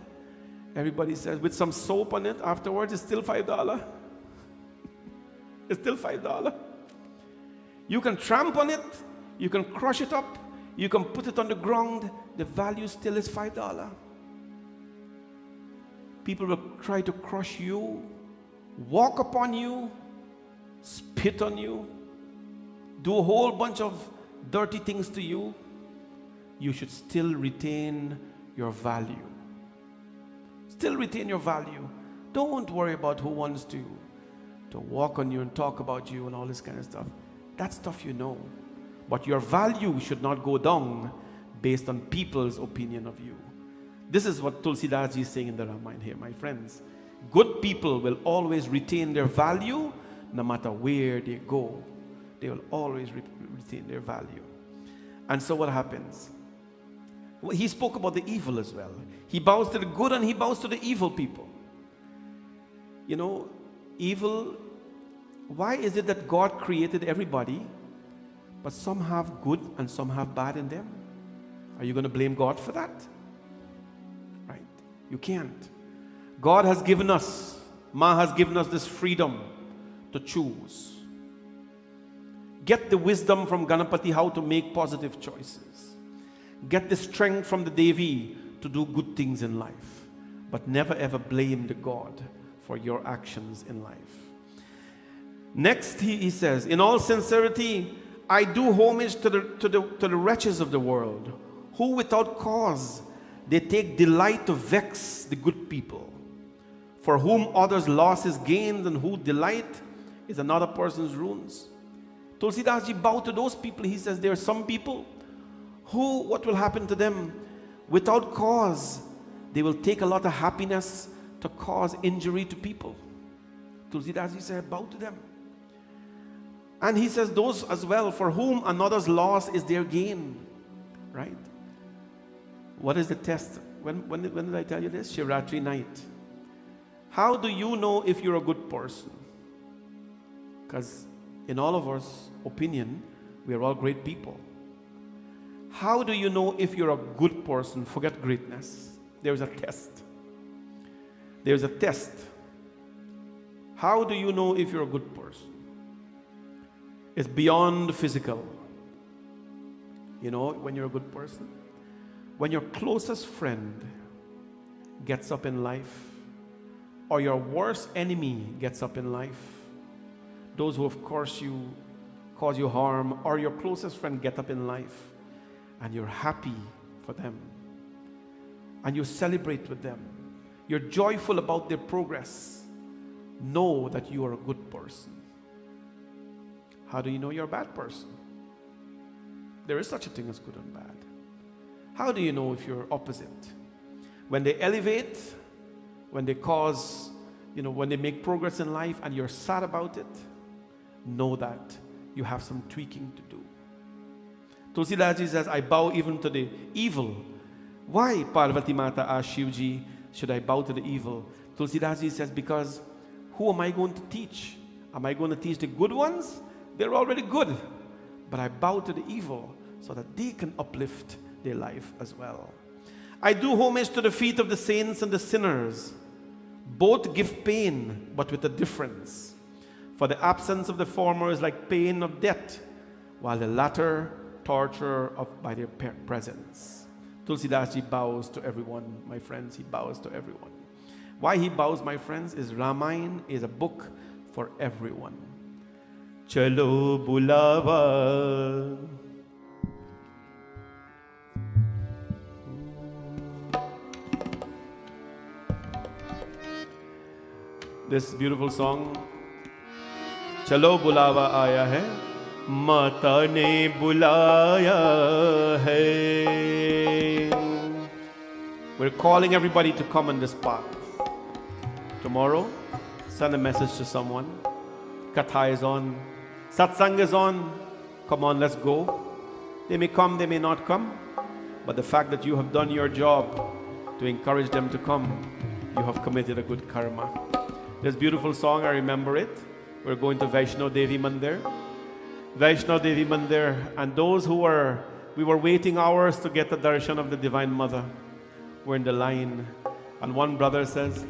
Everybody says, with some soap on it afterwards, it's still $5. It's still $5. You can tramp on it, you can crush it up, you can put it on the ground, the value still is $5. People will try to crush you, walk upon you, spit on you, do a whole bunch of dirty things to you. You should still retain your value. Still retain your value. Don't worry about who wants to walk on you and talk about you and all this kind of stuff. That stuff you know. But your value should not go down based on people's opinion of you. This is what Tulsidas ji is saying in the Ramayana here, my friends. Good people will always retain their value no matter where they go. They will always retain their value. And so what happens? Well, he spoke about the evil as well. He bows to the good and he bows to the evil people. You know, evil, why is it that God created everybody, but some have good and some have bad in them? Are you going to blame God for that? Right? You can't. God has given us, Ma has given us this freedom to choose. Get the wisdom from Ganapati how to make positive choices. Get the strength from the Devi to do good things in life. But never ever blame the God for your actions in life. Next he says, in all sincerity, I do homage to the wretches of the world, who without cause they take delight to vex the good people, for whom others' loss is gained and who delight is another person's ruins. Tulsidas ji bow to those people. He says there are some people who, what will happen to them? Without cause, they will take a lot of happiness to cause injury to people. Tulsidas ji said, bow to them. And he says those as well, for whom another's loss is their gain. Right? What is the test? When did I tell you this? Navratri night. How do you know if you're a good person? Because in all of our opinion, we are all great people. How do you know if you're a good person? Forget greatness. There's a test. There's a test. How do you know if you're a good person? It's beyond physical. You know, when you're a good person, when your closest friend gets up in life, or your worst enemy gets up in life, those who of course cause you harm, or your closest friend get up in life, and you're happy for them, and you celebrate with them, you're joyful about their progress, know that you are a good person. How do you know you're a bad person? There is such a thing as good and bad. How do you know if you're opposite? When they elevate, when they cause, when they make progress in life and you're sad about it, know that you have some tweaking to do. Tulsidas ji says, I bow even to the evil. Why, Parvati Mata asked Shivji, should I bow to the evil? Tulsidas ji says, because who am I going to teach? Am I going to teach the good ones? They're already good, but I bow to the evil so that they can uplift their life as well. I do homage to the feet of the saints and the sinners. Both give pain, but with a difference. For the absence of the former is like pain of death, while the latter torture by their presence. Tulsidas Ji bows to everyone, my friends. He bows to everyone. Why he bows, my friends, is Ramayana is a book for everyone. Chalo bulawa. This beautiful song, Chalo bulawa aaya hai, Mata ne bulaya hai. We're calling everybody to come on this path. Tomorrow, send a message to someone. Katha is on. Satsang is on. Come on, let's go. They may come, they may not come. But the fact that you have done your job to encourage them to come, you have committed a good karma. This beautiful song, I remember it. We're going to Vaishno Devi Mandir. Vaishno Devi Mandir. And those we were waiting hours to get the darshan of the Divine Mother. We're in the line. And one brother says,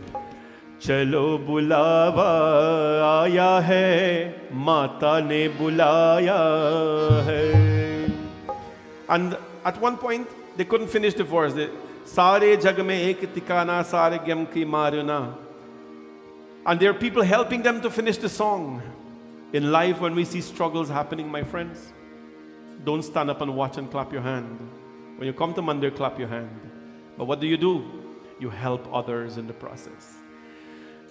Chalo bulawa aaya hai, Mata ne bulaya hai. And at one point, they couldn't finish the verse. Sare jag mein ek tikana, sare gyam ki maruna. And there are people helping them to finish the song. In life, when we see struggles happening, my friends, don't stand up and watch and clap your hand. When you come to Mandir, clap your hand. But what do? You help others in the process.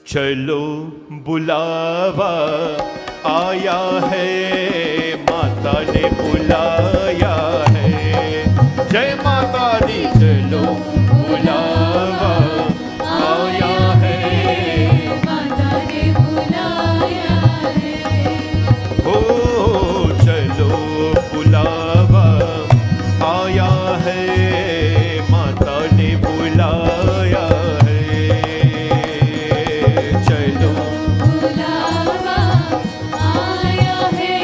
Chalo bulawa aaya hai, Mata ne bulaya hai. Jai Mata Di. Chalo bulawa aaya hai, Mata ne bulaya hai. Oh, chalo bulawa aaya hai, Mata ne bulaya hai. Chalo बुलावा आया है,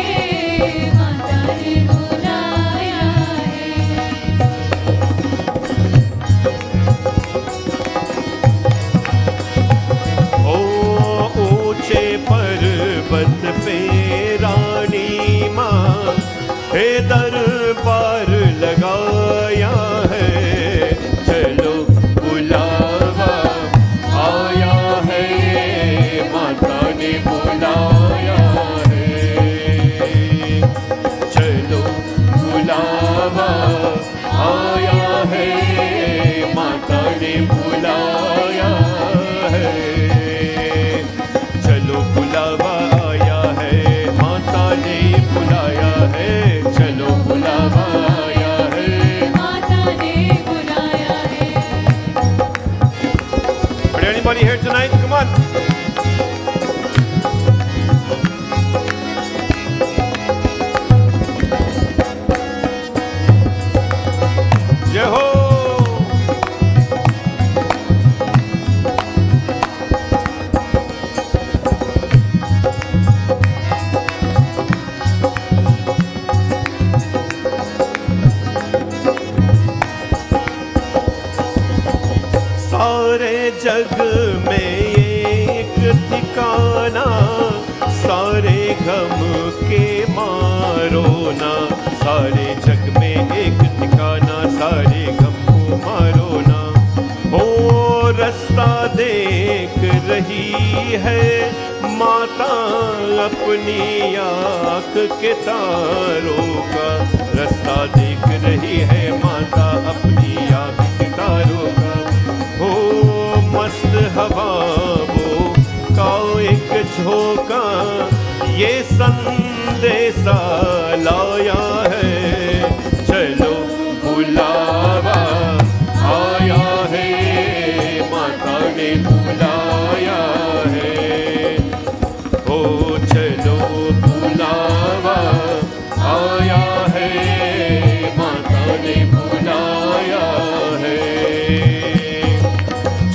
माता ने बुलाया है. ओ ऊंचे पर्वत पे रानी माँ हे दरबार लगाया है. चलो बुलावा आया है, माता ने बुलाया है. चलो बुलावा आया है, माता ने बुलाया है. चलो बुलावा आया है, माता ने बुलाया है. चलो बुलावा आया है. माता ने बुलाया है. Are there anybody here tonight? Come on. Yeho. सारे जग में एक ठिकाना, सारे गम के मारो ना. सारे जग में एक ठिकाना, सारे गम को मारो ना. ओ रास्ता देख रही है माता अपनी आँख के तारों का. रास्ता देख रही है माता अपनी आँख के तारों का. हो मस्त हवाओं का एक झोंका ये संदेशा लाया है. चलो बुलावा आया है, माता ने बुलाया है. हो चलो बुलावा आया है, माता ने बुलाया है.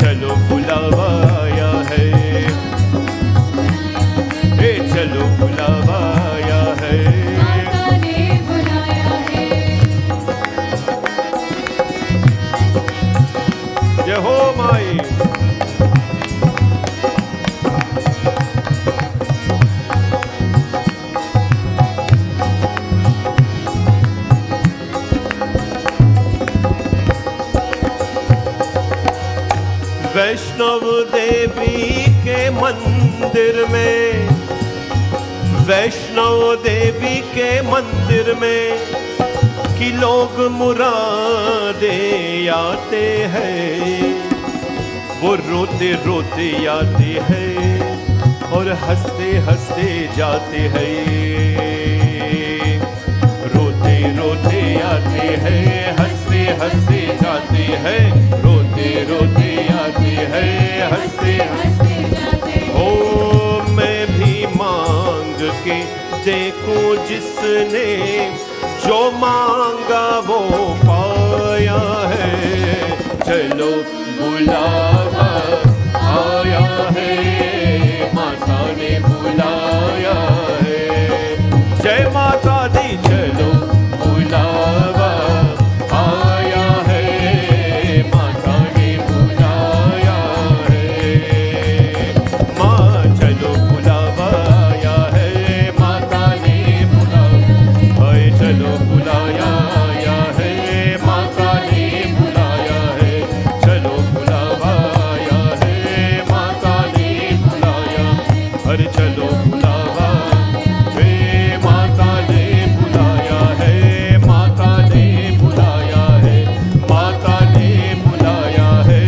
चलो बुलावा आया है. चलो बुलावा आया है. वैष्णव देवी के मंदिर में, वैष्णव देवी के मंदिर में कि लोग मुरादे आते हैं, वो रोते रोते आते हैं और हंसते हंसते जाते हैं। रोते रोते आते हैं, हंसते हंसते जाते हैं, रोते रोते आते हैं, हंसते हंसते जाते हैं। ओ मैं भी मांग के देखूं जिसने जो मांगा वो पाया है। चलो बुलावा आया है, माता ने बुलाया है। जय माता दी, चलो बुलावा आया है, माता ने बुलाया है। माँ चलो बुलावा आया है, माता ने बुलाया है। चलो बुलाया आया है, माता ने बुलाया है। चलो बुलावा आया है, माता ने बुलाया। अरे चलो बुलावा वे माता ने बुलाया है, माता ने बुलाया है, माता ने बुलाया है,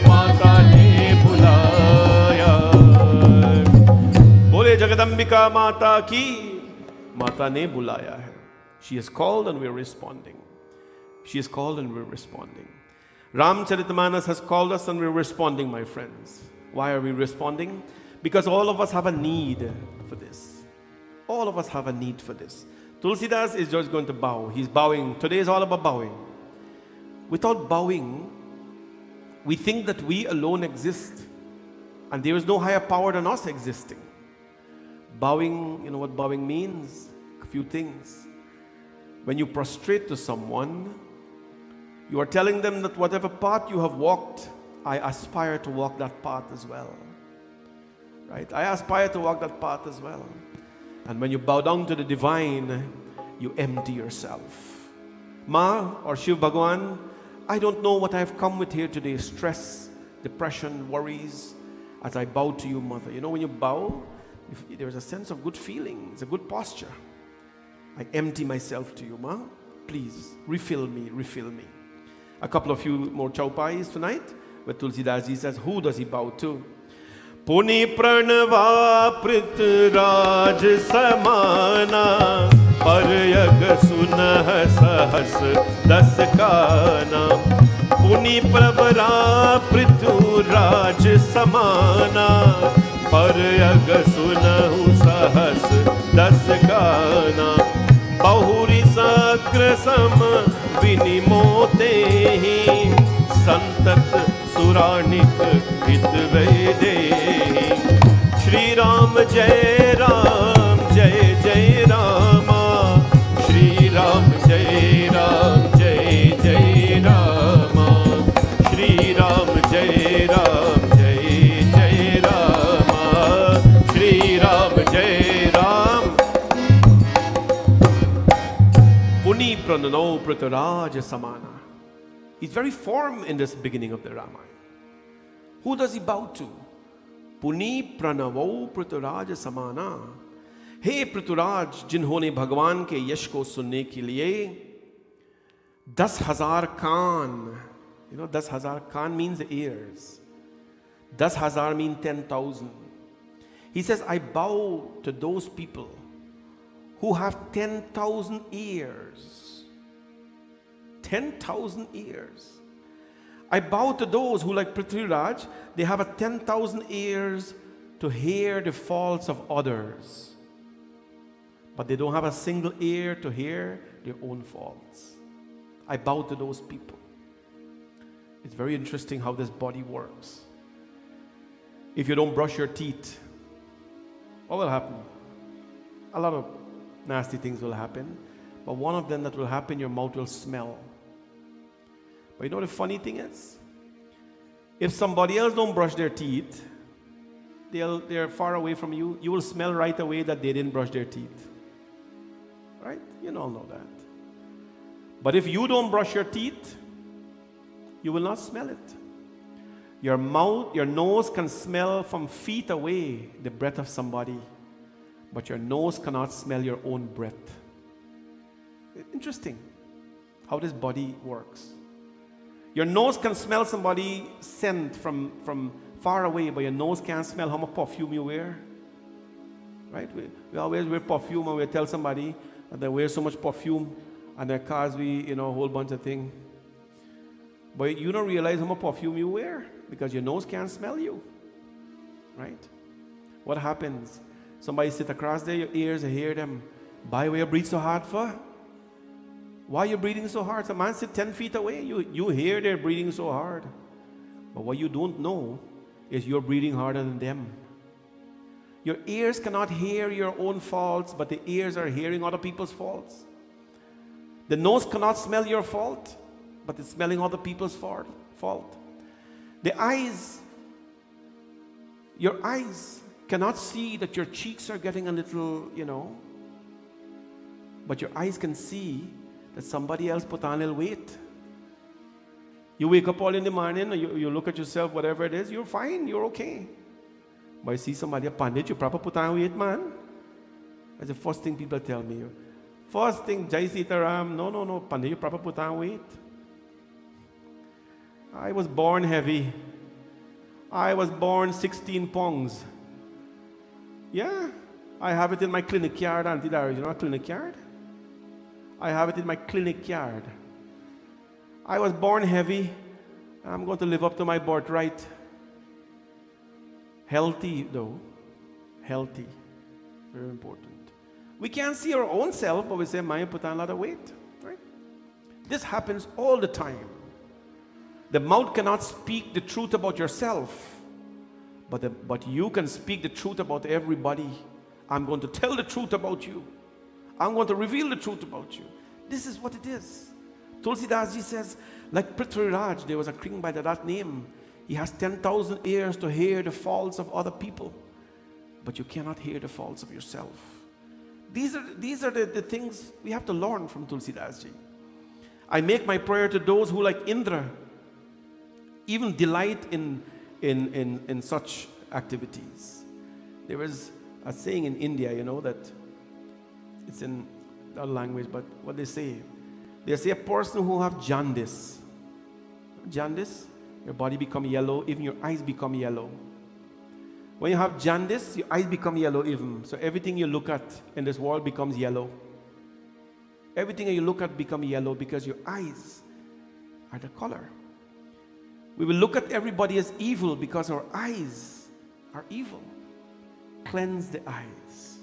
माता ने बुलाया। बोले जगदम्बिका माता की। माता ने बुलाया है। She is called and we are responding. She is called and we are responding. Ramcharitmanas has called us and we are responding, my friends. Why are we responding? Because all of us have a need for this. All of us have a need for this. Tulsidas is just going to bow. He's bowing. Today is all about bowing. Without bowing, we think that we alone exist and there is no higher power than us existing. Bowing, you know what bowing means? A few things. When you prostrate to someone, you are telling them that whatever path you have walked, I aspire to walk that path as well. Right? I aspire to walk that path as well. And when you bow down to the divine, you empty yourself. Ma or Shiv Bhagwan, I don't know what I have come with here today. Stress, depression, worries. As I bow to you, Mother. You know, when you bow, there's a sense of good feeling. It's a good posture. I empty myself to you, Ma. Please, refill me, refill me. A couple of few more chaupais tonight, where Tulsidas ji says, who does he bow to? Puni pranava pritraj samana, paryag sunah sahas das kana. Puni pravara pritraj samana, paryag sunah sahas das kana. बहुरी सक्र सम विनिमोते ही संतत सुराणिक हित वेदे। श्री राम जय राम जय जय रामा, श्री राम जय जय रामा, श्री राम जय जय रामा, श्री राम जय Ram. Puni pranano prataraj samana. He's very firm in this beginning of the Ramayana. Who does he bow to? Puni pranavo prataraj samana. Hey Praturaj, जिन्होंने भगवान के यश को सुनने के लिए 10,000 कान, you know 10,000 can't means ears. 10,000 means 10,000. He says, I bow to those people who have 10,000 ears. 10,000 ears. I bow to those who, like Prithviraj, they have a 10,000 ears to hear the faults of others. But they don't have a single ear to hear their own faults. I bow to those people. It's very interesting how this body works. If you don't brush your teeth, what will happen? A lot of nasty things will happen. But one of them that will happen, your mouth will smell. But you know what the funny thing is? If somebody else don't brush their teeth, they're far away from you, you will smell right away that they didn't brush their teeth. Right? You all know that. But if you don't brush your teeth, you will not smell it. Your nose can smell from feet away the breath of somebody, but your nose cannot smell your own breath. Interesting how this body works. Your nose can smell somebody's scent from far away, but your nose can't smell how much perfume you wear. Right? We always wear perfume, and we tell somebody that they wear so much perfume, and their cars, a whole bunch of things. But you don't realize how much perfume you wear because your nose can't smell you. Right? What happens? Somebody sit across there, your ears, and hear them. Why you breathe so hard for? Why are you breathing so hard? Some man sit 10 feet away. You hear they're breathing so hard. But what you don't know is you're breathing harder than them. Your ears cannot hear your own faults, but the ears are hearing other people's faults. The nose cannot smell your fault, but it's smelling other people's fault. The eyes, your eyes cannot see that your cheeks are getting a little, but your eyes can see that somebody else put on a little weight. You wake up all in the morning, you look at yourself, whatever it is, you're fine, you're okay. But I see somebody, Pandit, you proper put on weight, man. That's the first thing people tell me. First thing, Jai Sitaram, no, Pandit, you proper put on weight. I was born heavy. I was born 16 pounds. Yeah, I have it in my clinic yard, Auntie Dara. You know a clinic yard? I have it in my clinic yard. I was born heavy. I'm going to live up to my birthright. Healthy, though. Healthy. Very important. We can't see our own self, but we say, man, put on a lot of weight. Right? This happens all the time. The mouth cannot speak the truth about yourself, but you can speak the truth about everybody. I'm going to tell the truth about you. I'm going to reveal the truth about you. This is what it is. Tulsidas Ji says, like Prithvi Raj, there was a king by that name. He has 10,000 ears to hear the faults of other people, but you cannot hear the faults of yourself. These are the things we have to learn from Tulsidas Ji. I make my prayer to those who, like Indra, even delight in such activities. There was a saying in India, that it's in our language, but what they say a person who have jaundice, your body become yellow, even your eyes become yellow. When you have jaundice, your eyes become yellow even. So everything you look at in this world becomes yellow. Everything you look at becomes yellow because your eyes are the color. We will look at everybody as evil because our eyes are evil. Cleanse the eyes.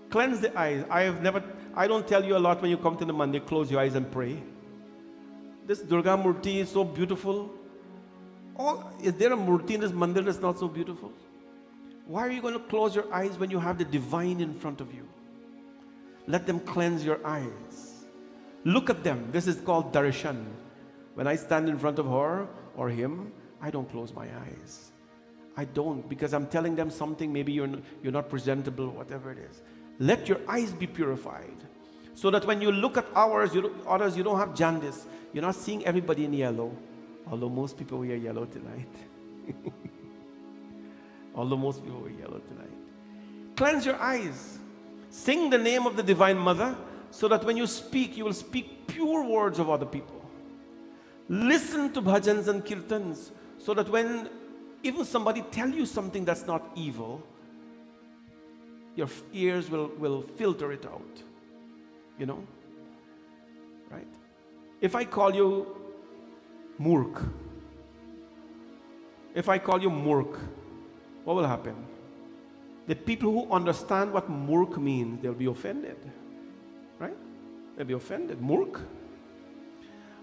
Cleanse the eyes. I don't tell you a lot when you come to the Monday, close your eyes and pray. This Durga Murti is so beautiful. Is there a Murti in this mandir that's not so beautiful? Why are you going to close your eyes when you have the divine in front of you? Let them cleanse your eyes. Look at them. This is called darshan. When I stand in front of her or him, I don't close my eyes. I don't, because I'm telling them something, maybe you're not presentable, whatever it is. Let your eyes be purified, so that when you look at others, you don't have jaundice. You're not seeing everybody in yellow, although most people wear yellow tonight. Cleanse your eyes. Sing the name of the Divine Mother, so that when you speak, you will speak pure words of other people. Listen to bhajans and kirtans, so that when even somebody tell you something that's not evil, your ears will filter it out. Right? If I call you Murk, what will happen? The people who understand what Murk means, they'll be offended. Right? They'll be offended. Murk.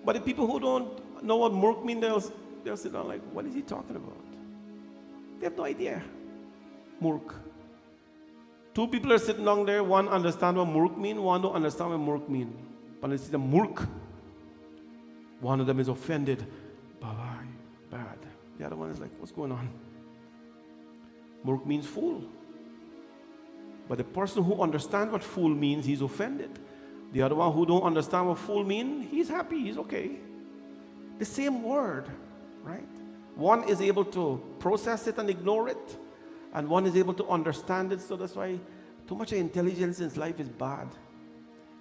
But the people who don't know what Murk means, they'll sit down like, what is he talking about? They have no idea. Murk. Two people are sitting down there, one understands what Murk means, one don't understand what Murk means. But they see the Murk. One of them is offended. Bye, bad. The other one is like, what's going on? Murk means fool. But the person who understands what fool means, he's offended. The other one who don't understand what fool means, he's happy, he's okay. The same word, right? One is able to process it and ignore it, and one is able to understand it. So that's why too much intelligence in life is bad.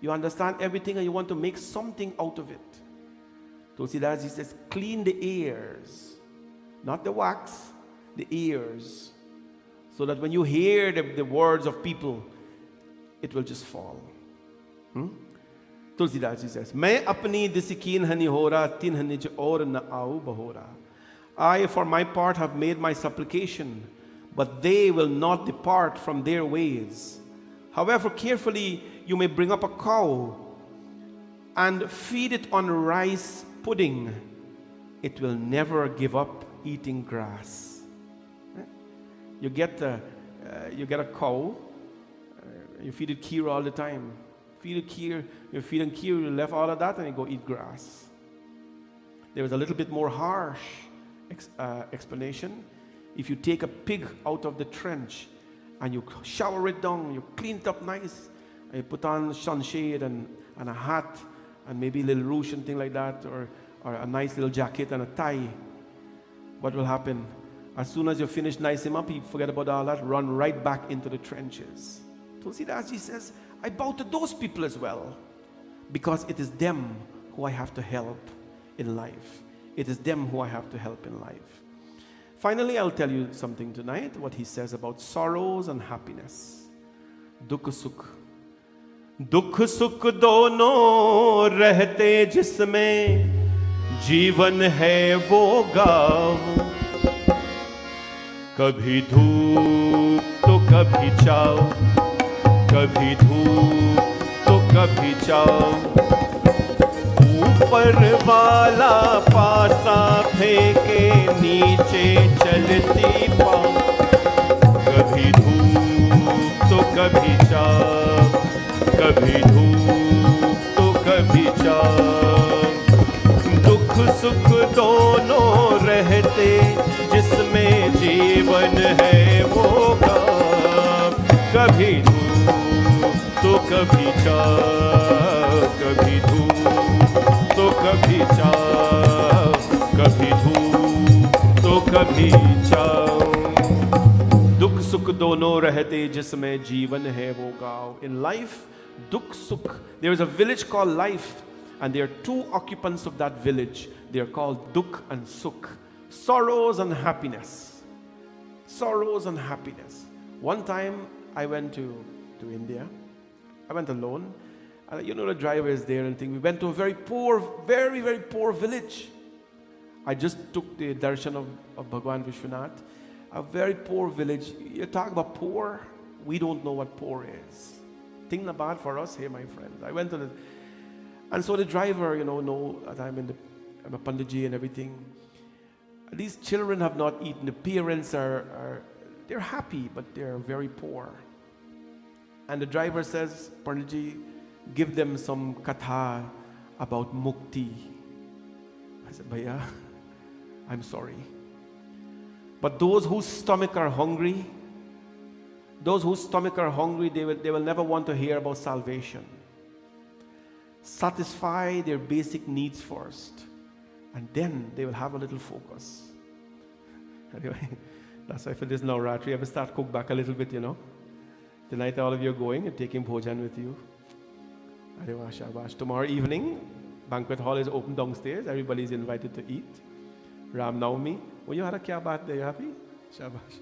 You understand everything and you want to make something out of it. Tulsidas, he says, clean the ears, not the wax, the ears, so that when you hear the words of people, it will just fall. Tulsidas, he says, मैं अपनी दिसिकीन हनी होरा तीन हनी च और न आऊ Bahora. I, for my part, have made my supplication, but they will not depart from their ways. However carefully you may bring up a cow and feed it on rice pudding, it will never give up eating grass. You get a cow, you feed it kheer all the time. Feed it kheer, you feed it kheer, you left all of that and you go eat grass. There was a little bit more harsh explanation. If you take a pig out of the trench and you shower it down, you clean it up nice, and you put on sunshade and a hat and maybe a little rouge and thing like that, or a nice little jacket and a tie, what will happen? As soon as you finish nicing him up, you forget about all that, run right back into the trenches. Tulsidas says, I bow to those people as well, because it is them who I have to help in life. It is them who I have to help in life. Finally, I'll tell you something tonight, what he says about sorrows and happiness. Dukh sukh. Dukh sukh dono रहते जिसमें जीवन है वो गाँव. कभी धूप तो कभी छाँव, कभी धूप तो कभी छाँव. ऊपर वाला पासा फेंके नीचे चलती पाँव. कभी धूप तो कभी छाँव, कभी धूप तो कभी छाँव. दुख सुख दोनों रहते जिसमें जीवन है वो गाँव. कभी धूप तो कभी छाँव, कभी धूप तो कभी छाँव, कभी धूप तो कभी छाँव. दुख सुख दोनों रहते जिसमें जीवन है वो गाँव. In life, dukh sukh. There is a village called life, and there are two occupants of that village. They are called dukh and sukh. Sorrows and happiness. Sorrows and happiness. One time I went to India. I went alone. The driver is there and thing. We went to a very poor, very, very poor village. I just took the darshan of Bhagwan Vishwanath. A very poor village. You talk about poor, we don't know what poor is. Think about for us here, my friends. I went to and so the driver, know that I'm a Panditji and everything. These children have not eaten. The parents they're happy, but they're very poor. And the driver says, Panditji, give them some katha about mukti. I said, Bhaiya, I'm sorry. But those whose stomach are hungry, they will never want to hear about salvation. Satisfy their basic needs first, and then they will have a little focus. Anyway, that's why for this Navratri, I will start cook back a little bit, Tonight all of you are going and taking bhojan with you. Anyway, shabash. Tomorrow evening, banquet hall is open downstairs. Everybody is invited to eat. Ram Navami. When you had a kya baat day, you happy? Shabash.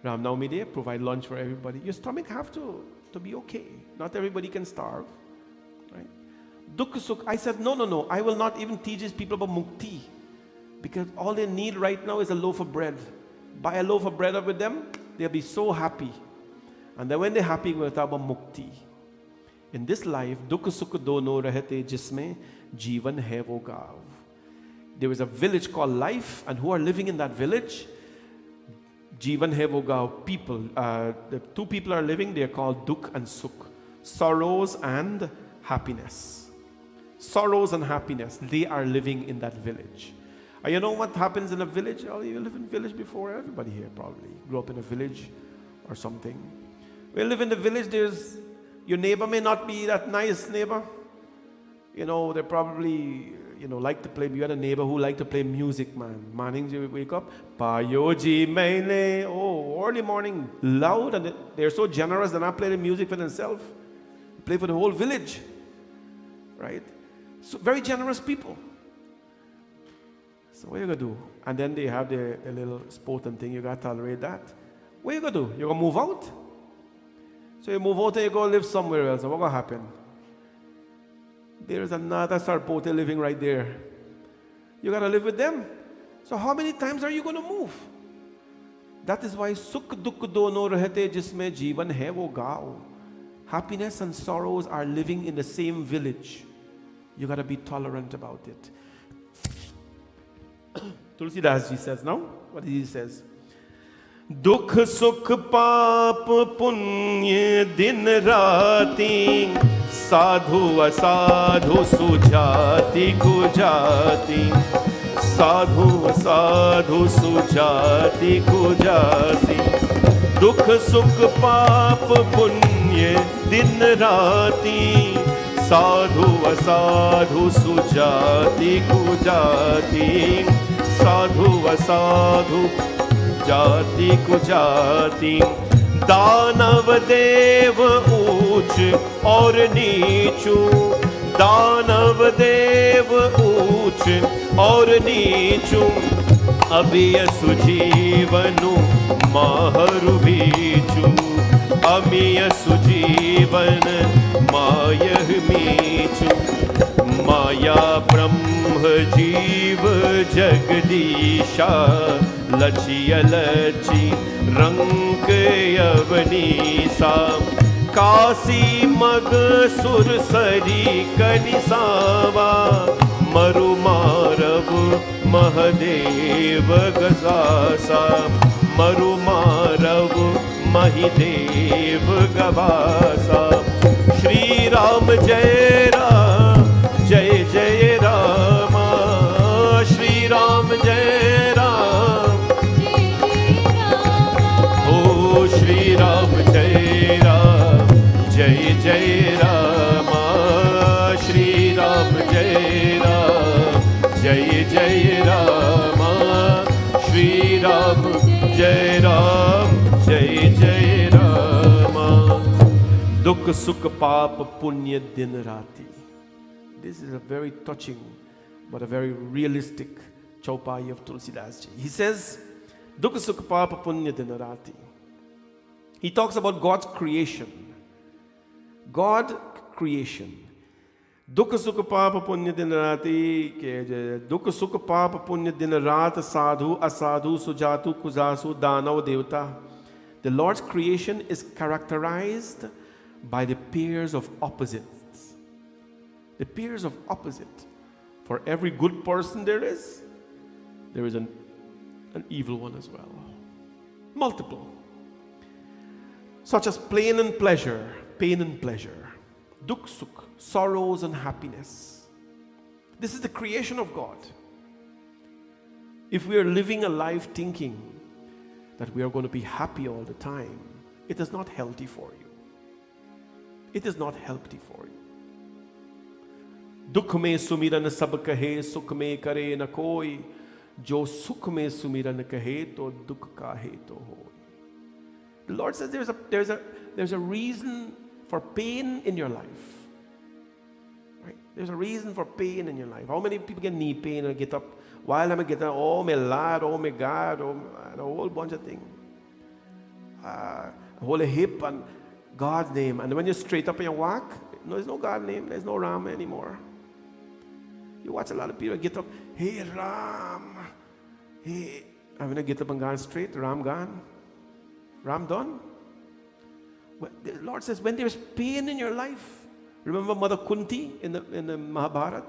Ram Navami day, provide lunch for everybody. Your stomach have to be okay. Not everybody can starve. Right? Dukh sukh. I said, no. I will not even teach these people about mukti. Because all they need right now is a loaf of bread. Buy a loaf of bread up with them, they'll be so happy. And then when they're happy, we'll talk about mukti. In this life, dukh sukh dono rahte jisme jeevan hai wo gaav. There is a village called life, and who are living in that village? Jeevan hai wo gaav. People. The two people are living, they are called dukh and sukh. Sorrows and happiness. Sorrows and happiness. They are living in that village. You know what happens in a village? Oh, you live in a village before. Everybody here probably grew up in a village or something. We live in the village. Your neighbor may not be that nice neighbor. They're probably, like to play. You had a neighbor who liked to play music, man. Mornings you wake up, Payoji Maine, early morning, loud, and they're so generous they're not playing the music for themselves. Play for the whole village, right? So very generous people. So what you gonna do? And then they have the little sport and thing. You gotta tolerate that. What you gonna do? You gonna move out? So you move out and you go live somewhere else. And what gonna happen? There's another sarpote living right there. You gotta live with them. So how many times are you gonna move? That is why sukh dukh dono rahte jisme jeevan hai wo gao. Happiness and sorrows are living in the same village. You gotta be tolerant about it. Tulsidas ji says now, what he says? Dukh sukh paap punya din rati, sadhu asadhu sujati kujati, sadhu asadhu sujati kujati. Dukh sukh paap punya din rati, sadhu asadhu sujati kujati, sadhu asadhu जाति कुजाति. दानव देव ऊंच और नीचू, दानव देव ऊंच और नीचू. अभिय सुजीवनु माहरु बीचू, अमिय सुजीवन मायह मीचू. माया ब्रह्म जीव जगदीशा, लचिय लची रंग अवनीसा. काशी मग सुर सरी कनिसावा, मरु मारव महदेव गजासा. मरु मारव महिदेव गवासा. श्री राम जय राम, जय जय रामा. श्री राम जय राम, ओ श्री राम जय राम, जय जय रामा. श्री राम जय राम, जय जय रामा. श्री राम जय राम, जय जय रामा. दुख सुख पाप पुण्य दिन राति. This is a very touching but a very realistic chaupai of Tulsidas ji. He says, Dukha Sukha Papa Punya Dinarati. He talks about God's creation. God creation. Dukha Sukha Papa Punya Dinarati. Dukha Sukha Papa Punya Dinarat Sadhu Asadhu Sujatu Kuzasu Danav Devta. The Lord's creation is characterized by the pairs of opposites. The pairs of opposite. For every good person there is an evil one as well. Multiple. Such as pain and pleasure, dukh sukh, sorrows and happiness. This is the creation of God. If we are living a life thinking that we are going to be happy all the time, it is not healthy for you. It is not healthy for you. दुख में सुमिरन सब कहे, सुख में करे न कोई. जो सुख में सुमिरन कहे, तो दुख काहे तो हो. The Lord says there's a reason for pain in your life. Right? There's a reason for pain in your life. How many people get knee pain and get up while I'm getting oh my lad, oh my God, and a whole bunch of things. A whole hip and God's name. And when you straight up and you walk, no, there's no God name, there's no Ram anymore. You watch a lot of people get up, hey Ram, hey. I'm going to get up and go straight, Ram gone, Ram done. Well, the Lord says when there's pain in your life, remember Mother Kunti in the Mahabharata?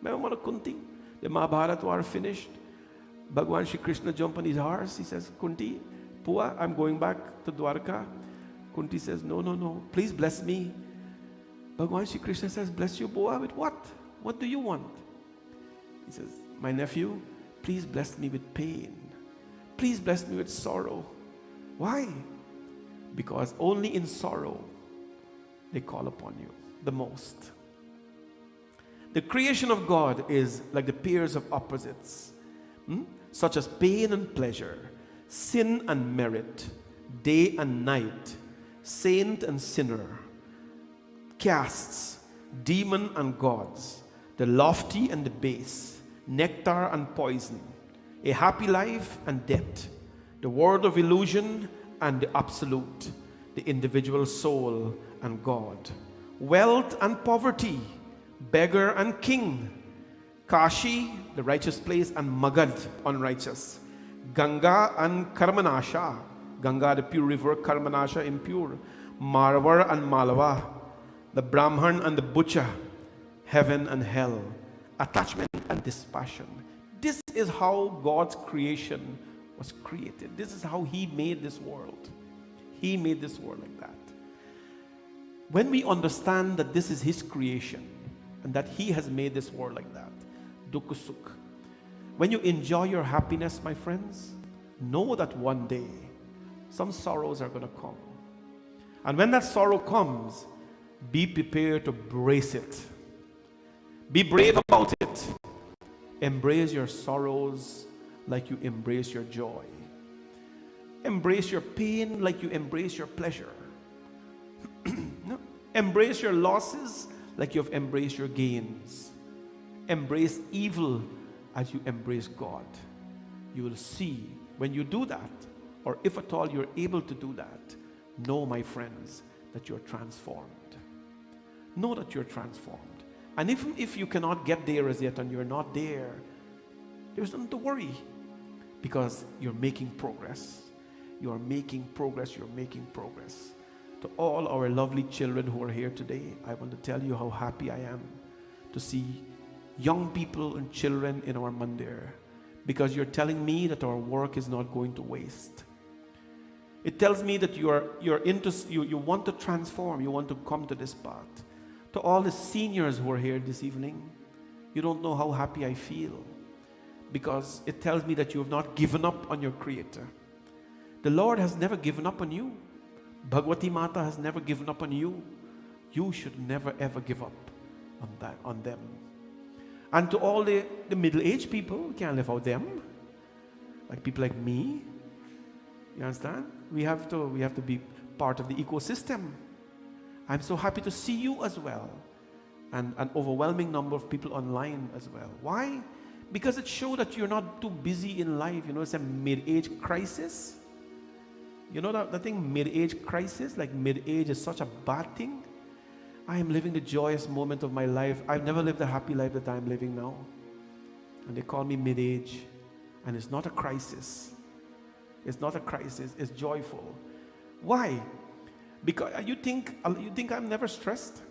Remember Mother Kunti? The Mahabharata war finished. Bhagwan Shri Krishna jumped on his horse. He says, Kunti, Pua, I'm going back to Dwarka. Kunti says, no, please bless me. Bhagwan Shri Krishna says, bless you, Pua, with what? What do you want? He says, my nephew, please bless me with pain. Please bless me with sorrow. Why? Because only in sorrow they call upon you the most. The creation of God is like the pairs of opposites, such as pain and pleasure, sin and merit, day and night, saint and sinner, castes, demon and gods, the lofty and the base, nectar and poison, a happy life and death, the world of illusion and the absolute, the individual soul and God, wealth and poverty, beggar and king, Kashi, the righteous place, and Magad, unrighteous, Ganga and Karmanasha, Ganga the pure river, Karmanasha impure, Marwar and Malwa, the Brahman and the butcher, heaven and hell, attachment and dispassion. This is how God's creation was created. This is how He made this world. He made this world like that. When we understand that this is His creation and that He has made this world like that, dukh sukh, when you enjoy your happiness, my friends, know that one day some sorrows are going to come. And when that sorrow comes, be prepared to brace it. Be brave about it. Embrace your sorrows like you embrace your joy. Embrace your pain like you embrace your pleasure. No? Embrace your losses like you have embraced your gains. Embrace evil as you embrace God. You will see when you do that, or if at all you're able to do that, know, my friends, that you're transformed. Know that you're transformed. And if you cannot get there as yet and you're not there, there's nothing to worry, because you're making progress. You're making progress. You're making progress. To all our lovely children who are here today, I want to tell you how happy I am to see young people and children in our mandir, because you're telling me that our work is not going to waste. It tells me that you want to transform, you want to come to this path. To all the seniors who are here this evening, you don't know how happy I feel, because it tells me that you have not given up on your Creator. The Lord has never given up on you. Bhagwati Mata has never given up on you. You should never ever give up on them. And to all the middle-aged people, we can't live out them. Like people like me, you understand? We have to be part of the ecosystem. I'm so happy to see you as well, and an overwhelming number of people online as well. Why? Because it shows that you're not too busy in life. You know, it's a mid-age crisis. You know that thing, mid-age crisis? Like mid-age is such a bad thing. I am living the joyous moment of my life. I've never lived a happy life that I'm living now. And they call me mid-age. And it's not a crisis. It's not a crisis. It's joyful. Why? Because you think I'm never stressed?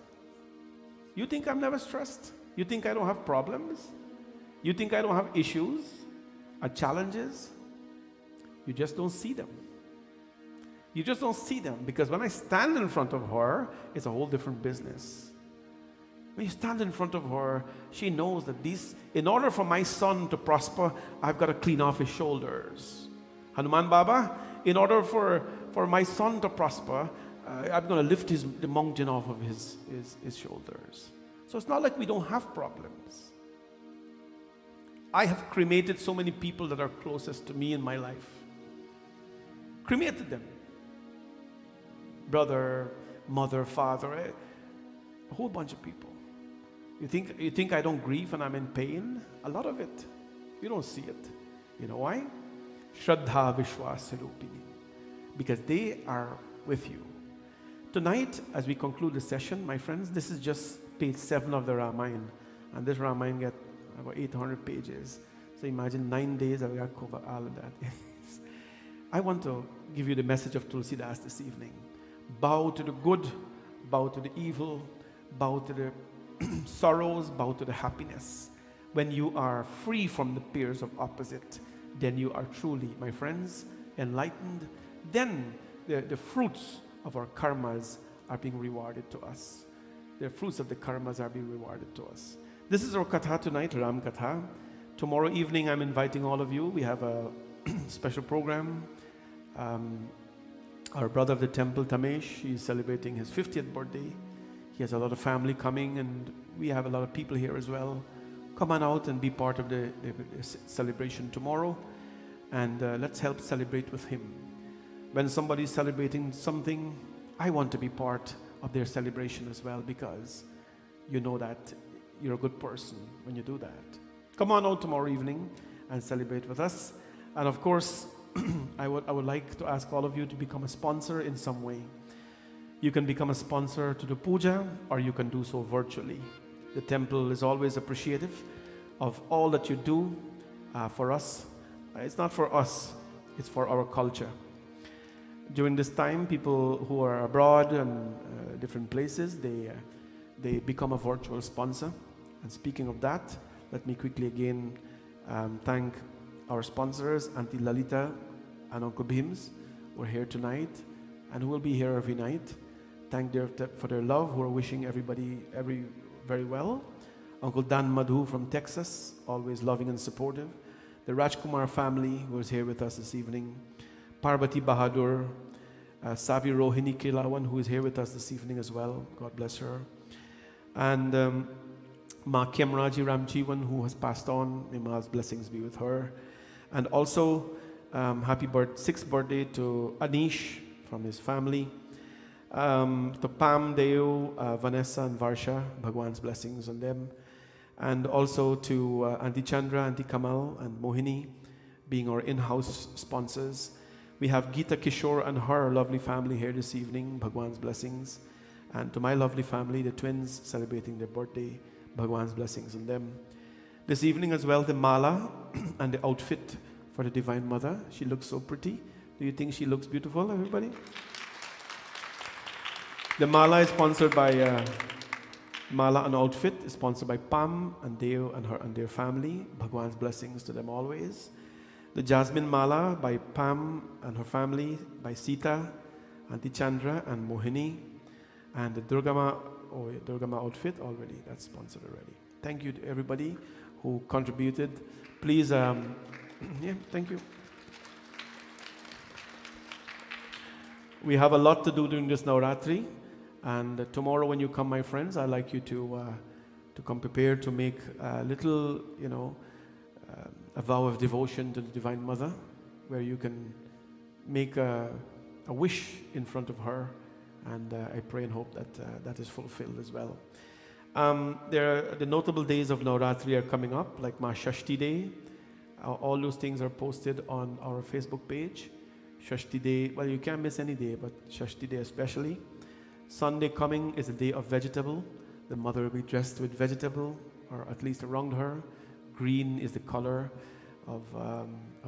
You think I'm never stressed? You think I don't have problems? You think I don't have issues or challenges? You just don't see them. You just don't see them, because when I stand in front of her, it's a whole different business. When you stand in front of her, she knows that in order for my son to prosper, I've got to clean off his shoulders. Hanuman Baba, in order for my son to prosper, I'm going to lift the mountain off of his shoulders. So it's not like we don't have problems. I have cremated so many people that are closest to me in my life. Cremated them. Brother, mother, father, a whole bunch of people. You think I don't grieve when I'm in pain? A lot of it. You don't see it. You know why? Shraddha Vishwas Sarupini. Because they are with you. Tonight, as we conclude the session, my friends, this is just page 7 of the Ramayana. And this Ramayana gets about 800 pages. So imagine 9 days I've got to cover all of that. I want to give you the message of Tulsidas this evening. Bow to the good, bow to the evil, bow to the sorrows, bow to the happiness. When you are free from the pairs of opposite, then you are truly, my friends, enlightened. Then the fruits of our karmas are being rewarded to us. The fruits of the karmas are being rewarded to us. This is our katha tonight, Ram Katha. Tomorrow evening, I'm inviting all of you. We have a special program. Our brother of the temple, Tamesh, he's celebrating his 50th birthday. He has a lot of family coming, and We have a lot of people here as well. Come on out and be part of the celebration tomorrow. And let's help celebrate with him. When somebody's celebrating something, I want to be part of their celebration as well, because you know that you're a good person when you do that. Come on out tomorrow evening and celebrate with us. And of course, I would like to ask all of you to become a sponsor in some way. You can become a sponsor to the puja, or you can do so virtually. The temple is always appreciative of all that you do for us. It's not for us, it's for our culture. During this time, people who are abroad and different places, they become a virtual sponsor. And speaking of that, let me quickly again thank our sponsors, Auntie Lalita and Uncle Bhims, who are here tonight and who will be here every night. Thank them for their love, who are wishing everybody very well. Uncle Dan Madhu from Texas, always loving and supportive. The Rajkumar family, who is here with us this evening. Parvati Bahadur, Savi Rohini Kilawan, who is here with us this evening as well. God bless her. And Ma Kemraji Ramjiwan, who has passed on. May Ma's blessings be with her. And also, happy 6th birthday to Anish from his family. To Pam, Deo, Vanessa and Varsha, Bhagwan's blessings on them. And also to Auntie Chandra, Auntie Kamal and Mohini, being our in-house sponsors. We have Geeta Kishore and her lovely family here this evening, Bhagwan's blessings. And to my lovely family, the twins celebrating their birthday, Bhagwan's blessings on them. This evening as well, the mala and the outfit for the Divine Mother. She looks so pretty. Do you think she looks beautiful, everybody? The mala is sponsored by Mala and outfit is sponsored by Pam and Deo and their family. Bhagwan's blessings to them always. The Jasmine Mala by Pam and her family, by Sita, Auntie Chandra and Mohini. And the Durgama outfit already, that's sponsored already. Thank you to everybody who contributed. Please, thank you. We have a lot to do during this Navratri. And tomorrow when you come, my friends, I'd like you to come prepared to make a little, a vow of devotion to the Divine Mother, where you can make a wish in front of her. And I pray and hope that that is fulfilled as well. The notable days of Navratri are coming up, like Ma Shashti Day. All those things are posted on our Facebook page. Shashti Day, well, you can't miss any day, but Shashti Day especially. Sunday coming is a day of vegetable. The mother will be dressed with vegetable, or at least around her. Green is the color of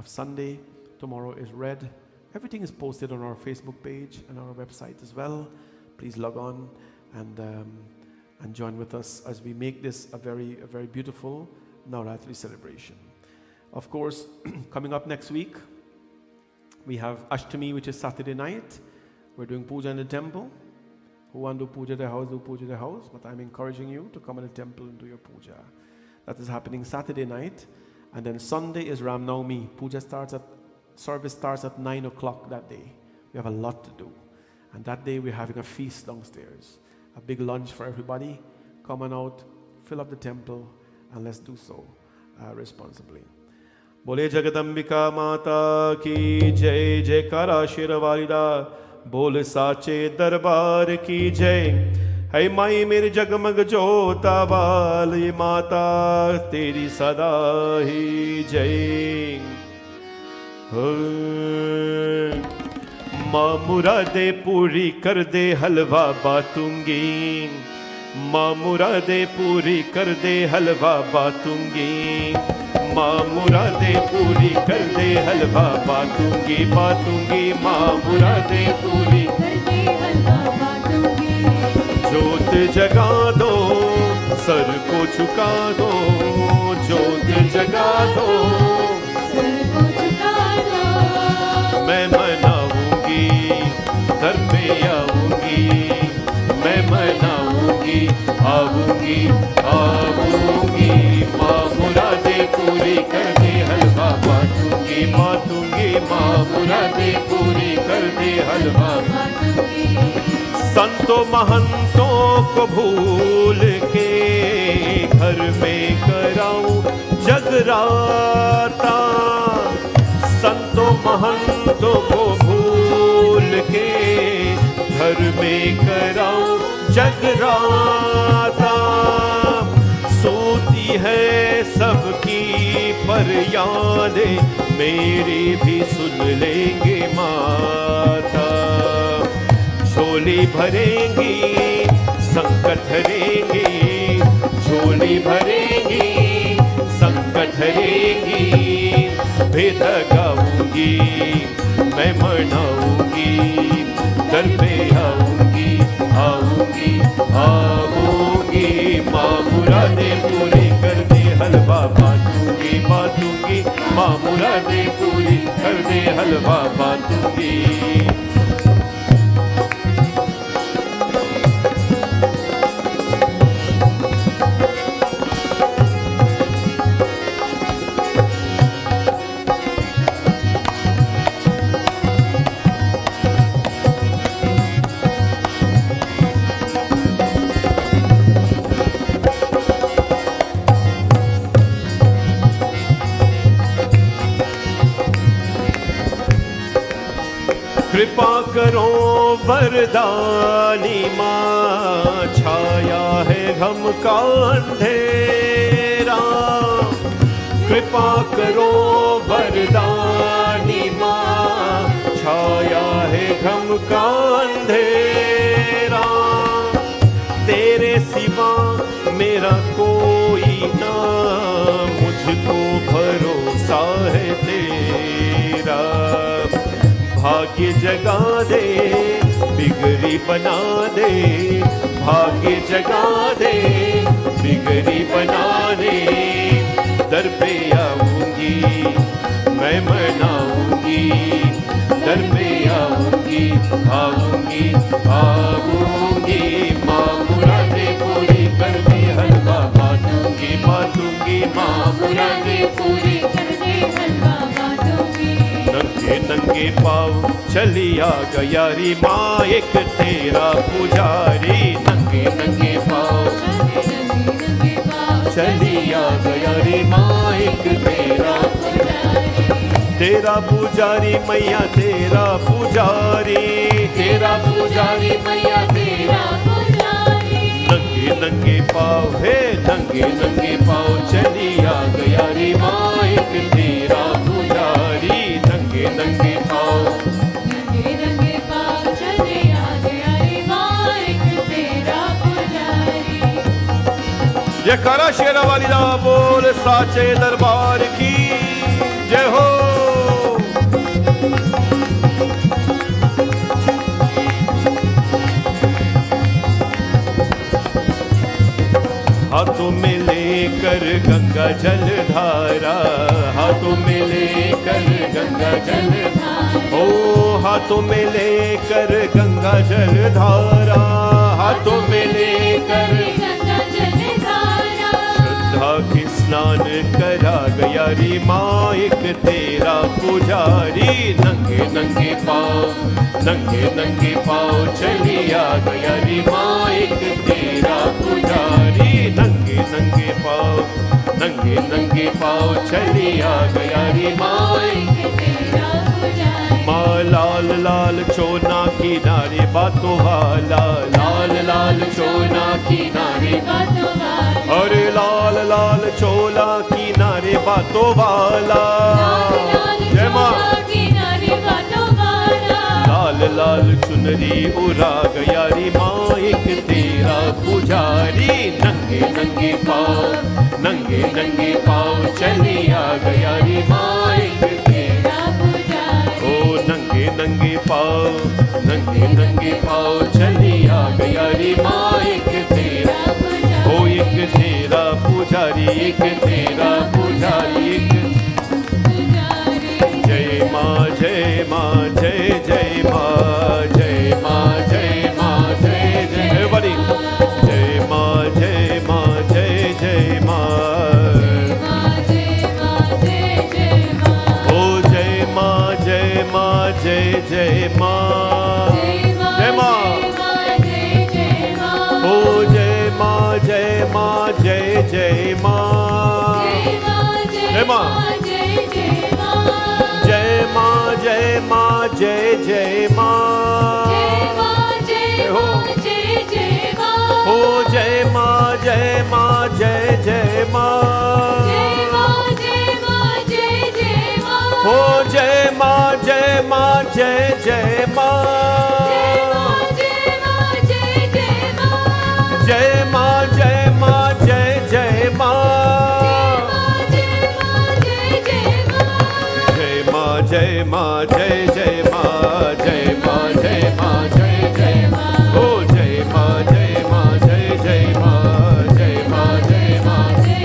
Sunday. Tomorrow is red. Everything is posted on our Facebook page and our website as well. Please log on and join with us as we make this a very beautiful Navratri celebration. Of course, coming up next week, we have Ashtami, which is Saturday night. We're doing puja in the temple. Who want to do puja at their house, do puja at their house. But I'm encouraging you to come to the temple and do your puja. That is happening Saturday night. And then Sunday is Ram Navami. Service starts at 9 o'clock that day. We have a lot to do. And that day we're having a feast downstairs. A big lunch for everybody. Come on out, fill up the temple, and let's do so responsibly. Bole Jagadambika Mata ki jai, Jaikara Shiravalida. बोल साचे दरबार की जय। है माई मेरे जगमग जोता वाली माता तेरी सदा ही जय। माँ मुरादे पूरी कर दे हलवा बातूंगी, माँ मुरादे पूरी कर दे हलवा बातूंगी, माँ मुरादे पूरी कर दे हलवा बातूंगी बातूंगी, माँ मुरादे पूरी कर दे हलवा बातूंगी। जोत जगा दो सर को झुका दो, जोत जगा दो सर को झुका दो। मैं मनाऊंगी घर पे आऊंगी, मैं मनाऊंगी आऊंगी आऊंगी। माँ मुरादे पूरी कर दे हलवा बातूंगी बातूंगी, माँ मुरादे पूरी कर दे हलवा बातूंगी। संतों महंतों को भूल के घर में कराऊं जगराता, संतों महंतों को भूल के घर में कराऊं जगराता। सोती है सबकी पर यादें मेरी भी सुन लेंगे माता। झोली भरेंगी संकट हरेंगी, झोली भरेंगी संकट हरेंगी। भेद गाऊंगी मैं मनाऊंगी, दर पे आऊंगी आऊंगी आऊंगी। माँ मुरादे पूरी कर दे, हलवा बांटूंगी बांटूंगी। माँ मुरादे पूरी कर दे, हलवा बांटूंगी। कृपा करो वरदानी माँ, छाया है गम का अंधेरा। कृपा करो वरदानी माँ, छाया है गम का अंधेरा। तेरे सिवा मेरा कोई ना, मुझको भरोसा है तेरा। भाग्य जगा दे बिगड़ी बना दे, भाग्य जगा दे बिगड़ी बना दे। दर पे आऊंगी मैं मनाऊंगी, दर पे आऊंगी आऊंगी आऊंगी। माँ मुरादे पूरी कर दे, हलवा बांटूंगी बांटूंगी। माँ मुरादे पूरी कर दे, हलवा बांटूंगी। नंगे नंगे पाँव चली आ गया री माँ, एक तेरा पुजारी। नंगे नंगे पाँव चली आ गया री माँ, एक तेरा पुजारी। तेरा पुजारी मैया तेरा पुजारी, तेरा पुजारी मैया तेरा पुजारी। नंगे नंगे पाँव है नंगे नंगे पाँव चली आ गया री माँ, एक तेरा पुजारी। नंगे नंगे पाँव चले आ गया रे माँ, एक तेरा पुजारी। जयकारा शेरा वाली दा बोल साचे दरबार की जय हो। हाथों में लेकर गंगा जल धारा, हाथों में लेकर गंगा जल धारा। ओ हाथों में लेकर गंगा जल धारा, हाथों में लेकर गंगा जल धारा। श्रद्धा की स्नान करा गया री माँ, एक तेरा पुजारी। नंगे नंगे पाँव नंगे नंगे पाँव चली आ गया री माँ, एक तेरा पुजारी। नंगे नंगे पाँव नंगे नंगे पाँव चली आ गया री माँ, एक तेरा पुजारी। माँ लाल लाल चोना किनारे बातों वाला, लाल लाल चोना किनारे बातों वाला। अरे लाल लाल चोला किनारे बातों वाला। जय माँ लाल लाल चुनरी उड़ा गया री माँ, एक तेरा पुजारी। नंगे नंगे पाँव नंगे नंगे पाँव चली आ गया री माँ, एक तेरा पुजारी। ओ नंगे नंगे पाँव नंगे नंगे पाँव चली आ गया री माँ, एक तेरा ओ एक तेरा पुजारी, एक तेरा पुजारी। जय माँ जय माँ जय जय माँ, जय माँ जय माँ जय जय बड़ी। जय माँ जय माँ जय जय माँ, ओ जय माँ जय माँ जय जय माँ। जय माँ ओ जय माँ जय माँ जय जय माँ जय जय माँ जय माँ जय माँ जय जय माँ जय माँ जय माँ जय जय माँ हो जय माँ जय माँ जय जय माँ जय माँ जय माँ जय जय माँ हो जय माँ जय माँ जय जय माँ जय माँ जय माँ जय जय माँ जय माँ जय माँ जय जय माँ जय माँ जय माँ जय जय माँ जय माँ जय माँ जय जय माँ हो जय माँ जय माँ जय जय माँ जय माँ जय माँ जय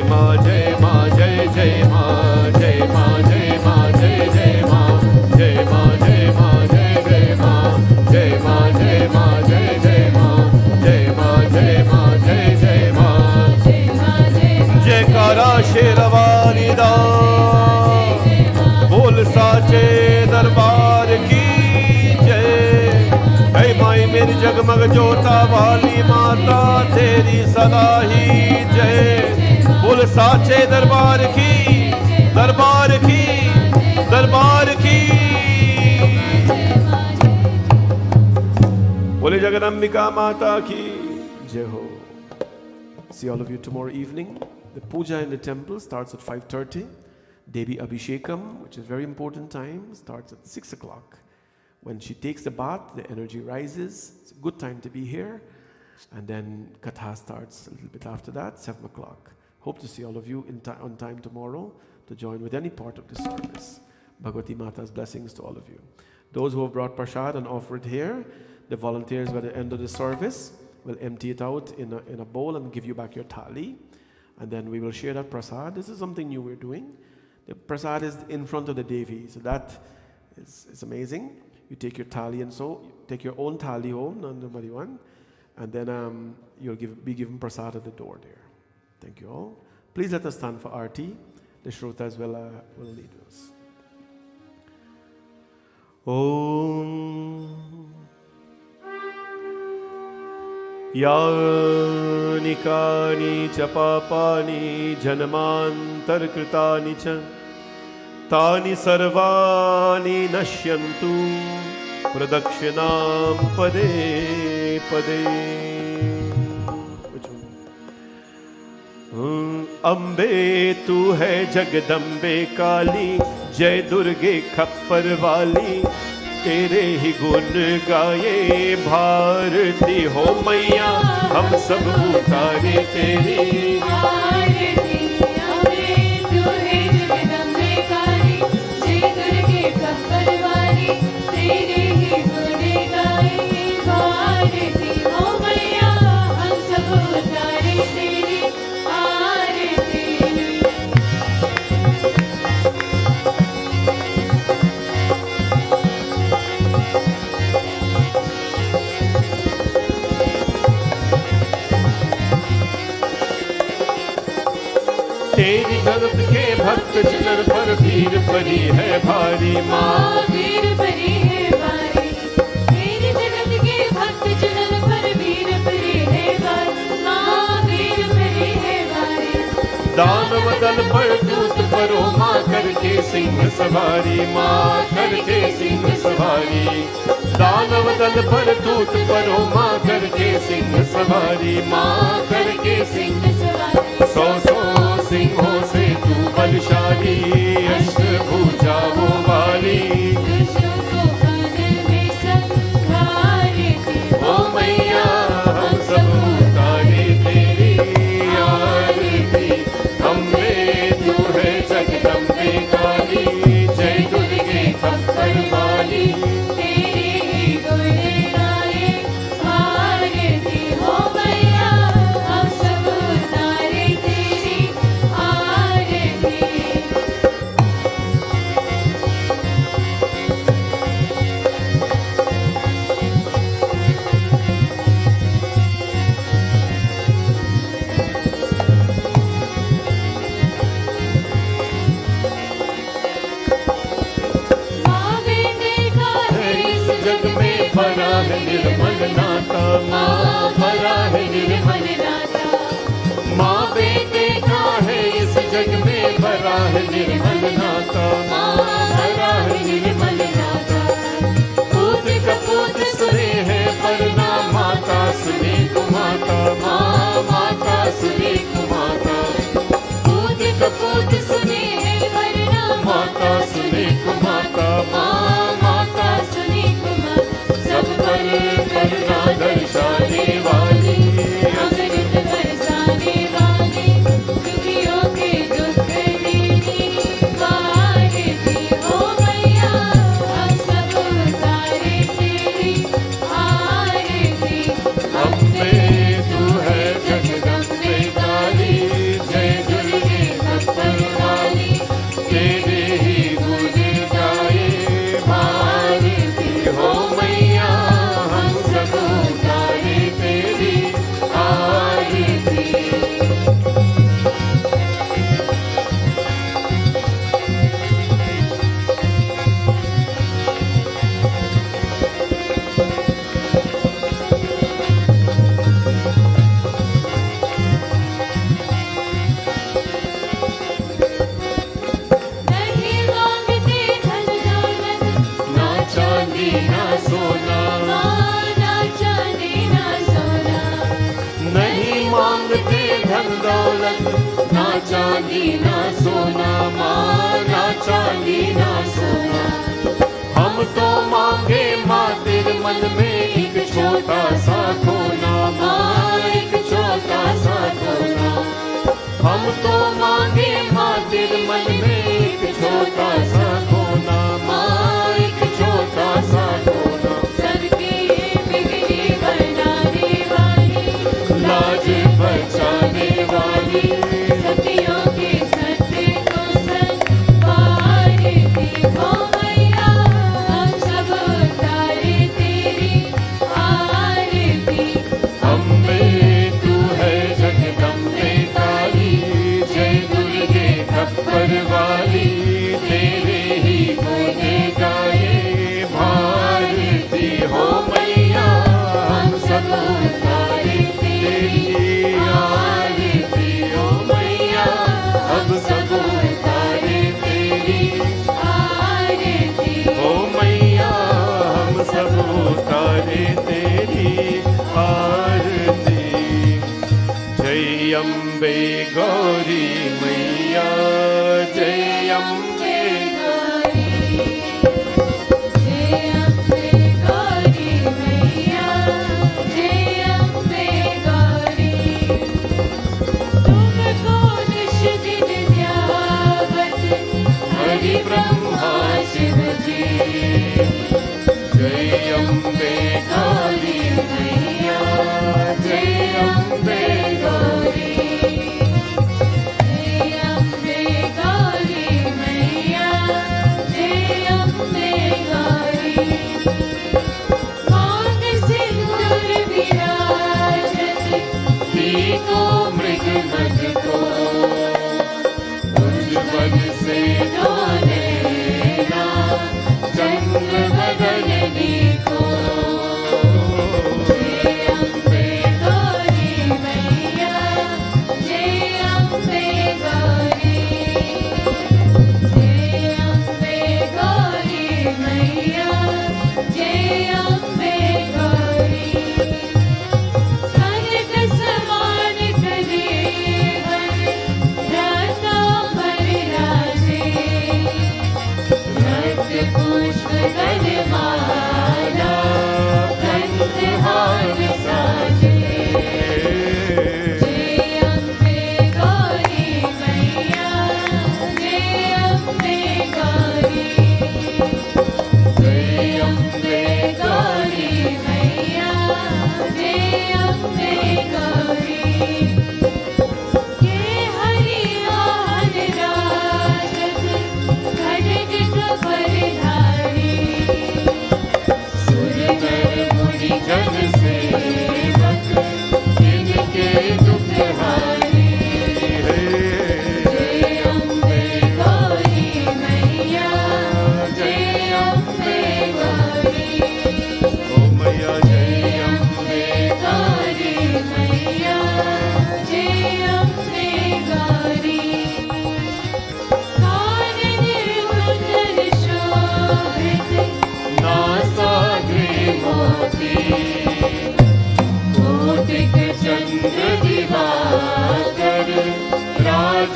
माँ जय माँ जय जय माँ जय माँ जय माँ जय जय माँ जय माँ जय माँ जय जय माँ जय माँ जय माँ जय जय माँ जय माँ जय माँ जय जय माँ जयकारा शेरवाली दा बोल साचे दरबार की जय। हे माई मेरी जगमग जोता वाली माता तेरी सदा ही जय। बोल साचे दरबार की दरबार की दरबार की बोले जगदम्बिका माता की जय हो। See all of you tomorrow evening. The puja in the temple starts at 5:30. Devi Abhishekam, which is very important time, starts at 6 o'clock. When she takes the bath, the energy rises. It's a good time to be here. And then Katha starts a little bit after that, 7 o'clock. Hope to see all of you on time tomorrow to join with any part of the service. Bhagavati Mata's blessings to all of you. Those who have brought prasad and offer it here, the volunteers by the end of the service will empty it out in a bowl and give you back your thali. And then we will share that prasad. This is something new we're doing. The prasad is in front of the Devi, so that is amazing. You take your thali and so take your own thali home, nobody one, and then you'll be given prasad at the door there. Thank you all. Please let us stand for arti. The shrotas will lead us. Om यानि कानि च पापानि जन्मान्तरकृतानि च तानि सर्वाणि नश्यन्तु प्रदक्षिणां पदे पदे। अम्बे तू है जगदम्बे काली जय दुर्गे खप्पर वाली तेरे ही गुण गाये भारती हो मैया हम सब उतारे तेरी आरती। अम्बे तू है जगदम्बे काली जय दुर्गे खप्पर वाली तेरे ही गुण गाए भारती हो मैया हम सब उतारे तेरी आरती। तेरी जगत के भक्त जनर पर भीड़ पड़ी है भारी माँ भीड़ पड़ी है भारी। तेरी जगत के भक्त जनर पर भीड़ पड़ी है भारी। माँ भीड़ पड़ी है भारी। दानव दल पर दूत परो माँ करके सिंह सवारी माँ करके सिंह सवारी। दानव दल पर दूत परो माँ करके सिंह सवारी माँ करके सिंह सवारी। सौ सिंहों से तू बलशाली अष्टभुजाओं वाली दुष्टों को खाने में संहारी थी। ओ मैया हम सब उतारे तेरी आरती। अम्बे तू है जगदम्बे काली जय दुर्गे खप्पर वाली तेरी ही गुण गाए भारती हो मैया हम सब उतारे तेरी आरती। माँ बेटे का है इस जग में भरा है निर्मल नाता माँ भरा है निर्मल नाता। माँ बेटे का है इस जग में भरा है निर्मल नाता, भरा है निर्मल नाता। पूत कपूत सुने हैं पर ना माता सुने कुमाता, माँ माता सुने कुमाता। पूत कपूत सुने हैं पर ना माता सुने कुमाता, माँ माता सुने कुमार। सब पर करुणा दर्शाने वाली, अमृत बरसाने वाली, दुखियों के दुख देनी आरती हो मैया। हम सब उतारे तेरी आरती। अम्बे तू है जगदम्बे काली, जय दुर्गे खप्पर वाली, तेरे ही गुण गाए भारती हो मैया। हम सब उतारे तेरी आरती। नहीं मांगते धन दौलत, ना चांदी ना सोना, ना चांदी ना सोना। नहीं मांगते धन दौलत, ना चांदी ना सोना, माँ ना चांदी ना सोना। हम तो मांगे माँ तेरे मन में एक छोटा सा कोना, माँ एक छोटा सा कोना। हम तो मांगे माँ तेरे मन में एक छोटा सा कोना, माँ एक छोटा सा कोना। सबकी बिगड़ी बनाने वाली, लाज बचाने वाली, सतियों के सत्य को संवारती हो मैया। हम सब उतारे तेरी आरती। अम्बे तू है जगदम्बे काली, जय दुर्गे खप्पर वाली, तेरे ही गुण गाए भारती हो मैया। हम सब उतारे तेरी आरती हो मैया। हम सब उतारे तेरी आरती हो मैया। हम सब उतारे तेरी आरती। जय अम्बे गौरी मैया, जय अम्बे गौरी। जय अम्बे गौरी मैया, जय अम्बे गौरी। तुमको निश दिन ध्यावत हरि ब्रह्मा शिव जी। जय अम्बे गौरी मैया, जय अम्बे गौरी। जय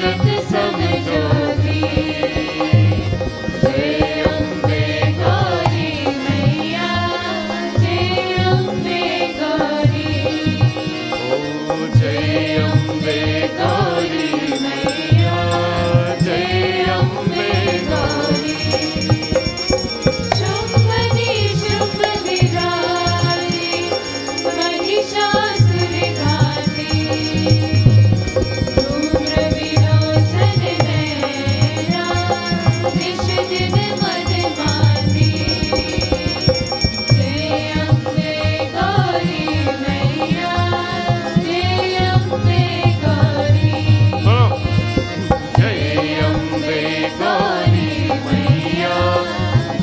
सत समझोगी जय अम्बे गौरी मैया जय अम्बे गौरी ओ जय अम्बे गौरी मैया जय अम्बे गौरी शुंभनि शुंभ विराजी महिषासुर घाती धूम्र विलोचन नैना निश दिन मदमाती जय अम्बे गौरी मैया जय अम्बे गौरी जय अम्बे गौरी मैया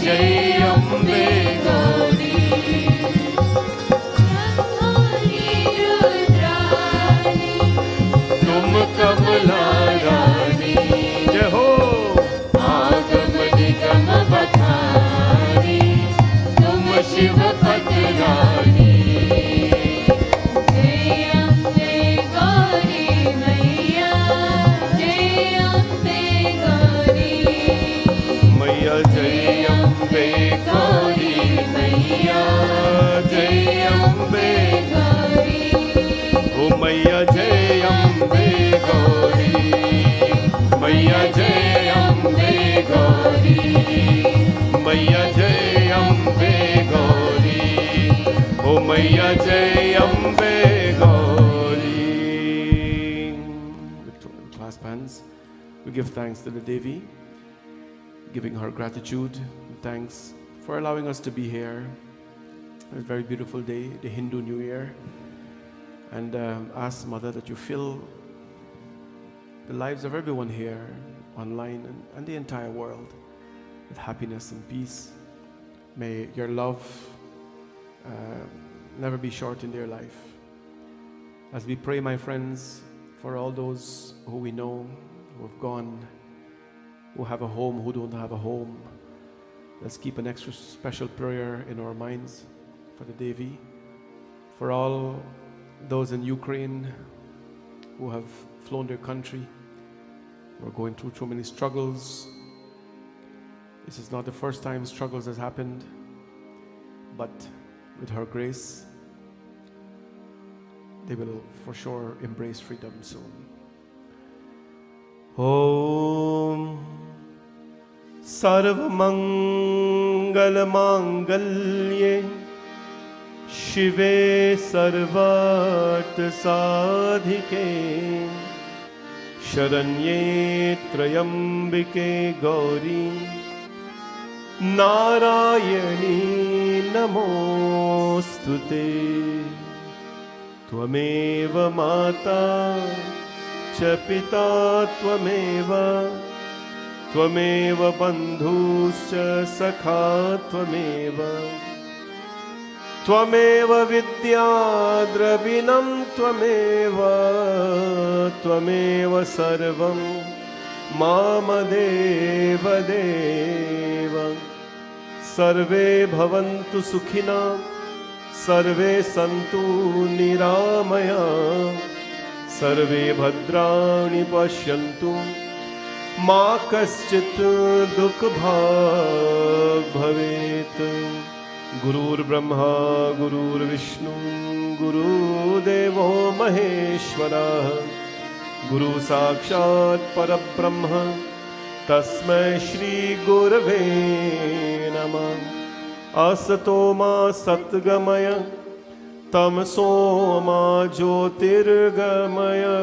जय अम्बे गौरी ब्रह्माणी रुद्राणी तुम कमला रानी जय हो आगम निगम बखानी तुम शिव पतरानी जय अम्बे गौरी मैया जय अम्बे गौरी मैया जय अम्बे गौरी मैया जय अम्बे गौरी ओ मैया जय अम्बे गौरी मैया जय अम्बे गौरी मैया जय अम्बे गौरी ओ मैया जय Ambe Gauri. With clasp hands, we give thanks to the Devi, giving her gratitude and thanks for allowing us to be here. It's a very beautiful day, the Hindu New Year. And ask Mother that you fill the lives of everyone here, online and the entire world, with happiness and peace. May your love never be short in their life. As we pray, my friends, for all those who we know, who have gone, who have a home, who don't have a home, let's keep an extra special prayer in our minds for the Devi, for all those in Ukraine who have flown their country, who are going through so many struggles. This is not the first time struggles has happened, but with her grace, they will for sure embrace freedom soon. Om Sarvamangal Mangalye Shive Sarvat Sadhike Sharanye Trayambike Gauri Narayani Namostute Tvameva Mata Cha Pita Tvameva Tvameva Bandhuscha Sakha Tvameva Tvameva Vidya Dravinam Tvameva Tvameva Sarvam Mama Deva Deva Sarve Bhavantu Sukhina Sarve Santu Niramaya Sarve Bhadrani Pashyantu Ma Kaschit Dukh Bhag Bhavet Gurur Brahma Gurur Vishnu Guru Devo Maheshwara Guru Sakshat Parabrahma Tasmai Shri Gurave Namah Asato Ma Satgamaya Tamso Ma Jyotirgamaya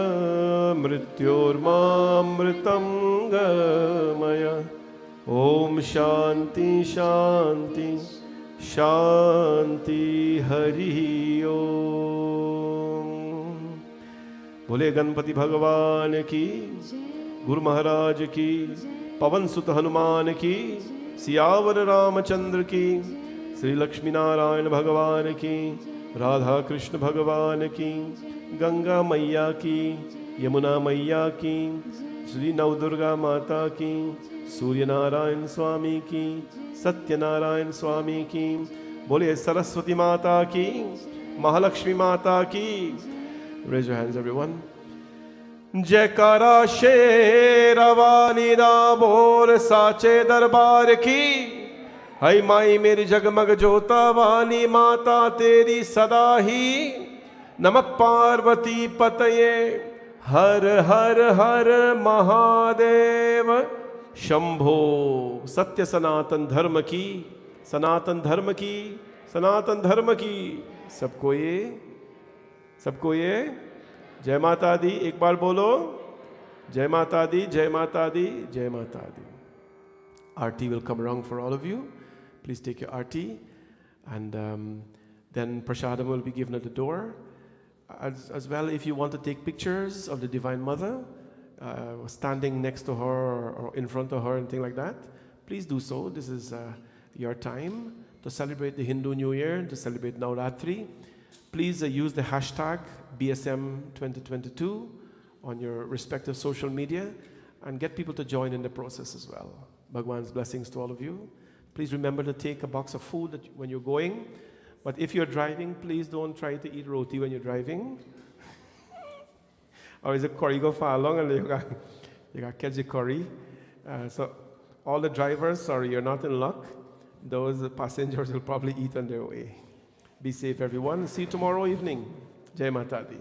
Mrityor Ma Amritam Gamaya Om Shanti Shanti Shanti Hari Om. बोले गणपति भगवान की, गुरु महाराज की, पवन सुत हनुमान की, सियावर रामचंद्र की, श्री लक्ष्मी नारायण भगवान की, राधा कृष्ण भगवान की, गंगा मैया की, यमुना मैया की, श्री नवदुर्गा माता की, सूर्य नारायण स्वामी की, सत्यनारायण स्वामी की, बोले सरस्वती माता की, महालक्ष्मी माता की. Raise your hands, everyone. जयकारा शेरवाली दा बोल साचे दरबार की। हाय माई मेरी जगमग जोता वाली माता तेरी सदा ही। नमः पार्वती पतये हर हर हर महादेव शंभो। सत्य सनातन धर्म की, सनातन धर्म की, सनातन धर्म की। सबको ये जय माता दी। एक बार बोलो जय माता दी, जय माता दी, जय माता दी। Arti will come around for all of you. Please take your arti, and then prasadam will be given at the door. As well, if you want to take pictures of the Divine Mother, standing next to her or in front of her and things like that, please do so. This is your time to celebrate the Hindu New Year, to celebrate Navratri. Please use the hashtag BSM2022 on your respective social media and get people to join in the process as well. Bhagwan's blessings to all of you. Please remember to take a box of food when you're going. But if you're driving, please don't try to eat roti when you're driving. Or is it curry go far along and you got catch the curry. So all the drivers, sorry, you're not in luck. Those passengers will probably eat on their way. Be safe, everyone. See you tomorrow evening. Jai Mata Di.